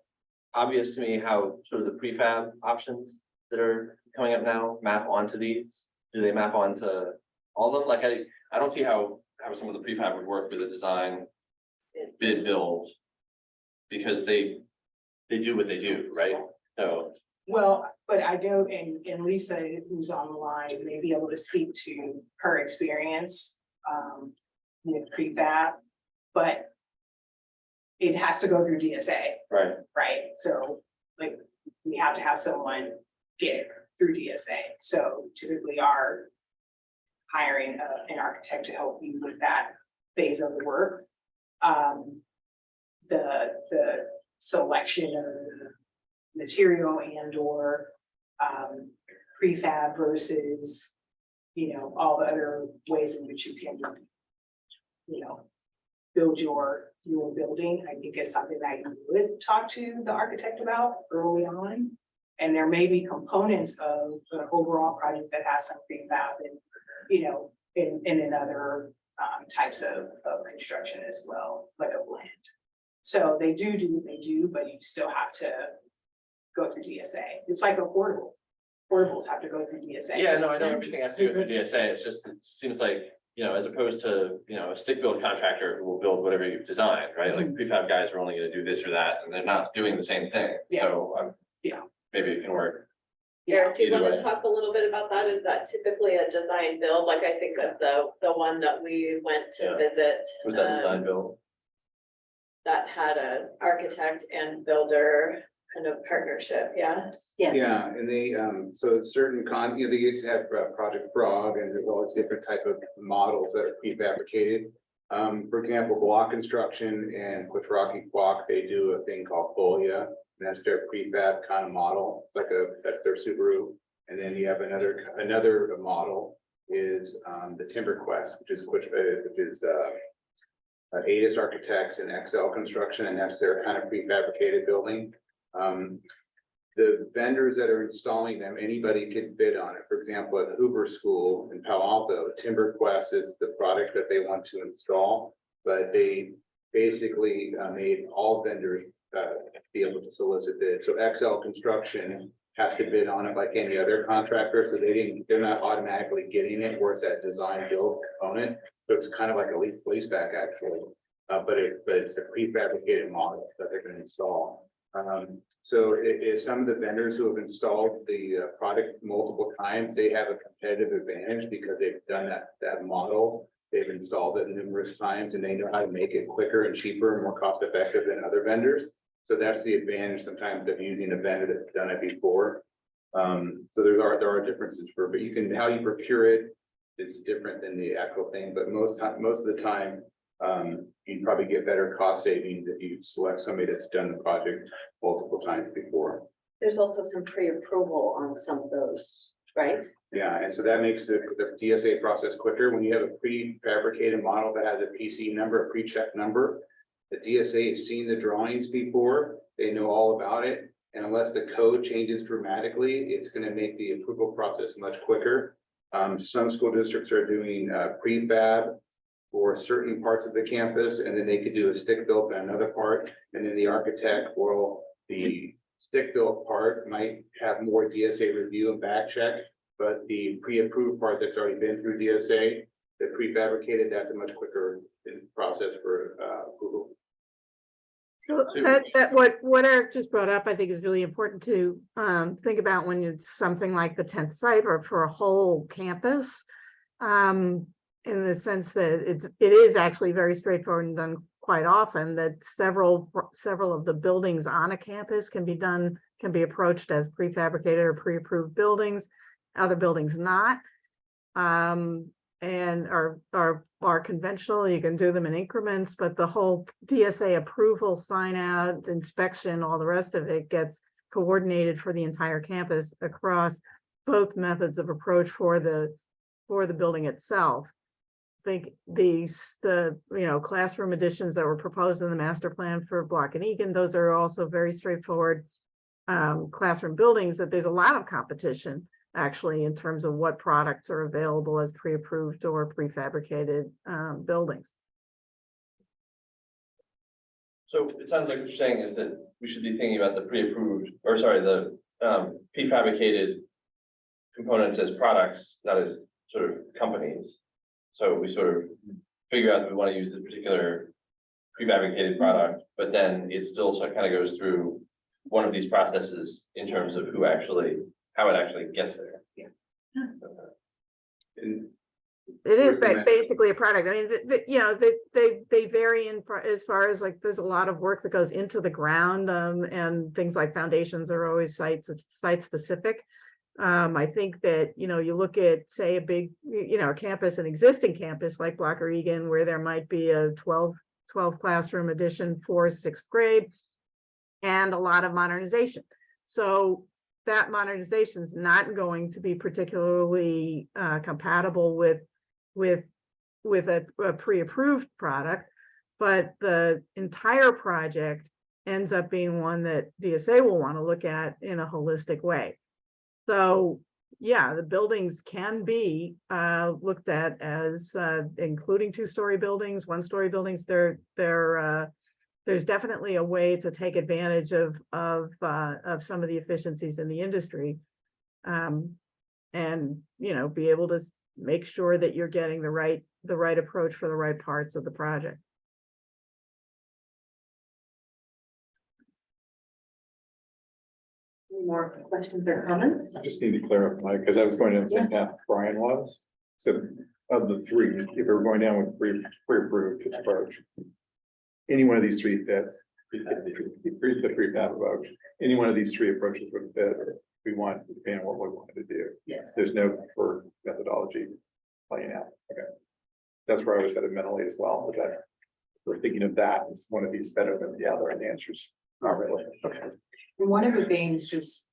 Speaker 6: obvious to me how sort of the prefab options that are coming up now map onto these? Do they map onto all of them? Like I don't see how some of the prefab would work with a design bid build, because they do what they do, right? So.
Speaker 13: Well, but I know, and Lisa, who's on the line, may be able to speak to her experience with prefab, but it has to go through DSA.
Speaker 6: Right.
Speaker 13: Right, so like we have to have someone get through DSA. So typically are hiring an architect to help you with that phase of the work. The selection of material and or prefab versus, you know, all the other ways in which you can, you know, build your building, I think is something that you would talk to the architect about early on. And there may be components of the overall project that has some prefab and, you know, in other types of construction as well, like a blend. So they do what they do, but you still have to go through DSA. It's like a portable. Portables have to go through DSA.
Speaker 6: Yeah, no, I know everything has to go through DSA. It's just, it seems like, you know, as opposed to, you know, a stick build contractor who will build whatever you've designed, right? Like prefab guys are only gonna do this or that, and they're not doing the same thing.
Speaker 13: Yeah.
Speaker 6: So,
Speaker 13: Yeah.
Speaker 6: maybe it can work.
Speaker 3: Eric, do you
Speaker 6: Either
Speaker 3: want
Speaker 6: way.
Speaker 3: to talk a little bit about that? Is that typically a design build? Like I think of the one that we went to
Speaker 6: Yeah.
Speaker 3: visit.
Speaker 6: Was that design build?
Speaker 3: That had an architect and builder kind of partnership, yeah?
Speaker 12: Yeah, and they, so certain you know, they used to have Project Frog, and there's all these different type of models that are prefabricated. For example, block construction and Quattrocki Block, they do a thing called Folia, and that's their prefab kind of model. It's like that's their Subaru. And then you have another model is the Timber Quest, which is ADIS Architects and XL Construction, and that's their kind of prefabricated building. the vendors that are installing them, anybody could bid on it. For example, at Hoover School in Palo Alto, TimberQuest is the product that they want to install. But they basically made all vendors be able to solicit bids. So XL Construction has to bid on it like any other contractor, so they're not automatically getting it, whereas that design build component. So it's kind of like a lease back actually. But it's a prefabricated model that they're going to install. So it is some of the vendors who have installed the product multiple times, they have a competitive advantage because they've done that model. They've installed it numerous times and they know how to make it quicker and cheaper and more cost effective than other vendors. So that's the advantage sometimes of using a vendor that's done it before. So there are differences but you can, how you procure it is different than the actual thing, but most of the time, you probably get better cost savings if you select somebody that's done the project multiple times before.
Speaker 3: There's also some pre-approval on some of those, right?
Speaker 12: Yeah, and so that makes the DSA process quicker. When you have a prefabricated model that has a PC number, a pre-check number, the DSA has seen the drawings before, they know all about it. And unless the code changes dramatically, it's going to make the approval process much quicker. Some school districts are doing prefab for certain parts of the campus, and then they could do a stick built on another part. And then the architect will, the stick built part might have more DSA review and back check, but the pre-approved part that's already been through DSA, the prefabricated, that's a much quicker process for approval.
Speaker 5: So that what Eric just brought up, I think is really important to think about when it's something like the 10th site or for a whole campus. In the sense that it is actually very straightforward and done quite often, that several of the buildings on a campus can be approached as prefabricated or pre-approved buildings, other buildings not. And are conventional, you can do them in increments, but the whole DSA approval, sign out, inspection, all the rest of it gets coordinated for the entire campus across both methods of approach for the building itself. I think the classroom additions that were proposed in the master plan for Block and Egan, those are also very straightforward classroom buildings that there's a lot of competition actually in terms of what products are available as pre-approved or prefabricated buildings.
Speaker 6: So it sounds like what you're saying is that we should be thinking about the the prefabricated components as products, not as sort of companies. So we sort of figure out that we want to use this particular prefabricated product, but then it still sort of kind of goes through one of these processes in terms of how it actually gets there.
Speaker 5: Yeah.
Speaker 12: And
Speaker 5: It is basically a product. I mean, they vary as far as like there's a lot of work that goes into the ground, and things like foundations are always site specific. I think that, you look at, say, a big, campus, an existing campus like Block or Egan, where there might be a 12 classroom addition for 6th grade and a lot of modernization. So that modernization is not going to be particularly compatible with a pre-approved product, but the entire project ends up being one that DSA will want to look at in a holistic way. So yeah, the buildings can be looked at as including 2-story buildings, 1-story buildings. There's definitely a way to take advantage of some of the efficiencies in the industry, and be able to make sure that you're getting the right approach for the right parts of the project.
Speaker 3: Any more questions or comments?
Speaker 9: I just need to clarify, because I was going down the same path Brian was. So of the three, if we're going down with pre-approved approach, any one of these three fits, the prefab approach, any one of these three approaches would fit. We want, depending on what we wanted to do.
Speaker 3: Yes.
Speaker 9: There's no preferred methodology playing out. Okay. That's where I was headed mentally as well. Okay. We're thinking of that as one of these better than the other, and the answer's not really. Okay.
Speaker 13: And one of the things, just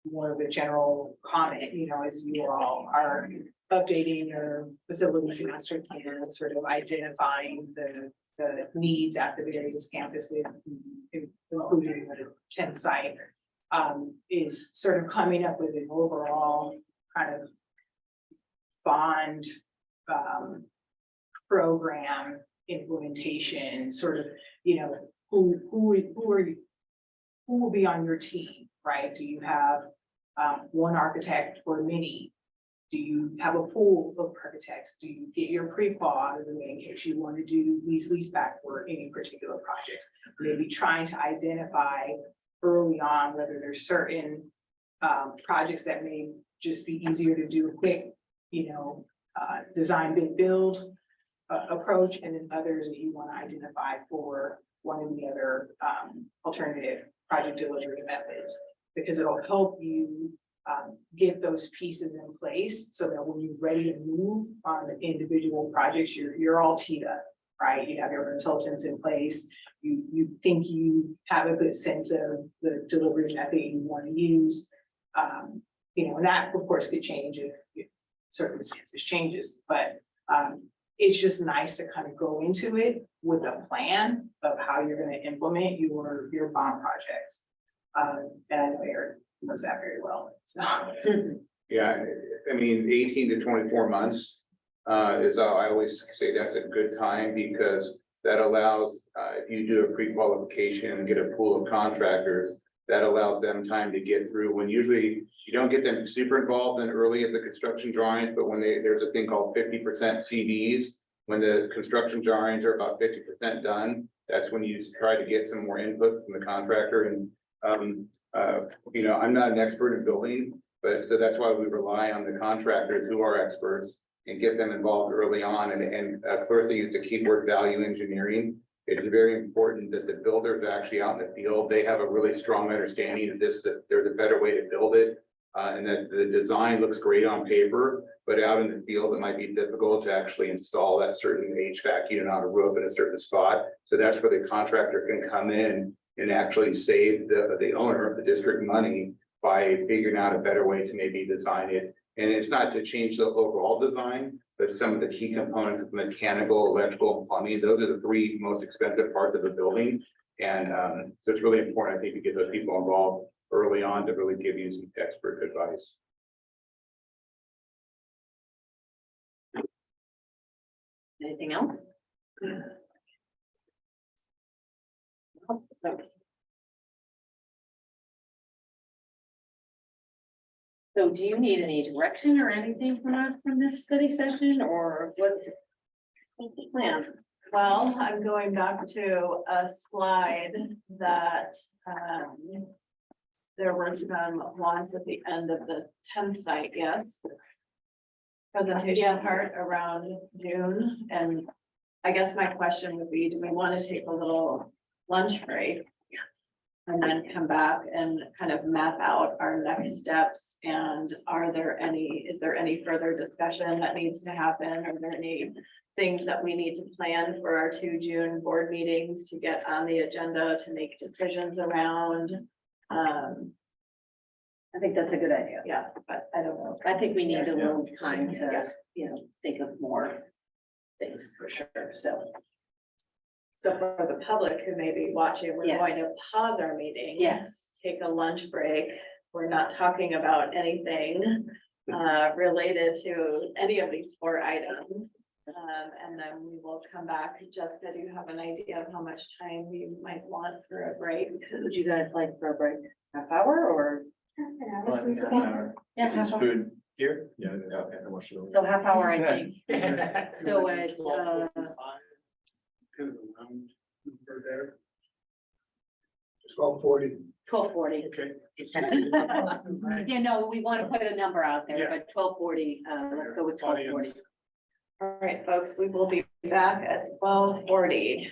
Speaker 13: more of a general comment, as you all are updating your facilities master plan, sort of identifying the needs at the various campuses, including the 10th site. is sort of coming up with an overall kind of bond program implementation, sort of, you know, who will be on your team, right? Do you have one architect or many? Do you have a pool of architects? Do you get your pre-qual out of the way in case you want to do lease back for any particular projects? Maybe trying to identify early on whether there's certain projects that may just be easier to do a quick, you know, design, bid, build approach, and then others that you want to identify for one of the other alternative project delivery methods, because it'll help you get those pieces in place so that when you're ready to move on the individual projects, you're all teed up, right? You have your consultants in place. You think you have a good sense of the delivery method you want to use. You know, and that of course could change if circumstances changes, but it's just nice to kind of go into it with a plan of how you're going to implement your bond projects. And I know Eric knows that very well, so.
Speaker 12: Yeah, I mean, 18 to 24 months is, I always say that's a good time, because that allows, if you do a pre-qualification and get a pool of contractors, that allows them time to get through, when usually you don't get them super involved in early at the construction drawings, but when there's a thing called 50% CDs, when the construction drawings are about 50% done, that's when you try to get some more input from the contractor. And you know, I'm not an expert in building, but so that's why we rely on the contractors who are experts and get them involved early on. And Clarissa used the keyword value engineering. It's very important that the builders are actually out in the field. They have a really strong understanding of this, that there's a better way to build it. And that the design looks great on paper, but out in the field, it might be difficult to actually install that certain HVAC unit on a roof in a certain spot. So that's where the contractor can come in and actually save the owner of the district money by figuring out a better way to maybe design it. And it's not to change the overall design, but some of the key components of mechanical, electrical, and plumbing, those are the three most expensive parts of the building. And so it's really important, I think, to get those people involved early on to really give you some expert advice.
Speaker 1: Anything else? So do you need any direction or anything from us from this study session, or what's the plan?
Speaker 3: Well, I'm going back to a slide that there were some ones at the end of the 10th site, yes. Presentation part around June, and I guess my question would be, do we want to take a little lunch break? And then come back and kind of map out our next steps, and is there any further discussion that needs to happen? Are there any things that we need to plan for our 2 June board meetings to get on the agenda to make decisions around?
Speaker 1: I think that's a good idea.
Speaker 3: Yeah, but I don't know.
Speaker 1: I think we need a little time to, think of more things for sure, so.
Speaker 3: So for the public who may be watching, we're
Speaker 1: Yes.
Speaker 3: going to pause our meeting.
Speaker 1: Yes.
Speaker 3: Take a lunch break. We're not talking about anything related to any of these 4 items. And then we will come back. Jessica, do you have an idea of how much time you might want for a break?
Speaker 1: Would you guys like for a break? Half hour or? Yeah, half hour.
Speaker 9: Food here? Yeah. Okay, I watched it.
Speaker 1: So half hour, I think. So at,
Speaker 2: Kind of a round number there.
Speaker 4: 12:40.
Speaker 1: 12:40.
Speaker 2: Okay.
Speaker 1: Yeah, no, we want to put a number out there,
Speaker 2: Yeah.
Speaker 1: but 12:40, let's go with 12:40.
Speaker 2: Audience.
Speaker 3: All right, folks, we will be back at 12:40.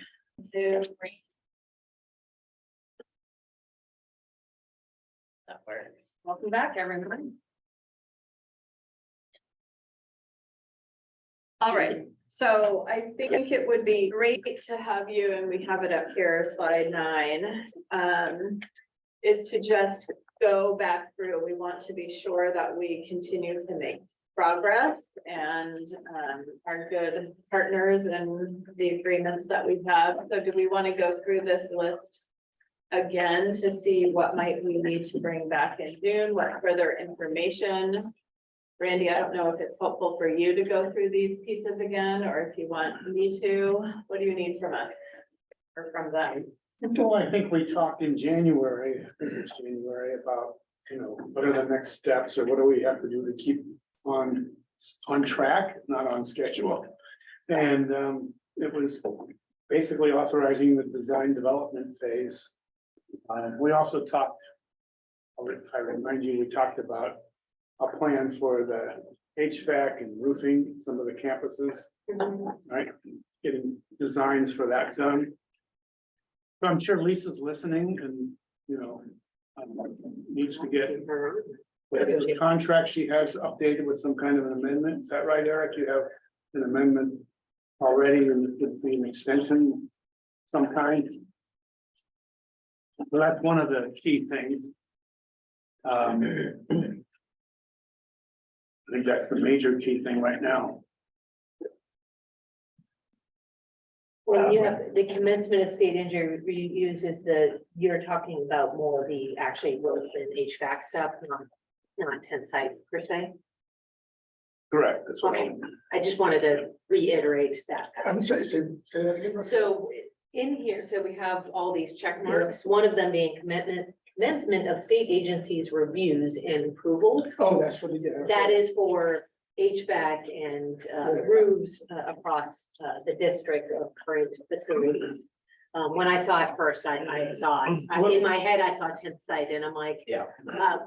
Speaker 1: That works. Welcome back, everyone.
Speaker 3: All right, so I think it would be great to have you, and we have it up here, slide 9. Is to just go back through. We want to be sure that we continue to make progress and are good partners in the agreements that we have. So do we want to go through this list again to see what might we need to bring back in June, what further information. Randy, I don't know if it's helpful for you to go through these pieces again, or if you want me to. What do you need from us? Or from them?
Speaker 2: Well, I think we talked in January, I think it was January, about, what are the next steps or what do we have to do to keep on track, not on schedule. And it was basically authorizing the design development phase. We also talked, if I remind you, we talked about a plan for the HVAC and roofing, some of the campuses, right? Getting designs for that done. So I'm sure Lisa's listening and, needs to get her the contract she has updated with some kind of an amendment. Is that right, Eric? You have an amendment already and it could be an extension some kind. So that's one of the key things. I think that's the major key thing right now.
Speaker 1: Well, you have the commencement of state injury reuse is you're talking about more the actually roof and HVAC stuff, not tent site per se.
Speaker 2: Correct. That's what
Speaker 1: Okay, I just wanted to reiterate that.
Speaker 4: I'm sorry, say that again.
Speaker 1: So in here, so we have all these check marks, one of them being commencement of state agencies reviews and approvals.
Speaker 4: Oh, that's for the, yeah.
Speaker 1: That is for HVAC and roofs across the district of current facilities. When I saw it first, I saw, in my head, I saw 10th site and I'm like,
Speaker 7: Yeah,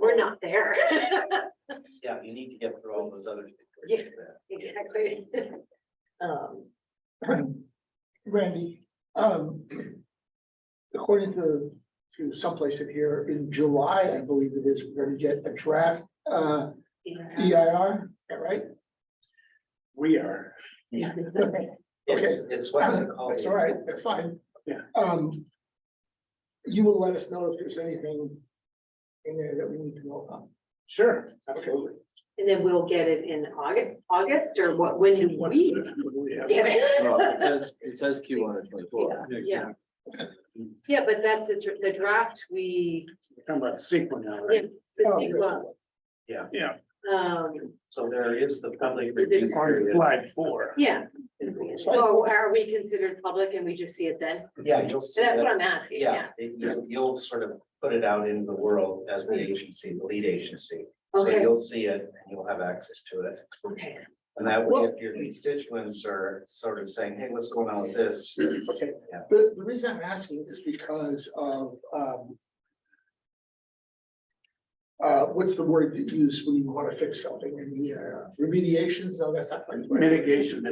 Speaker 1: we're not there.
Speaker 7: yeah, you need to get through all those other.
Speaker 1: Yeah. Exactly.
Speaker 4: Randy, according to someplace in here, in July, I believe it is, we're gonna get a draft, EIR, is that right?
Speaker 2: we are.
Speaker 7: It's what's it called?
Speaker 4: That's all right, that's fine.
Speaker 2: Yeah.
Speaker 4: You will let us know if there's anything in there that we need to know about.
Speaker 2: Sure, absolutely.
Speaker 1: And then we'll get it in August or what, when do
Speaker 2: What's
Speaker 1: we?
Speaker 2: what do we have?
Speaker 1: get it?
Speaker 6: Well, it says Q1 of 24.
Speaker 1: Yeah. Yeah, but that's the draft we,
Speaker 2: We're talking about sequel now,
Speaker 1: yeah,
Speaker 2: right?
Speaker 1: the
Speaker 4: Oh,
Speaker 1: sequel.
Speaker 2: Yeah,
Speaker 7: So there is the public
Speaker 1: Is it
Speaker 7: review
Speaker 2: on
Speaker 7: period.
Speaker 2: flag 4.
Speaker 1: Yeah. So are we considered public and we just see it then?
Speaker 7: Yeah, you'll see
Speaker 1: That's what
Speaker 7: that.
Speaker 1: I'm asking,
Speaker 7: Yeah,
Speaker 1: yeah.
Speaker 7: you'll sort of put it out into the world as the agency, the lead agency. So
Speaker 1: Okay.
Speaker 7: you'll see it and you'll have access to it.
Speaker 1: Okay.
Speaker 7: And that way, if your constituents are sort of saying, hey, what's going on with this?
Speaker 4: Okay,
Speaker 7: Yeah.
Speaker 4: the reason I'm asking is because of, what's the word that you use when you want to fix something in the remediations? No, that's not right.
Speaker 2: Mitigation.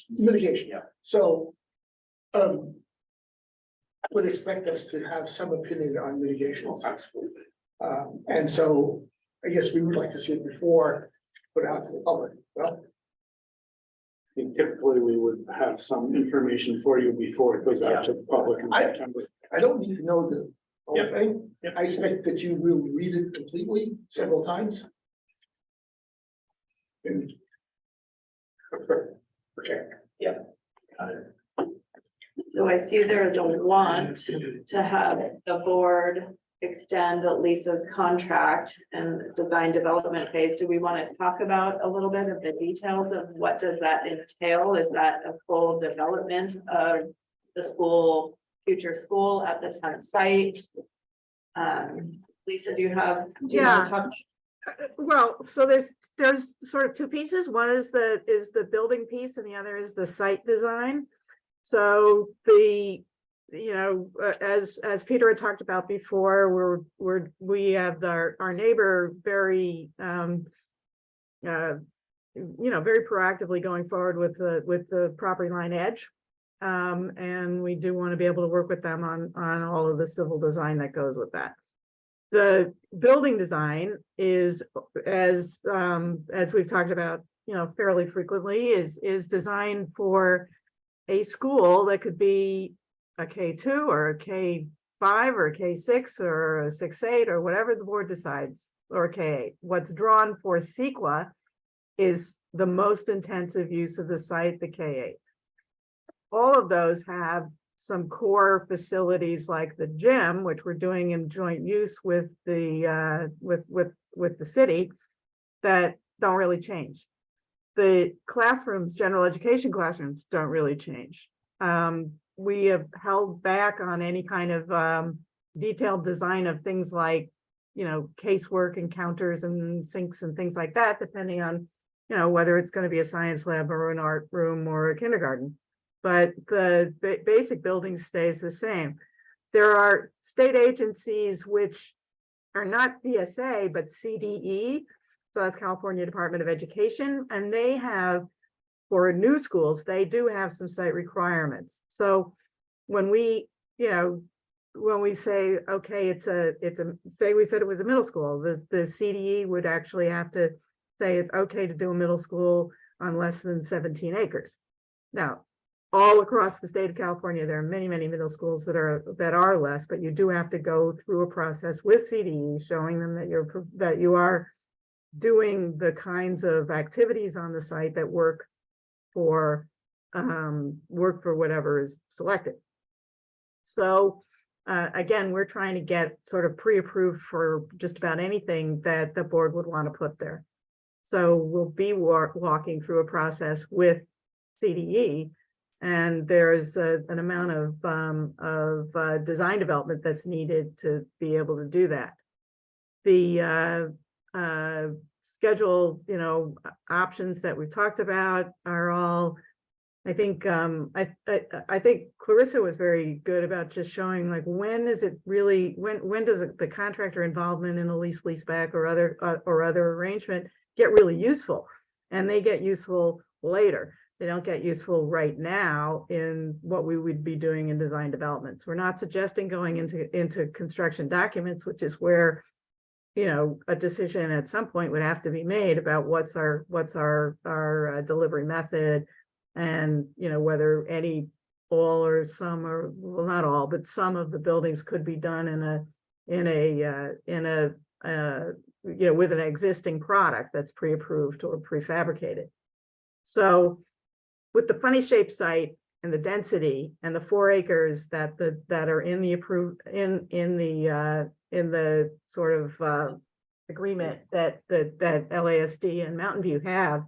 Speaker 4: Mitigation.
Speaker 7: Yeah.
Speaker 4: So, I would expect us to have some opinion on mitigations.
Speaker 2: Absolutely.
Speaker 4: And so I guess we would like to see it before put out to the public. Well,
Speaker 2: I think typically we would have some information for you before it goes out to the public in September.
Speaker 4: I don't need to know the whole
Speaker 2: Yep.
Speaker 4: thing.
Speaker 2: Yep.
Speaker 4: I expect that you will read it completely several times. And- Okay.
Speaker 3: So I see there is a want to have the board extend Lisa's contract and design development phase. Do we want to talk about a little bit of the details of what does that entail? Is that a full development of the school, future school at the 10th site? Lisa, do you want
Speaker 5: Yeah.
Speaker 3: to talk?
Speaker 5: Well, so there's sort of two pieces. One is the building piece and the other is the site design. So as Peter had talked about before, we have our neighbor very very proactively going forward with the property line edge. And we do want to be able to work with them on all of the civil design that goes with that. The building design is, as we've talked about, fairly frequently, is designed for a school that could be a K2 or a K5 or a K6 or a 6-8 or whatever the board decides, or a K8. What's drawn for CEQA is the most intensive use of the site, the K8. All of those have some core facilities like the gym, which we're doing in joint use with the with the city, that don't really change. The classrooms, general education classrooms, don't really change. We have held back on any kind of detailed design of things like, you know, casework and counters and sinks and things like that, depending on, you know, whether it's going to be a science lab or an art room or a kindergarten. But the basic building stays the same. There are state agencies which are not DSA, but CDE. So that's California Department of Education. And they have, for new schools, they do have some site requirements. So when we, you know, when we say, okay, say we said it was a middle school, the CDE would actually have to say it's okay to do a middle school on less than 17 acres. Now, all across the state of California, there are many, many middle schools that are less, but you do have to go through a process with CDE showing them that you are doing the kinds of activities on the site that work for whatever is selected. So again, we're trying to get sort of pre-approved for just about anything that the board would want to put there. So we'll be walking through a process with CDE, and there's an amount of design development that's needed to be able to do that. The schedule, you know, options that we've talked about are all, I think, I think Clarissa was very good about just showing, like, when is it really, when does the contractor involvement in a lease back or other arrangement get really useful? And they get useful later. They don't get useful right now in what we would be doing in design developments. We're not suggesting going into construction documents, which is where, you know, a decision at some point would have to be made about what's our delivery method, and, you know, whether all or some, or, well, not all, but some of the buildings could be done in a you know, with an existing product that's pre-approved or prefabricated. So with the funny shaped site and the density and the 4 acres that are in the approved in the sort of agreement that LASD and Mountain View have,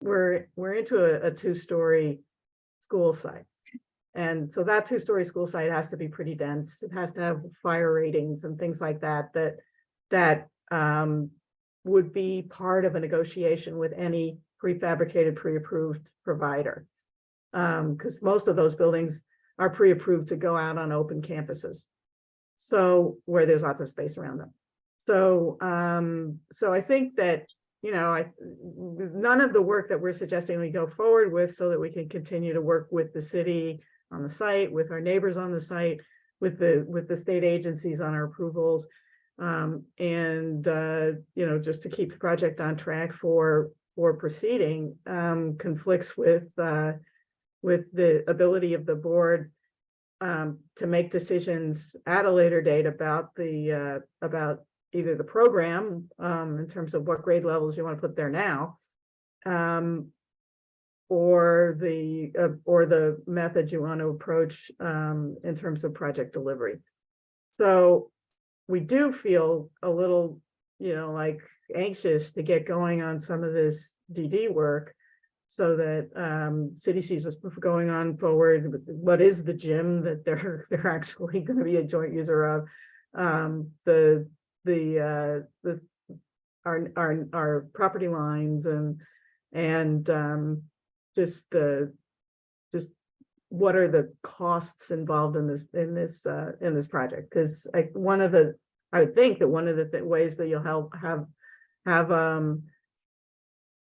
Speaker 5: we're into a 2-story school site. And so that 2-story school site has to be pretty dense. It has to have fire ratings and things like that would be part of a negotiation with any prefabricated, pre-approved provider. Because most of those buildings are pre-approved to go out on open campuses, so where there's lots of space around them. So so I think that, you know, none of the work that we're suggesting we go forward with, so that we can continue to work with the city on the site, with our neighbors on the site, with the state agencies on our approvals, and you know, just to keep the project on track for proceeding, conflicts with the ability of the board to make decisions at a later date about either the program, in terms of what grade levels you want to put there now, or the method you want to approach in terms of project delivery. So we do feel a little, you know, like anxious to get going on some of this DD work, so that city sees us going on forward. What is the gym that they're actually going to be a joint user of? Our property lines and just what are the costs involved in this project? Because I would think that one of the ways that you'll have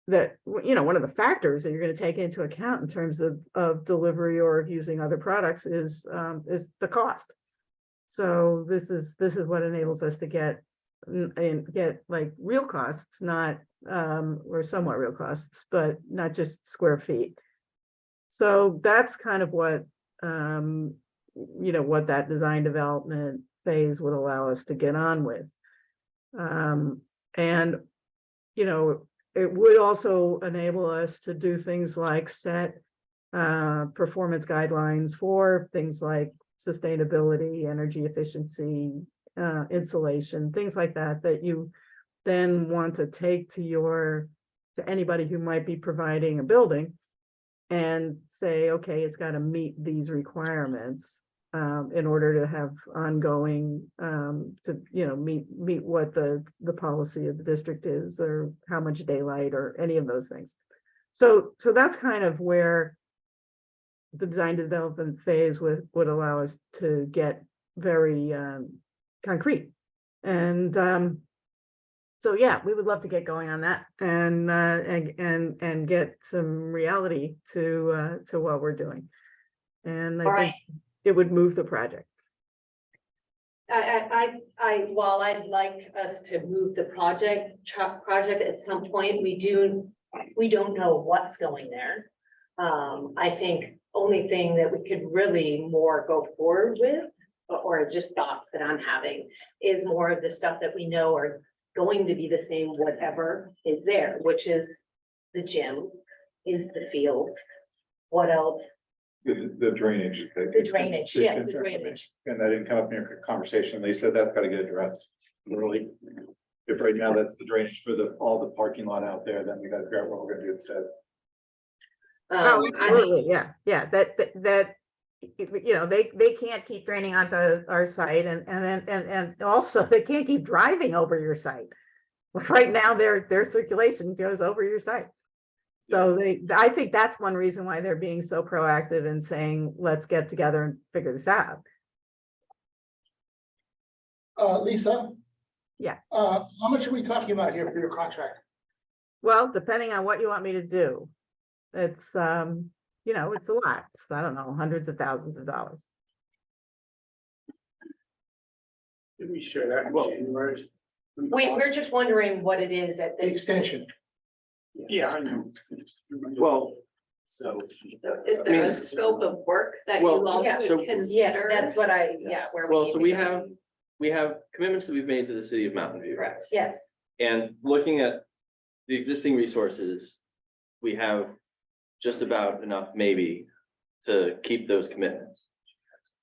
Speaker 5: that, you know, one of the factors that you're going to take into account in terms of delivery or of using other products is the cost. So this is what enables us to get like real costs, not or somewhat real costs, but not just square feet. So that's kind of what you know, what that design development phase would allow us to get on with. And you know, it would also enable us to do things like set performance guidelines for things like sustainability, energy efficiency, insulation, things like that, that you then want to take to anybody who might be providing a building and say, okay, it's got to meet these requirements in order to have ongoing, to, meet what the policy of the district is, or how much daylight, or any of those things. So that's kind of where the design development phase would allow us to get very concrete. And so yeah, we would love to get going on that and get some reality to what we're doing. And I think it would move the project.
Speaker 1: While I'd like us to move the project at some point, we don't know what's going there. I think only thing that we could really more go forward with, or just thoughts that I'm having, is more of the stuff that we know are going to be the same, whatever is there, which is the gym, is the fields. What else?
Speaker 9: The drainage.
Speaker 1: The drainage, yeah, the drainage.
Speaker 9: And that didn't come up in your conversation. They said that's gotta get addressed. Really. If right now that's the drainage for all the parking lot out there, then we gotta figure out what we're gonna do instead.
Speaker 5: Oh, absolutely, yeah, that they can't keep draining onto our site, and also they can't keep driving over your site. Right now, their circulation goes over your site. So I think that's one reason why they're being so proactive in saying, let's get together and figure this out.
Speaker 4: Lisa?
Speaker 5: Yeah.
Speaker 4: How much are we talking about here for your contract?
Speaker 5: Well, depending on what you want me to do, it's, it's a lot. It's, I don't know, hundreds of thousands of dollars.
Speaker 2: Did we share that? Well,
Speaker 1: We're just wondering what it is at
Speaker 4: The
Speaker 1: this.
Speaker 4: extension.
Speaker 2: yeah, I know.
Speaker 6: Well,
Speaker 3: So is there a scope of work that you
Speaker 6: Well,
Speaker 3: all
Speaker 1: yeah,
Speaker 3: would
Speaker 6: so-
Speaker 1: Yeah,
Speaker 3: consider?
Speaker 1: that's what where we.
Speaker 6: well,
Speaker 1: need
Speaker 6: so
Speaker 1: to go.
Speaker 6: we have commitments that we've made to the city of Mountain View.
Speaker 1: Correct, yes.
Speaker 6: And looking at the existing resources, we have just about enough maybe to keep those commitments.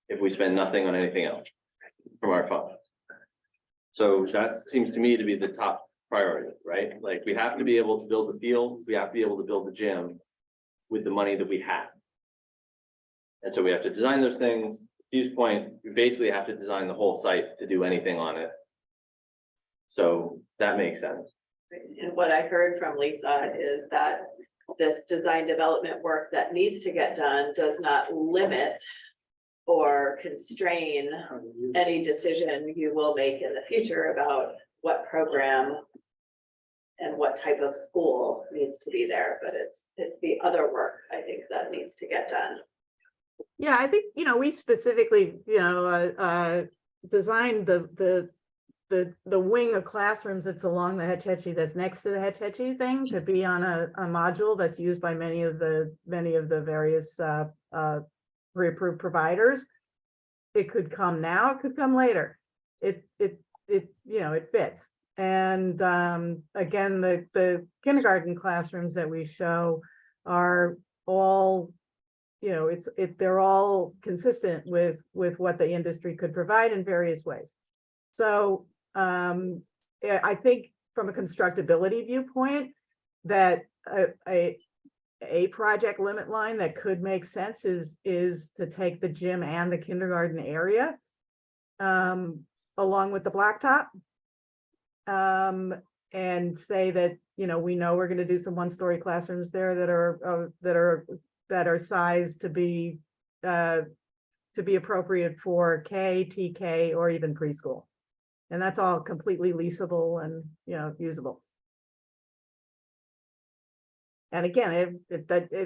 Speaker 6: If we spend nothing on anything else from our funds. So that seems to me to be the top priority, right? Like, we have to be able to build the field, we have to be able to build the gym with the money that we have. And so we have to design those things. To Steve's point, we basically have to design the whole site to do anything on it. So that makes sense.
Speaker 3: And what I heard from Lisa is that this design development work that needs to get done does not limit or constrain any decision you will make in the future about what program and what type of school needs to be there, but it's the other work, I think, that needs to get done.
Speaker 5: Yeah, I think, we specifically, designed the wing of classrooms that's along the Hetch Hetchy, that's next to the Hetch Hetchy thing, to be on a module that's used by many of the various pre-approved providers. It could come now, it could come later. It fits. And again, the kindergarten classrooms that we show are all, they're all consistent with what the industry could provide in various ways. So I think from a constructability viewpoint, that a project limit line that could make sense is to take the gym and the kindergarten area along with the blacktop, and say that, we know we're going to do some one-story classrooms there that are sized to be appropriate for K, TK, or even preschool. And that's all completely leasable and, usable. And again,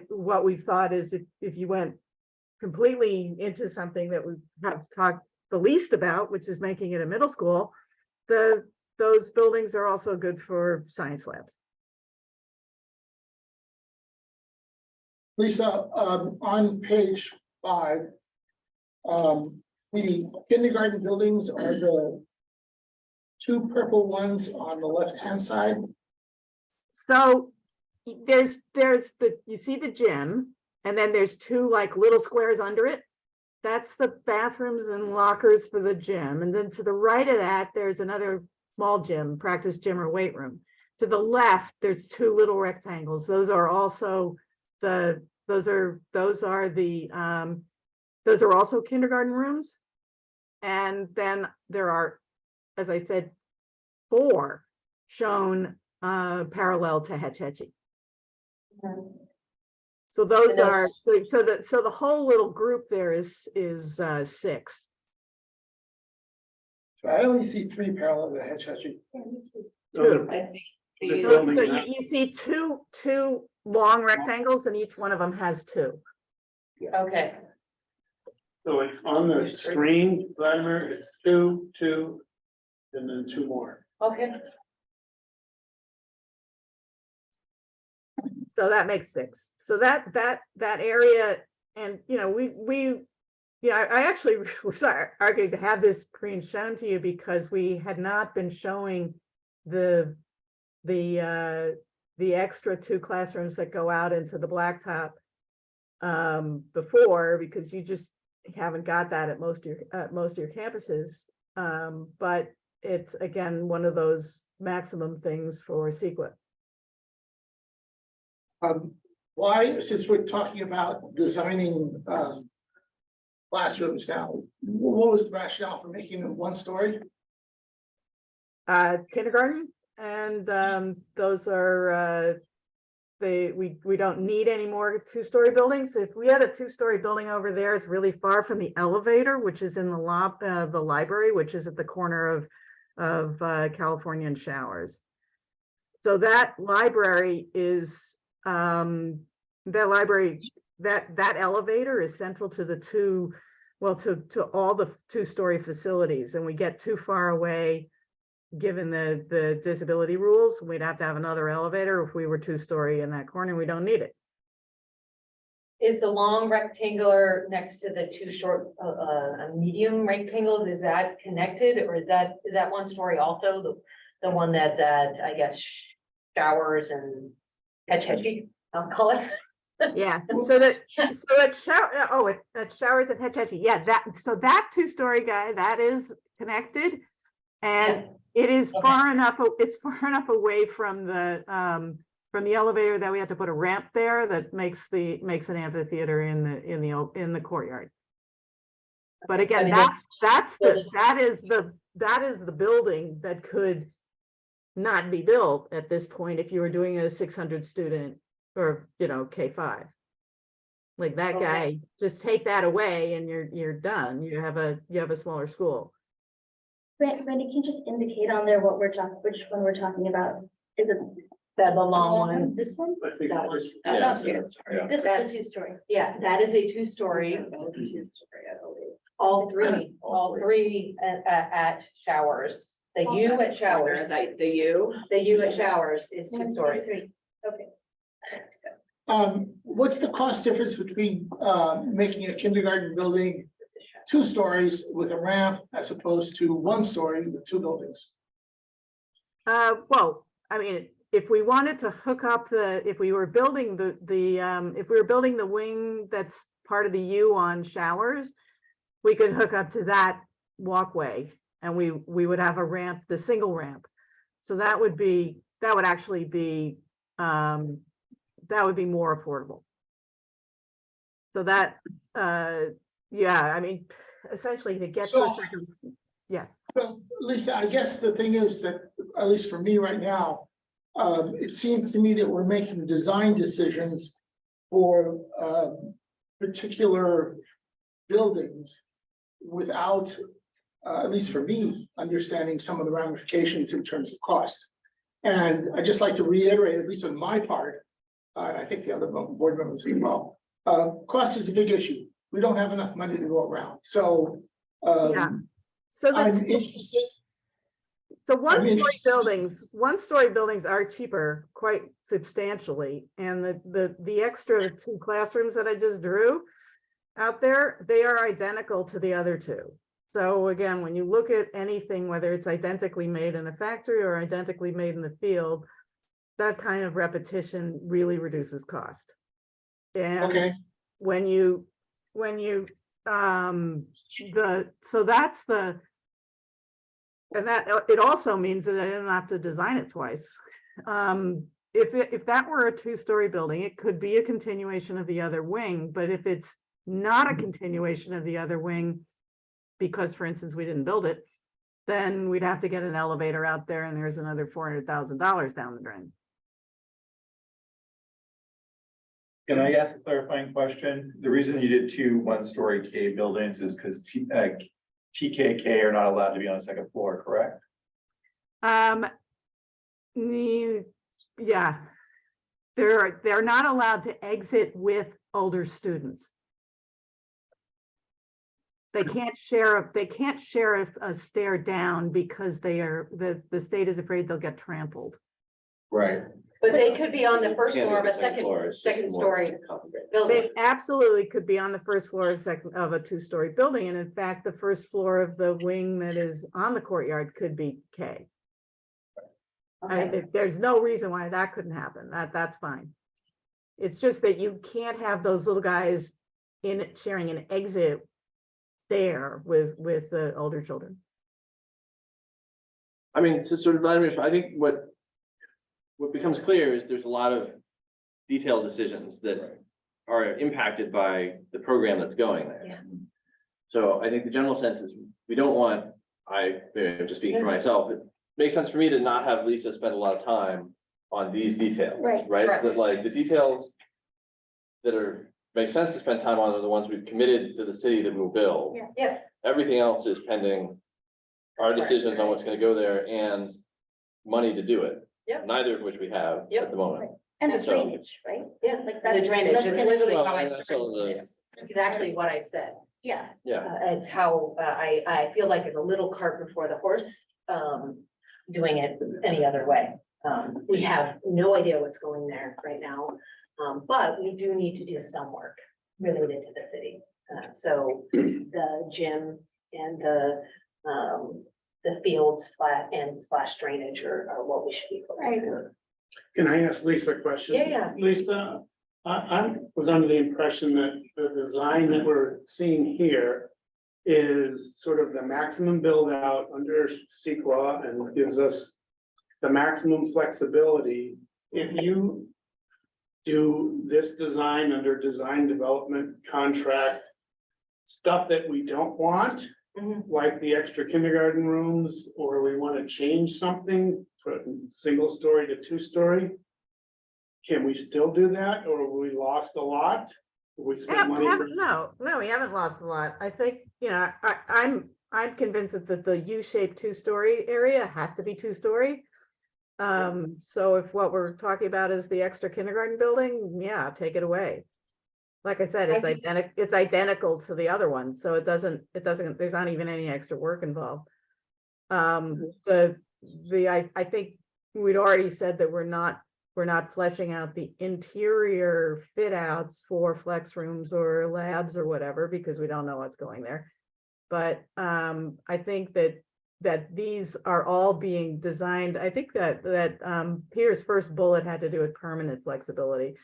Speaker 5: what we've thought is if you went completely into something that we have talked the least about, which is making it a middle school, those buildings are also good for science labs.
Speaker 4: Lisa, on page 5, the kindergarten buildings are the 2 purple ones on the left-hand side.
Speaker 5: So there's you see the gym, And then there's two like little squares under it. That's the bathrooms and lockers for the gym. And then to the right of that, there's another small gym, practice gym or weight room. To the left, there's two little rectangles. Those are also those are also kindergarten rooms. And then there are, as I said, 4 shown parallel to Hetch Hetchy. So those are so the whole little group there is 6.
Speaker 4: So I only see 3 parallel to Hetch Hetchy.
Speaker 2: Those are-
Speaker 1: I think
Speaker 2: those are
Speaker 1: these-
Speaker 2: buildings
Speaker 5: So
Speaker 2: now.
Speaker 5: you see two long rectangles, and each one of them has 2.
Speaker 1: Okay,
Speaker 2: So it's on the screen, Vladimir, it's 2, 2, and then 2 more.
Speaker 1: okay.
Speaker 5: So that makes 6. So that area, and I actually was arguing to have this screen shown to you because we had not been showing the extra 2 classrooms that go out into the blacktop before, because you just haven't got that at most of your campuses. But it's again one of those maximum things for CEQA.
Speaker 4: Why, since we're talking about designing classrooms now, what was the rationale for making them 1 story?
Speaker 5: Kindergarten, and those are we don't need any more 2-story buildings. If we had a 2-story building over there, it's really far from the elevator, which is in the library, which is at the corner of California and Showers. So that library is that elevator is central to the to all the 2-story facilities, and we get too far away. Given the disability rules, we'd have to have another elevator if we were 2-story in that corner. We don't need it.
Speaker 1: Is the long rectangular next to the 2 short, medium rectangles, is that connected, or is that 1 story also? The one that's at, I guess, Showers and Hetch Hetchy, I'll call it.
Speaker 5: Yeah, at Showers at Hetch Hetchy, yeah, that 2-story guy, that is connected. And it is far enough, it's far enough away from the elevator that we have to put a ramp there that makes an amphitheater in the courtyard. But again, that is the building that could not be built at this point if you were doing a 600 student or K5. Like that guy, just take that away and you're done. You have a smaller school.
Speaker 11: Randy, can you just indicate on there what which one we're talking about? Is it
Speaker 1: The long one.
Speaker 11: This one?
Speaker 2: I think
Speaker 1: That
Speaker 2: it's
Speaker 1: one.
Speaker 2: just-
Speaker 11: This is the 2-story.
Speaker 1: Yeah, that is a 2-story. All three at Showers. The U at Showers.
Speaker 3: The U.
Speaker 1: The U at Showers is 2 stories.
Speaker 11: Okay.
Speaker 4: What's the cost difference between making a kindergarten building 2 stories with a ramp as opposed to 1 story with 2 buildings?
Speaker 5: Well, I mean, if we wanted to hook up if we were building the wing that's part of the U on Showers, we could hook up to that walkway, and we would have a ramp, the single ramp. So that would actually be more affordable. So that, yeah, I mean, essentially to get to a second, yes.
Speaker 4: Well, Lisa, I guess the thing is that, at least for me right now, it seems to me that we're making design decisions for particular buildings without, at least for me, understanding some of the ramifications in terms of cost. And I'd just like to reiterate, at least on my part, I think the other board members as well, cost is a big issue. We don't have enough money to go around. So
Speaker 5: Yeah. So that's,
Speaker 4: I'm interested.
Speaker 5: so
Speaker 4: interested.
Speaker 5: one-story buildings are cheaper quite substantially. And the extra 2 classrooms that I just drew out there, they are identical to the other 2. So again, when you look at anything, whether it's identically made in a factory or identically made in the field, that kind of repetition really reduces cost. And
Speaker 4: Okay.
Speaker 5: when you, so that's the, and that, it also means that I didn't have to design it twice. If that were a two-story building, it could be a continuation of the other wing, but if it's not a continuation of the other wing, because for instance, we didn't build it, then we'd have to get an elevator out there and there's another $400,000 down the drain.
Speaker 9: Can I ask a clarifying question? The reason you did two one-story K buildings is because TKK are not allowed to be on the second floor, correct?
Speaker 5: Yeah, they're not allowed to exit with older students. They can't share a stair down because the state is afraid they'll get trampled.
Speaker 9: Right.
Speaker 3: But they could be on the first
Speaker 6: Can't be
Speaker 3: floor
Speaker 6: on
Speaker 3: of
Speaker 6: the
Speaker 3: a
Speaker 6: second floor, it's just
Speaker 3: second
Speaker 6: more
Speaker 3: story
Speaker 6: complicated.
Speaker 3: building.
Speaker 5: They absolutely could be on the first floor of a two-story building, and in fact, the first floor of the wing that is on the courtyard could be K. There's no reason why that couldn't happen. That's fine. It's just that you can't have those little guys sharing an exit there with the older children.
Speaker 6: I mean, to sort of, I think what becomes clear is there's a lot of detailed decisions that are impacted by the program that's going there.
Speaker 3: Yeah.
Speaker 6: So I think the general sense is we don't want, just speaking for myself, it makes sense for me to not have Lisa spend a lot of time on these details,
Speaker 11: Right.
Speaker 6: right?
Speaker 3: Correct.
Speaker 6: But like the details that make sense to spend time on are the ones we've committed to the city that we'll build.
Speaker 11: Yeah.
Speaker 3: Yes,
Speaker 6: Everything else is pending our decisions on what's gonna go there and money to do it.
Speaker 3: Yep.
Speaker 6: Neither of which we have
Speaker 3: Yep.
Speaker 6: at the moment.
Speaker 11: And the
Speaker 6: So-
Speaker 11: drainage, right?
Speaker 3: yeah,
Speaker 11: Like
Speaker 3: the drainage
Speaker 11: that's
Speaker 3: is
Speaker 11: gonna
Speaker 3: literally
Speaker 11: be-
Speaker 6: Well,
Speaker 3: how I.
Speaker 6: and that's all the-
Speaker 3: It's exactly what I said.
Speaker 11: Yeah,
Speaker 6: Yeah,
Speaker 1: It's how I feel like it's a little cart before the horse, doing it any other way. We have no idea what's going there right now, but we do need to do some work related to the city. So the gym and the fields slash drainage are what we should be
Speaker 11: Right.
Speaker 1: looking at.
Speaker 2: Can I ask Lisa a question?
Speaker 1: Yeah.
Speaker 2: Lisa, I was under the impression that the design that we're seeing here is sort of the maximum build out under CEQA and gives us the maximum flexibility. If you do this design under design development contract, stuff that we don't want,
Speaker 1: Mhm.
Speaker 2: like the extra kindergarten rooms, or we want to change something from single story to two-story. Can we still do that, or we lost a lot? We spent money.
Speaker 5: No, we haven't lost a lot. I think, I'm convinced that the U-shaped two-story area has to be two-story. So if what we're talking about is the extra kindergarten building, yeah, take it away. Like I said, it's identical to the other one, so it doesn't, there's not even any extra work involved. I think we'd already said that we're not fleshing out the interior fit outs for flex rooms or labs or whatever, because we don't know what's going there. But I think that these are all being designed. I think that Peter's first bullet had to do with permanent flexibility.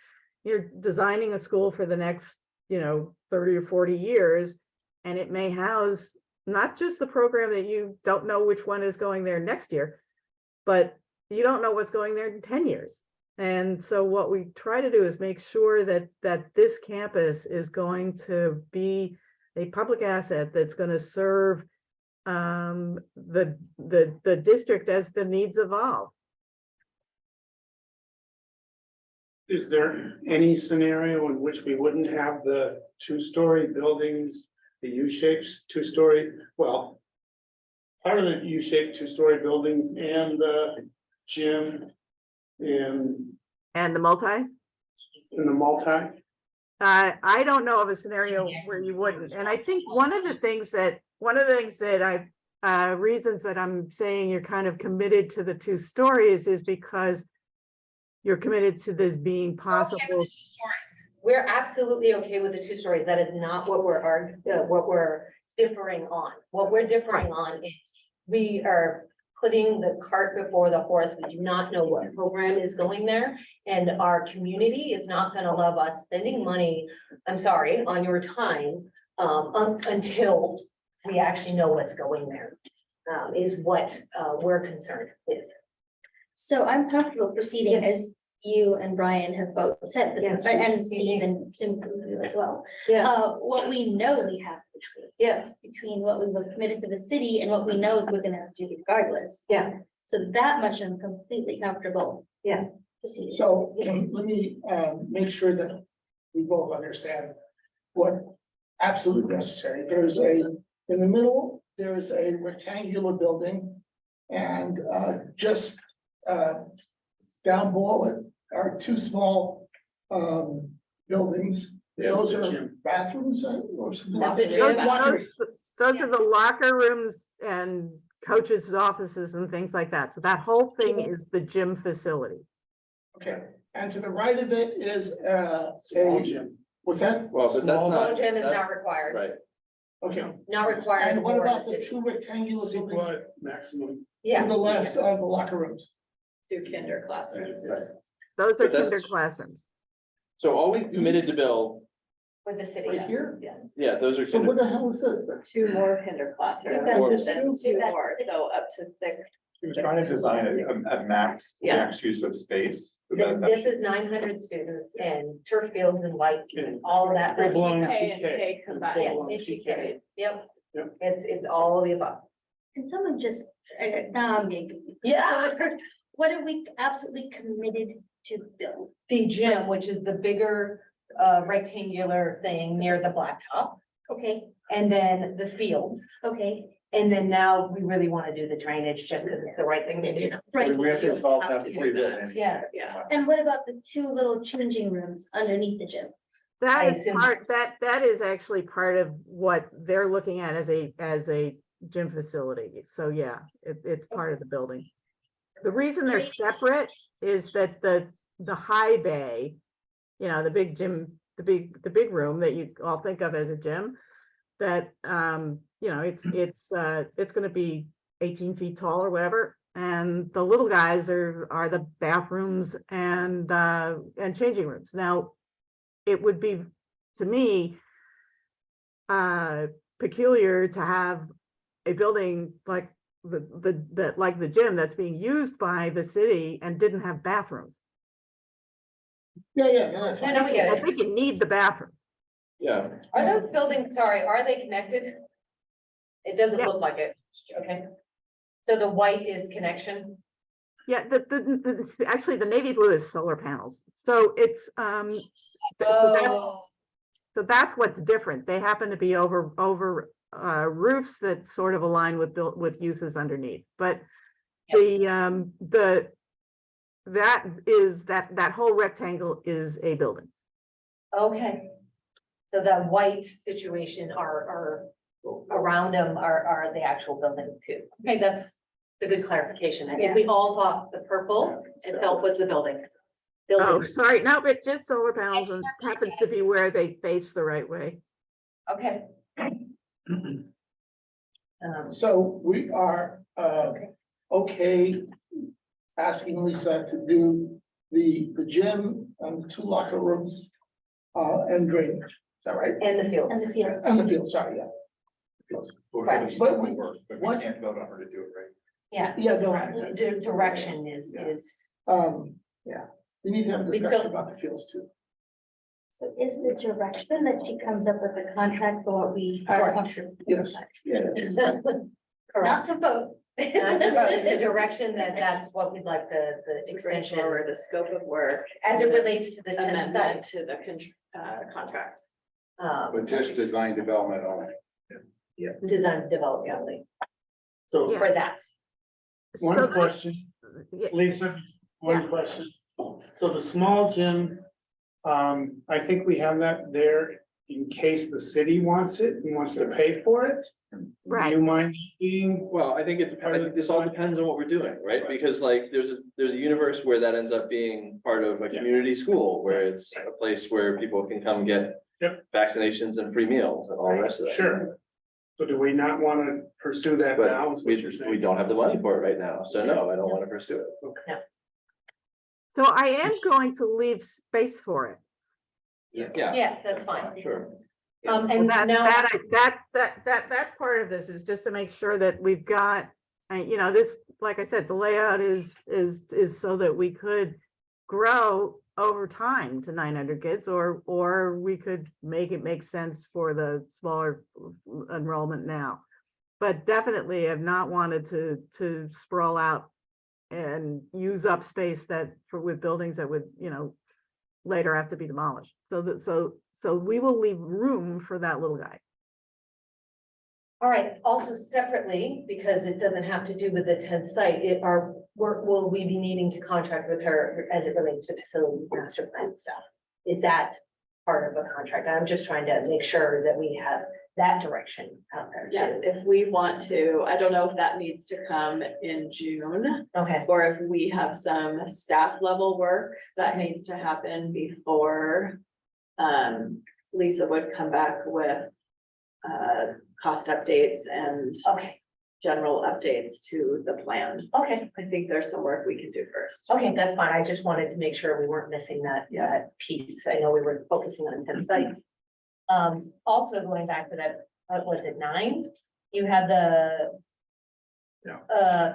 Speaker 5: You're designing a school for the next, 30 or 40 years, and it may house not just the program that you don't know which one is going there next year, but you don't know what's going there in 10 years. And so what we try to do is make sure that this campus is going to be a public asset that's going to serve the district as the needs evolve.
Speaker 2: Is there any scenario in which we wouldn't have the two-story buildings, the U-shaped two-story, well, part of the U-shaped two-story buildings and the gym and
Speaker 5: And the multi?
Speaker 2: the multi?
Speaker 5: I don't know of a scenario where you wouldn't. And I think one of the things that reasons that I'm saying you're kind of committed to the two stories is because you're committed to this being possible.
Speaker 1: We're absolutely okay with the two stories. That is not what we're differing on. What we're differing on is we are putting the cart before the horse. We do not know what program is going there. And our community is not gonna love us spending money, I'm sorry, on your time, until we actually know what's going there, is what, we're concerned with.
Speaker 11: So I'm comfortable proceeding as you and Brian have both said, this,
Speaker 1: Yes.
Speaker 11: and Steve and Jim as well. What we know we have between what we were committed to the city and what we know we're gonna have to do regardless.
Speaker 1: Yeah.
Speaker 11: So that much I'm completely comfortable.
Speaker 1: Yeah.
Speaker 11: Proceeding.
Speaker 4: So let me make sure that we both understand what absolutely necessary. There's in the middle, there's a rectangular building. And just down below it are two small buildings. Those are bathrooms or something.
Speaker 1: That's a
Speaker 5: Those,
Speaker 1: gym.
Speaker 5: those are the locker rooms and coaches' offices and things like that. So that whole thing is the gym facility.
Speaker 4: Okay, and to the right of it is
Speaker 2: Small gym.
Speaker 4: what's that?
Speaker 6: Well, but that's
Speaker 1: Small
Speaker 6: not,
Speaker 1: gym is
Speaker 6: that's
Speaker 1: not required,
Speaker 6: right.
Speaker 4: Okay,
Speaker 1: not required.
Speaker 4: and what
Speaker 1: for
Speaker 4: about
Speaker 1: the
Speaker 4: the
Speaker 1: city.
Speaker 4: two rectangular buildings
Speaker 2: What maximum?
Speaker 1: Yeah.
Speaker 4: to the left of the locker rooms?
Speaker 3: Do kinder classes.
Speaker 5: Those are
Speaker 6: But that's-
Speaker 5: kinder classrooms.
Speaker 6: So all we committed to build,
Speaker 1: With the city.
Speaker 4: Right here?
Speaker 1: Yes.
Speaker 6: yeah, those are.
Speaker 4: So what the hell is this then?
Speaker 3: 2 more kinder classes.
Speaker 11: We've got
Speaker 6: Or-
Speaker 3: Then 2 more, so up to 6.
Speaker 9: He was trying to design a max use of space. So
Speaker 1: This
Speaker 9: that's
Speaker 1: this is 900 students and turf fields and lights and all of that.
Speaker 2: Full blown
Speaker 3: K and
Speaker 2: TK.
Speaker 3: K combined.
Speaker 1: Yeah,
Speaker 2: Full-blown
Speaker 1: it's
Speaker 2: TK.
Speaker 1: TK. Yep.
Speaker 2: Yep.
Speaker 1: It's all of the above.
Speaker 11: Can someone just, now I'm being confused.
Speaker 1: Yeah.
Speaker 11: So what are we absolutely committed to build?
Speaker 1: The gym, which is the bigger rectangular thing near the blacktop,
Speaker 11: Okay,
Speaker 1: and then the fields.
Speaker 11: okay,
Speaker 1: And then now we really want to do the drainage just because it's the right thing to do.
Speaker 11: right.
Speaker 9: We have to solve that
Speaker 3: Have to
Speaker 9: before we
Speaker 3: do
Speaker 9: build
Speaker 3: that.
Speaker 9: anything.
Speaker 1: Yeah.
Speaker 3: Yeah.
Speaker 11: And what about the two little changing rooms underneath the gym?
Speaker 5: That
Speaker 1: I
Speaker 5: is
Speaker 1: assume-
Speaker 5: part, that is actually part of what they're looking at as a gym facility. So yeah, it's part of the building. The reason they're separate is that the high bay, you know, the big gym, the big room that you all think of as a gym, that, you know, it's gonna be 18 feet tall or whatever. And the little guys are the bathrooms and changing rooms. Now, it would be, to me, peculiar to have a building like the gym that's being used by the city and didn't have bathrooms.
Speaker 4: Yeah, no, that's
Speaker 1: No,
Speaker 4: fine.
Speaker 1: no, we get
Speaker 5: I
Speaker 1: it.
Speaker 5: think you need the bathroom.
Speaker 6: Yeah,
Speaker 1: Are those buildings, sorry, are they connected? It doesn't
Speaker 5: Yeah.
Speaker 1: look like it. Okay. So the white is connection?
Speaker 5: Yeah, actually the navy blue is solar panels. So it's, so that's what's different. They happen to be over roofs that sort of align with uses underneath, but that whole rectangle is a building.
Speaker 1: Okay. So that white situation are around them are the actual building too. Okay, that's a good clarification. I think we all thought the purple and felt was the building.
Speaker 5: Oh,
Speaker 1: Buildings.
Speaker 5: sorry, no, but just solar panels and happens to be where they face the right way.
Speaker 1: Okay.
Speaker 4: So we are okay asking Lisa to do the gym and the two locker rooms and drainage. Is that right?
Speaker 1: And the fields.
Speaker 11: And the fields.
Speaker 4: And the field, sorry, yeah. Fields.
Speaker 1: Right.
Speaker 4: But we-
Speaker 9: But we
Speaker 4: what-
Speaker 9: can't vote on her to do it, right?
Speaker 1: Yeah.
Speaker 4: Yeah, no,
Speaker 1: The direction is,
Speaker 4: yeah, we need to have a
Speaker 1: We
Speaker 4: discussion
Speaker 1: still-
Speaker 4: about the fields too.
Speaker 11: So is the direction that she comes up with a contract for what we are
Speaker 1: Correct.
Speaker 11: comfortable?
Speaker 4: Yes, yeah.
Speaker 11: Not
Speaker 1: correct.
Speaker 11: to vote.
Speaker 1: Not the road, the direction that's what we'd like the extension
Speaker 3: Or the scope of work.
Speaker 1: as it relates to the 10
Speaker 3: Amendment
Speaker 1: site.
Speaker 3: to the contract.
Speaker 12: But just design development only.
Speaker 1: Design development only
Speaker 2: So
Speaker 5: Yeah.
Speaker 1: for that.
Speaker 2: one
Speaker 5: So-
Speaker 2: question,
Speaker 5: Yeah,
Speaker 2: Lisa, one question. So the small gym, I think we have that there in case the city wants it and wants to pay for it. Do
Speaker 5: right.
Speaker 2: you mind being?
Speaker 6: well, I think this all depends on what we're doing, right? Because like, there's a universe where that ends up being part of a community school, where it's a place where people can come get
Speaker 2: Yep.
Speaker 6: vaccinations and free meals and all the rest of that.
Speaker 2: Sure. So do we not want to pursue that now?
Speaker 6: But
Speaker 2: is
Speaker 6: we,
Speaker 2: what you're saying?
Speaker 6: we don't have the money for it right now, so no, I don't want to pursue it.
Speaker 5: So I am going to leave space for it.
Speaker 7: Yeah.
Speaker 6: Yeah,
Speaker 1: Yes, that's fine.
Speaker 6: sure.
Speaker 1: And
Speaker 5: That,
Speaker 1: now,
Speaker 5: that's part of this, is just to make sure that we've got, you know, this, like I said, the layout is so that we could grow over time to 900 kids, or we could make it make sense for the smaller enrollment now. But definitely have not wanted to sprawl out and use up space with buildings that would, you know, later have to be demolished. So we will leave room for that little guy.
Speaker 1: all right, also separately, because it doesn't have to do with the 10th site, will we be needing to contract with her as it relates to facility master plan stuff? Is that part of a contract? I'm just trying to make sure that we have that direction out there
Speaker 3: Yes,
Speaker 1: too.
Speaker 3: if we want to, I don't know if that needs to come in June,
Speaker 1: Okay,
Speaker 3: or if we have some staff level work that needs to happen before. Lisa would come back with cost updates and
Speaker 1: okay,
Speaker 3: general updates to the plan.
Speaker 1: okay,
Speaker 3: I think there's some work we can do first.
Speaker 1: okay, that's fine. I just wanted to make sure we weren't missing that piece. I know we were focusing on 10th site. Also going back to that, was it 9? You had the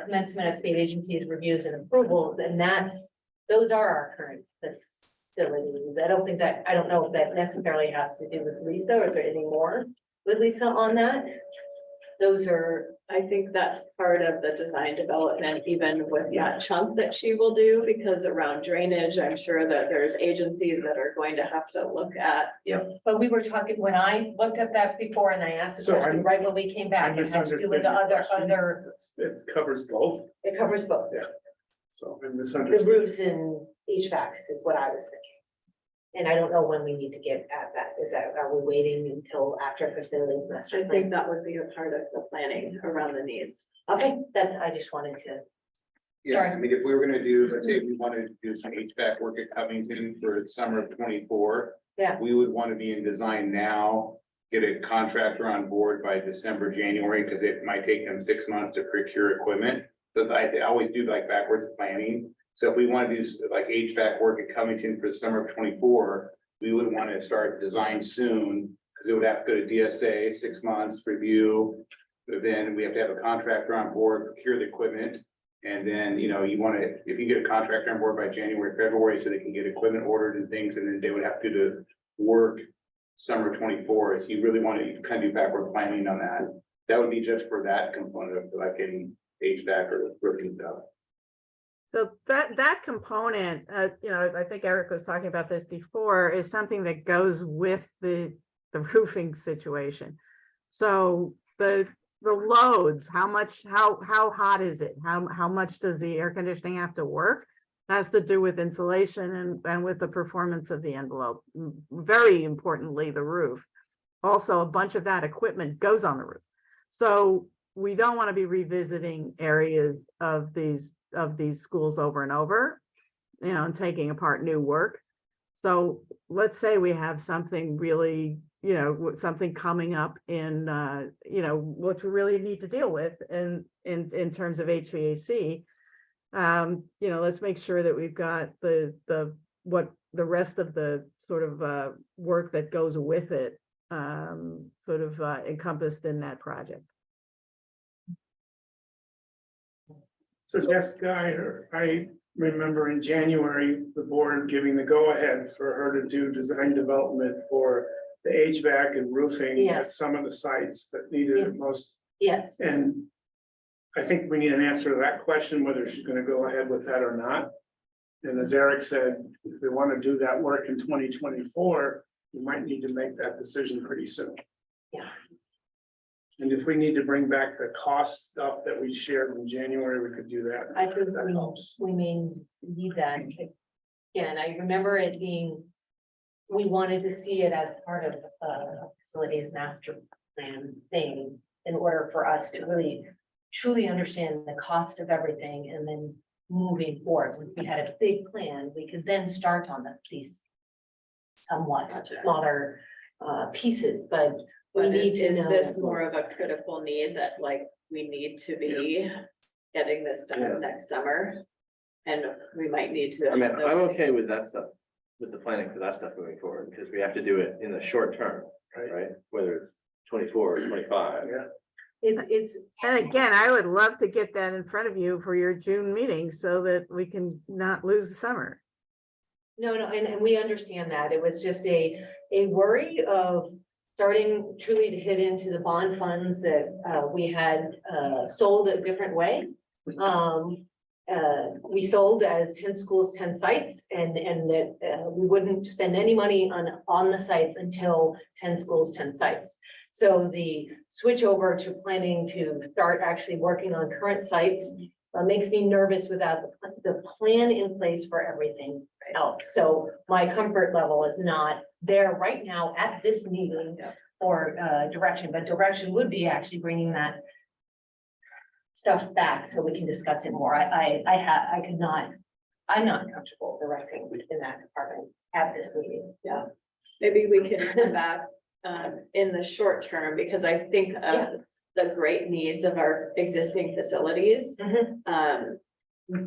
Speaker 1: commencement of state agencies reviews and approvals, and those are our current facilities. I don't know if that necessarily has to do with Lisa, or is there any more with Lisa on that? Those are,
Speaker 3: I think that's part of the design development, even with that chunk that she will do, because around drainage, I'm sure that there's agencies that are going to have to look at.
Speaker 1: but we were talking, when I looked at that before and I asked the
Speaker 2: So
Speaker 1: question
Speaker 2: I'm-
Speaker 1: right when we came back, it had to do with the other,
Speaker 2: It covers both,
Speaker 1: it covers both.
Speaker 2: so I
Speaker 1: The
Speaker 2: misunderstood.
Speaker 1: roofs and HVACs is what I was thinking. And I don't know when we need to get at that. Are we waiting until after facilities master
Speaker 3: I
Speaker 1: plan?
Speaker 3: think that would be a part of the planning around the needs.
Speaker 1: Okay, I just wanted to,
Speaker 12: Yeah, I mean, if we were gonna do, let's say we wanted to do some HVAC work at Covington for the summer of 24.
Speaker 1: Yeah.
Speaker 12: We would want to be in design now, get a contractor on board by December, January, because it might take them 6 months to procure equipment. So I always do like backwards planning. So if we want to do like HVAC work at Covington for the summer of 24, we would want to start design soon, because it would have to go to DSA, 6 months review. But then we have to have a contractor on board, procure the equipment. And then, you know, you want to, if you get a contractor on board by January, February, so they can get equipment ordered and things, and then they would have to do the work summer 24. So you really want to kind of do backward planning on that. That would be just for that component of like getting HVAC or roofing stuff.
Speaker 5: So that component, you know, I think Eric was talking about this before, is something that goes with the roofing situation. So the loads, how hot is it? How much does the air conditioning have to work? Has to do with insulation and with the performance of the envelope. Very importantly, the roof. Also, a bunch of that equipment goes on the roof. So we don't want to be revisiting areas of these schools over and over, you know, and taking apart new work. So let's say we have something really, you know, something coming up in, you know, what we really need to deal with in terms of HVAC. You know, let's make sure that we've got the rest of the sort of work that goes with it sort of encompassed in that project.
Speaker 2: So Jessica, I remember in January, the board giving the go-ahead for her to do design development for the HVAC and roofing at
Speaker 1: Yes.
Speaker 2: some of the sites that needed it most.
Speaker 1: yes,
Speaker 2: And I think we need an answer to that question, whether she's gonna go ahead with that or not. And as Eric said, if we want to do that work in 2024, we might need to make that decision pretty soon.
Speaker 1: Yeah.
Speaker 2: And if we need to bring back the cost stuff that we shared in January, we could do that.
Speaker 1: I think
Speaker 2: That helps.
Speaker 1: we may need that. Again, I remember it being, we wanted to see it as part of a facilities master plan thing in order for us to really truly understand the cost of everything, and then moving forward, when we had a big plan, we could then start on these somewhat smaller pieces, but We
Speaker 3: But
Speaker 1: need to
Speaker 3: is
Speaker 1: know.
Speaker 3: this more of a critical need that like we need to be getting this
Speaker 6: Yeah.
Speaker 3: done next summer? And we might need to.
Speaker 6: I mean,
Speaker 3: have
Speaker 6: I'm
Speaker 3: those-
Speaker 6: okay with that stuff, with the planning for that stuff moving forward, because we have to do it in the short term, right? Whether it's 24 or 25.
Speaker 2: Yeah.
Speaker 1: It's,
Speaker 5: And again, I would love to get that in front of you for your June meeting so that we can not lose the summer.
Speaker 1: no, and we understand that. It was just a worry of starting truly to hit into the bond funds that we had sold a different way. We sold as 10 schools, 10 sites, and that we wouldn't spend any money on the sites until 10 schools, 10 sites. So the switch over to planning to start actually working on current sites makes me nervous without the plan in place for everything else. So my comfort level is not there right now at this meeting or direction, but direction would be actually bringing that stuff back so we can discuss it more. I'm not comfortable directing in that department at this meeting.
Speaker 3: Yeah, maybe we can come back in the short term, because I think
Speaker 1: Yeah.
Speaker 3: of the great needs of our existing facilities.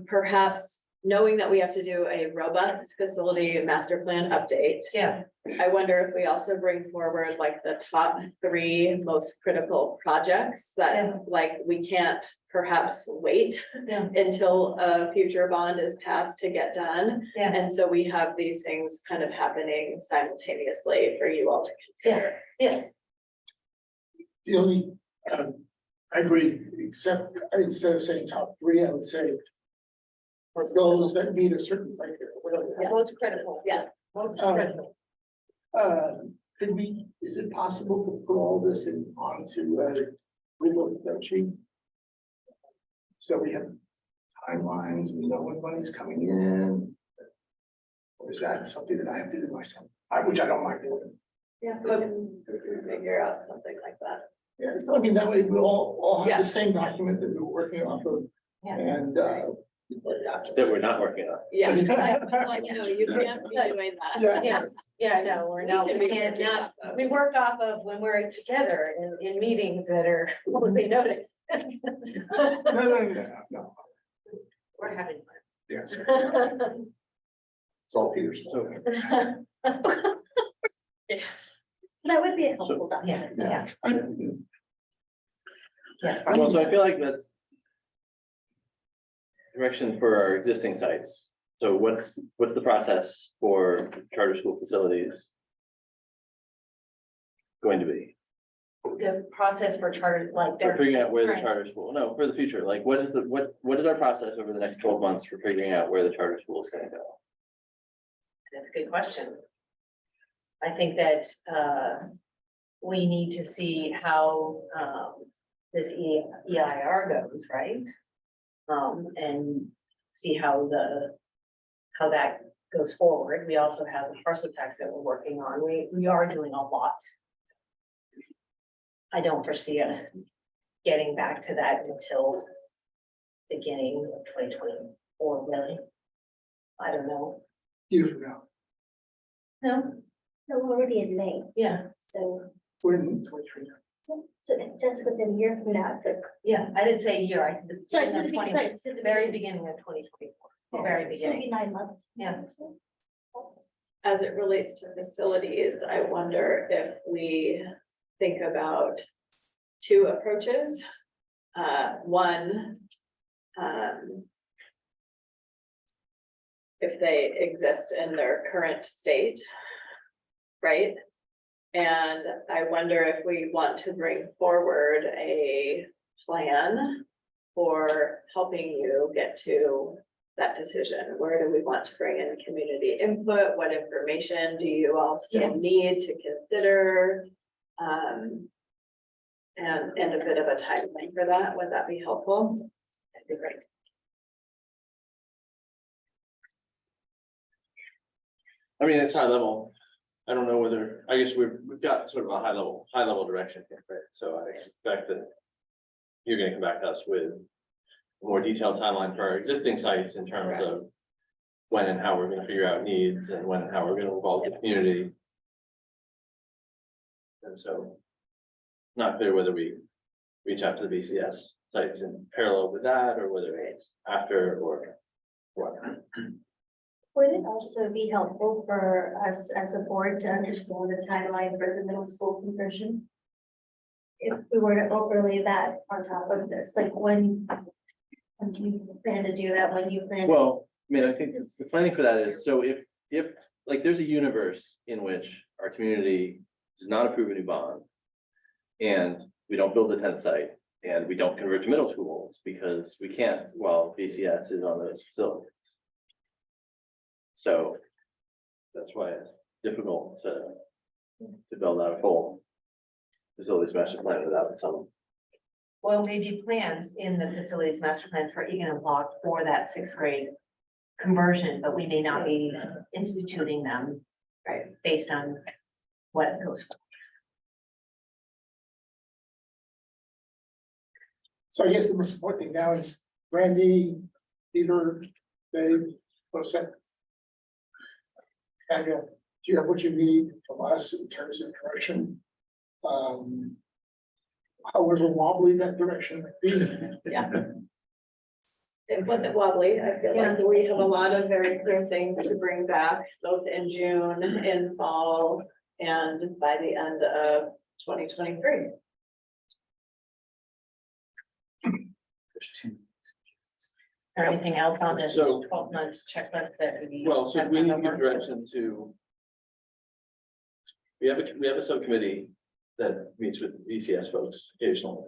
Speaker 3: Perhaps knowing that we have to do a robust facility master plan update.
Speaker 1: Yeah.
Speaker 3: I wonder if we also bring forward like the top 3 most critical projects
Speaker 1: Yeah.
Speaker 3: that like we can't perhaps wait
Speaker 1: Yeah.
Speaker 3: until a future bond is passed to get done.
Speaker 1: Yeah.
Speaker 3: And so we have these things kind of happening simultaneously for you all to consider.
Speaker 1: Yes.
Speaker 4: The only, I agree, except instead of saying top 3, I would say for those that meet a certain criteria, whatever.
Speaker 1: Most critical.
Speaker 3: Yeah.
Speaker 1: Most
Speaker 4: Um,
Speaker 1: critical.
Speaker 4: Is it possible to put all this onto a Google spreadsheet? So we have timelines, we know when money's coming in. Or is that something that I have to do myself? Which I don't mind doing.
Speaker 3: Yeah, we can figure out something like that.
Speaker 4: Yeah, I mean, that way we all
Speaker 3: Yeah.
Speaker 4: have the same document that we're working off of.
Speaker 1: Yeah.
Speaker 4: And
Speaker 6: That we're not working on.
Speaker 3: Yeah, like, no, you can't be doing that.
Speaker 4: Yeah.
Speaker 1: Yeah, no, we can't not, we work off of when we're together in meetings that are publicly noticed.
Speaker 4: No.
Speaker 1: We're having
Speaker 4: Yes,
Speaker 1: fun.
Speaker 4: it's all Peter's.
Speaker 11: That would be a helpful document.
Speaker 1: Yeah. Yeah.
Speaker 6: Well, so I feel like that's direction for our existing sites. So what's the process for charter school facilities going to be?
Speaker 1: The process for charter, like
Speaker 6: For
Speaker 1: they're.
Speaker 6: figuring out where the
Speaker 1: Right.
Speaker 6: charter school, no, for the future, like what is our process over the next 12 months for figuring out where the charter school is gonna go?
Speaker 1: That's a good question. I think that we need to see how this EIR goes, right? And see how that goes forward. We also have the parcel tax that we're working on. We are doing a lot. I don't foresee us getting back to that until beginning of 2024, really. I don't know.
Speaker 4: Years from now,
Speaker 1: No,
Speaker 11: So we're already in May,
Speaker 1: yeah,
Speaker 11: so,
Speaker 4: we're in 23 now.
Speaker 11: so just within a year from now, the.
Speaker 1: yeah, I didn't say a year, I said the
Speaker 11: Sorry,
Speaker 1: beginning of 20
Speaker 11: the
Speaker 1: very beginning of 2024, the very
Speaker 11: Should
Speaker 1: beginning.
Speaker 11: be 9 months.
Speaker 1: Yeah.
Speaker 3: As it relates to facilities, I wonder if we think about 2 approaches. One, if they exist in their current state, right? And I wonder if we want to bring forward a plan for helping you get to that decision. Where do we want to bring in community input? What information do you all still
Speaker 1: Yes.
Speaker 3: need to consider? And a bit of a timeline for that. Would that be helpful?
Speaker 1: That'd be great.
Speaker 6: I mean, it's high level. I don't know whether, I guess we've got sort of a high level direction here, right? So I expect that you're gonna come back to us with a more detailed timeline for our existing sites in terms of when and how we're gonna figure out needs and when and how we're gonna involve the community. And so not clear whether we reach out to the BCS sites in parallel with that, or whether it's after, or what.
Speaker 11: Would it also be helpful for us as a board to understand the timeline for the middle school conversion? If we were to overlay that on top of this, like when do you plan to do that, when do you plan?
Speaker 6: Well, I mean, I think the planning for that is, so if, like, there's a universe in which our community does not approve a new bond. And we don't build a 10th site, and we don't convert to middle schools because we can't while BCS is on those facilities. So that's why it's difficult to build out a full facilities master plan without some.
Speaker 1: Well, maybe plans in the facilities master plans for Egan and Block for that 6th grade conversion, but we may not be instituting them, right, based on what goes.
Speaker 4: So I guess the most important thing now is Randy, Peter, Dave, Jose. And do you have what you need from us in terms of direction? However wobbly that direction might be.
Speaker 1: Yeah.
Speaker 3: It wasn't wobbly. I feel like we have a lot of very clear things to bring back, both in June, in fall, and by the end of 2023.
Speaker 1: Or anything else on this
Speaker 6: So-
Speaker 1: 12 months checklist that we?
Speaker 6: Well, so
Speaker 1: have
Speaker 6: we need to
Speaker 1: done
Speaker 6: give
Speaker 1: over?
Speaker 6: direction to. We have a subcommittee that meets with VCS folks occasionally.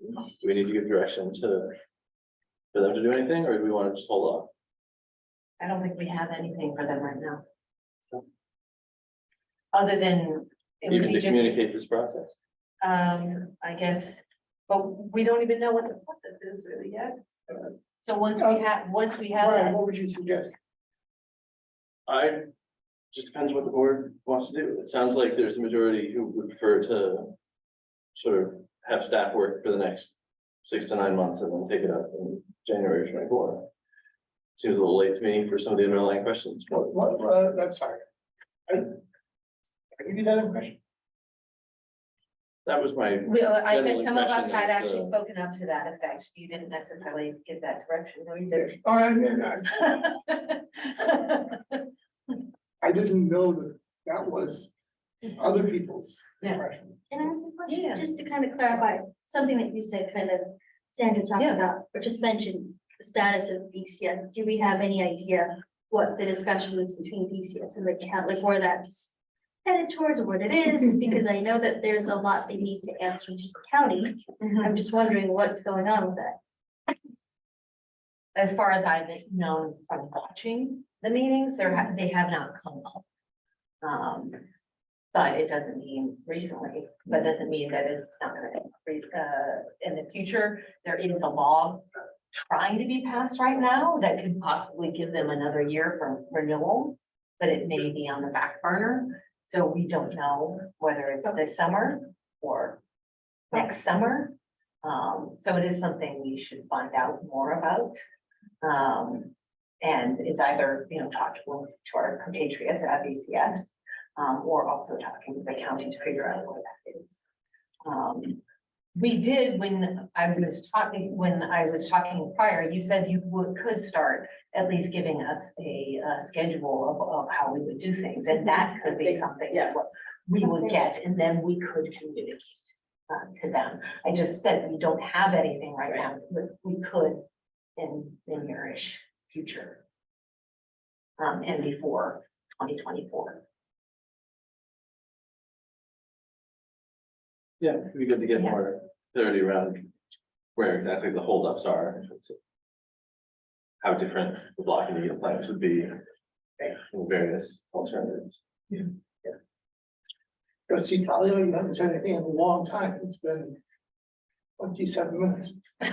Speaker 6: Do we need to give direction for them to do anything, or do we want to just hold off?
Speaker 1: I don't think we have anything for them right now. Other than. it would
Speaker 6: Even
Speaker 1: be
Speaker 6: to
Speaker 1: just-
Speaker 6: communicate this process?
Speaker 1: I guess, but we don't even know what the process is really yet. So once we have
Speaker 4: Brian,
Speaker 1: that,
Speaker 4: what would you suggest?
Speaker 6: Just depends what the board wants to do. It sounds like there's a majority who would prefer to sort of have staff work for the next 6 to 9 months and then take it up in January 24. Seems a little late to me for some of the underlying questions. but-
Speaker 4: I'm sorry. I give you that impression.
Speaker 6: That was my,
Speaker 1: well, I
Speaker 6: General
Speaker 1: think some of us
Speaker 6: impression
Speaker 1: had
Speaker 6: of
Speaker 1: actually
Speaker 6: the-
Speaker 1: spoken up to that effect. You didn't necessarily give that direction, no, you did.
Speaker 4: All right, I didn't know that that was other people's
Speaker 1: Yeah.
Speaker 4: impression.
Speaker 11: Can I ask a question?
Speaker 1: Yeah.
Speaker 11: Just to kind of clarify, something that you said, kind of, Sandra talked
Speaker 1: Yeah.
Speaker 11: about, or just mentioned the status of BCS. Do we have any idea what the discussion is between BCS and the county, like where that's headed towards, or what it is? Because I know that there's a lot they need to answer to the county. I'm just wondering what's going on with that.
Speaker 1: As far as I've known from watching the meetings, they have not come up. But it doesn't mean recently, but doesn't mean that it's not gonna, in the future. There is a law trying to be passed right now that could possibly give them another year for renewal, but it may be on the back burner. So we don't know whether it's this summer or next summer. So it is something we should find out more about. And it's either, talking to our compatriots at BCS, or also talking to the county to figure out what that is. We did, when I was talking prior, you said you could start at least giving us a schedule of how we would do things, and that could be something
Speaker 3: Yes.
Speaker 1: we would get, and then we could communicate to them. I just said we don't have anything right now, but we could in the nearish future. And before 2024.
Speaker 6: Yeah, it'd be good to get more clarity around where exactly the holdups are. In terms of how different the blocking media plans would be in various alternatives.
Speaker 4: Trustee Talia, you haven't said anything in a long time. It's been 27 minutes.
Speaker 9: I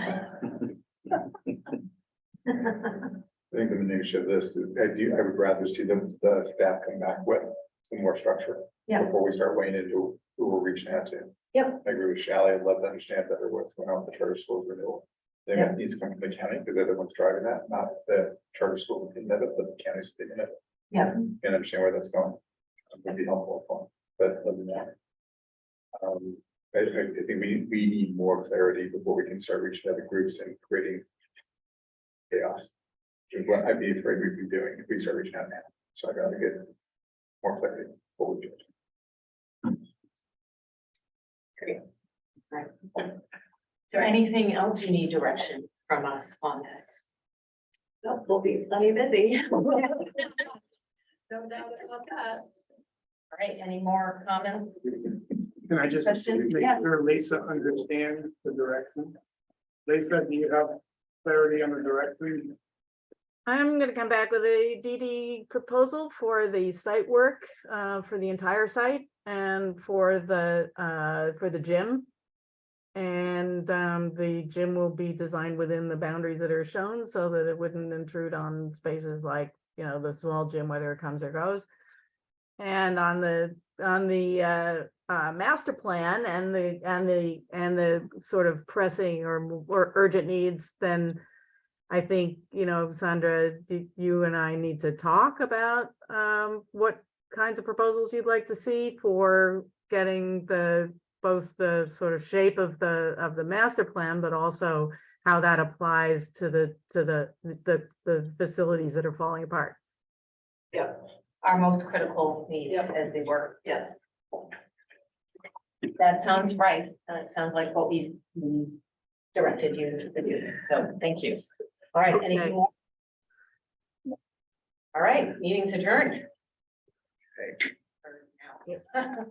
Speaker 9: think the minutia of this, I would rather see the staff come back with some more structure.
Speaker 1: Yeah.
Speaker 9: Before we start weighing into who we're reaching out to.
Speaker 1: Yep.
Speaker 9: I agree with Shally. I'd love to understand better what's going on with the charter schools renewal. They got these coming from the county because they're the ones driving that, not the charter schools opinion of it, but the county's opinion of it.
Speaker 1: Yeah.
Speaker 9: And understand where that's going. It would be helpful, but let me know. I think we need more clarity before we can start reaching other groups and creating chaos. Which is what I'd be afraid we'd be doing if we start reaching out now. So I'd rather get more clarity before we do it.
Speaker 1: Is there anything else you need direction from us on this?
Speaker 3: No, we'll be plenty busy. No doubt about that.
Speaker 1: All right, any more comments?
Speaker 2: Can I just
Speaker 1: Questions?
Speaker 2: make
Speaker 1: Yeah.
Speaker 2: sure Lisa understands the direction? Lisa, do you have clarity on the direction?
Speaker 5: I'm gonna come back with a DD proposal for the site work, for the entire site and for the gym. And the gym will be designed within the boundaries that are shown so that it wouldn't intrude on spaces like, you know, the small gym, whether it comes or goes. And on the master plan and the sort of pressing or urgent needs, then I think, you know, Sandra, you and I need to talk about what kinds of proposals you'd like to see for getting both the sort of shape of the master plan, but also how that applies to the facilities that are falling apart.
Speaker 1: Yeah, our most critical needs
Speaker 3: Yep.
Speaker 1: as they were.
Speaker 3: Yes.
Speaker 1: That sounds right. That sounds like what we directed you to do. So thank you. All right, anything more? All right, meeting's adjourned. For now.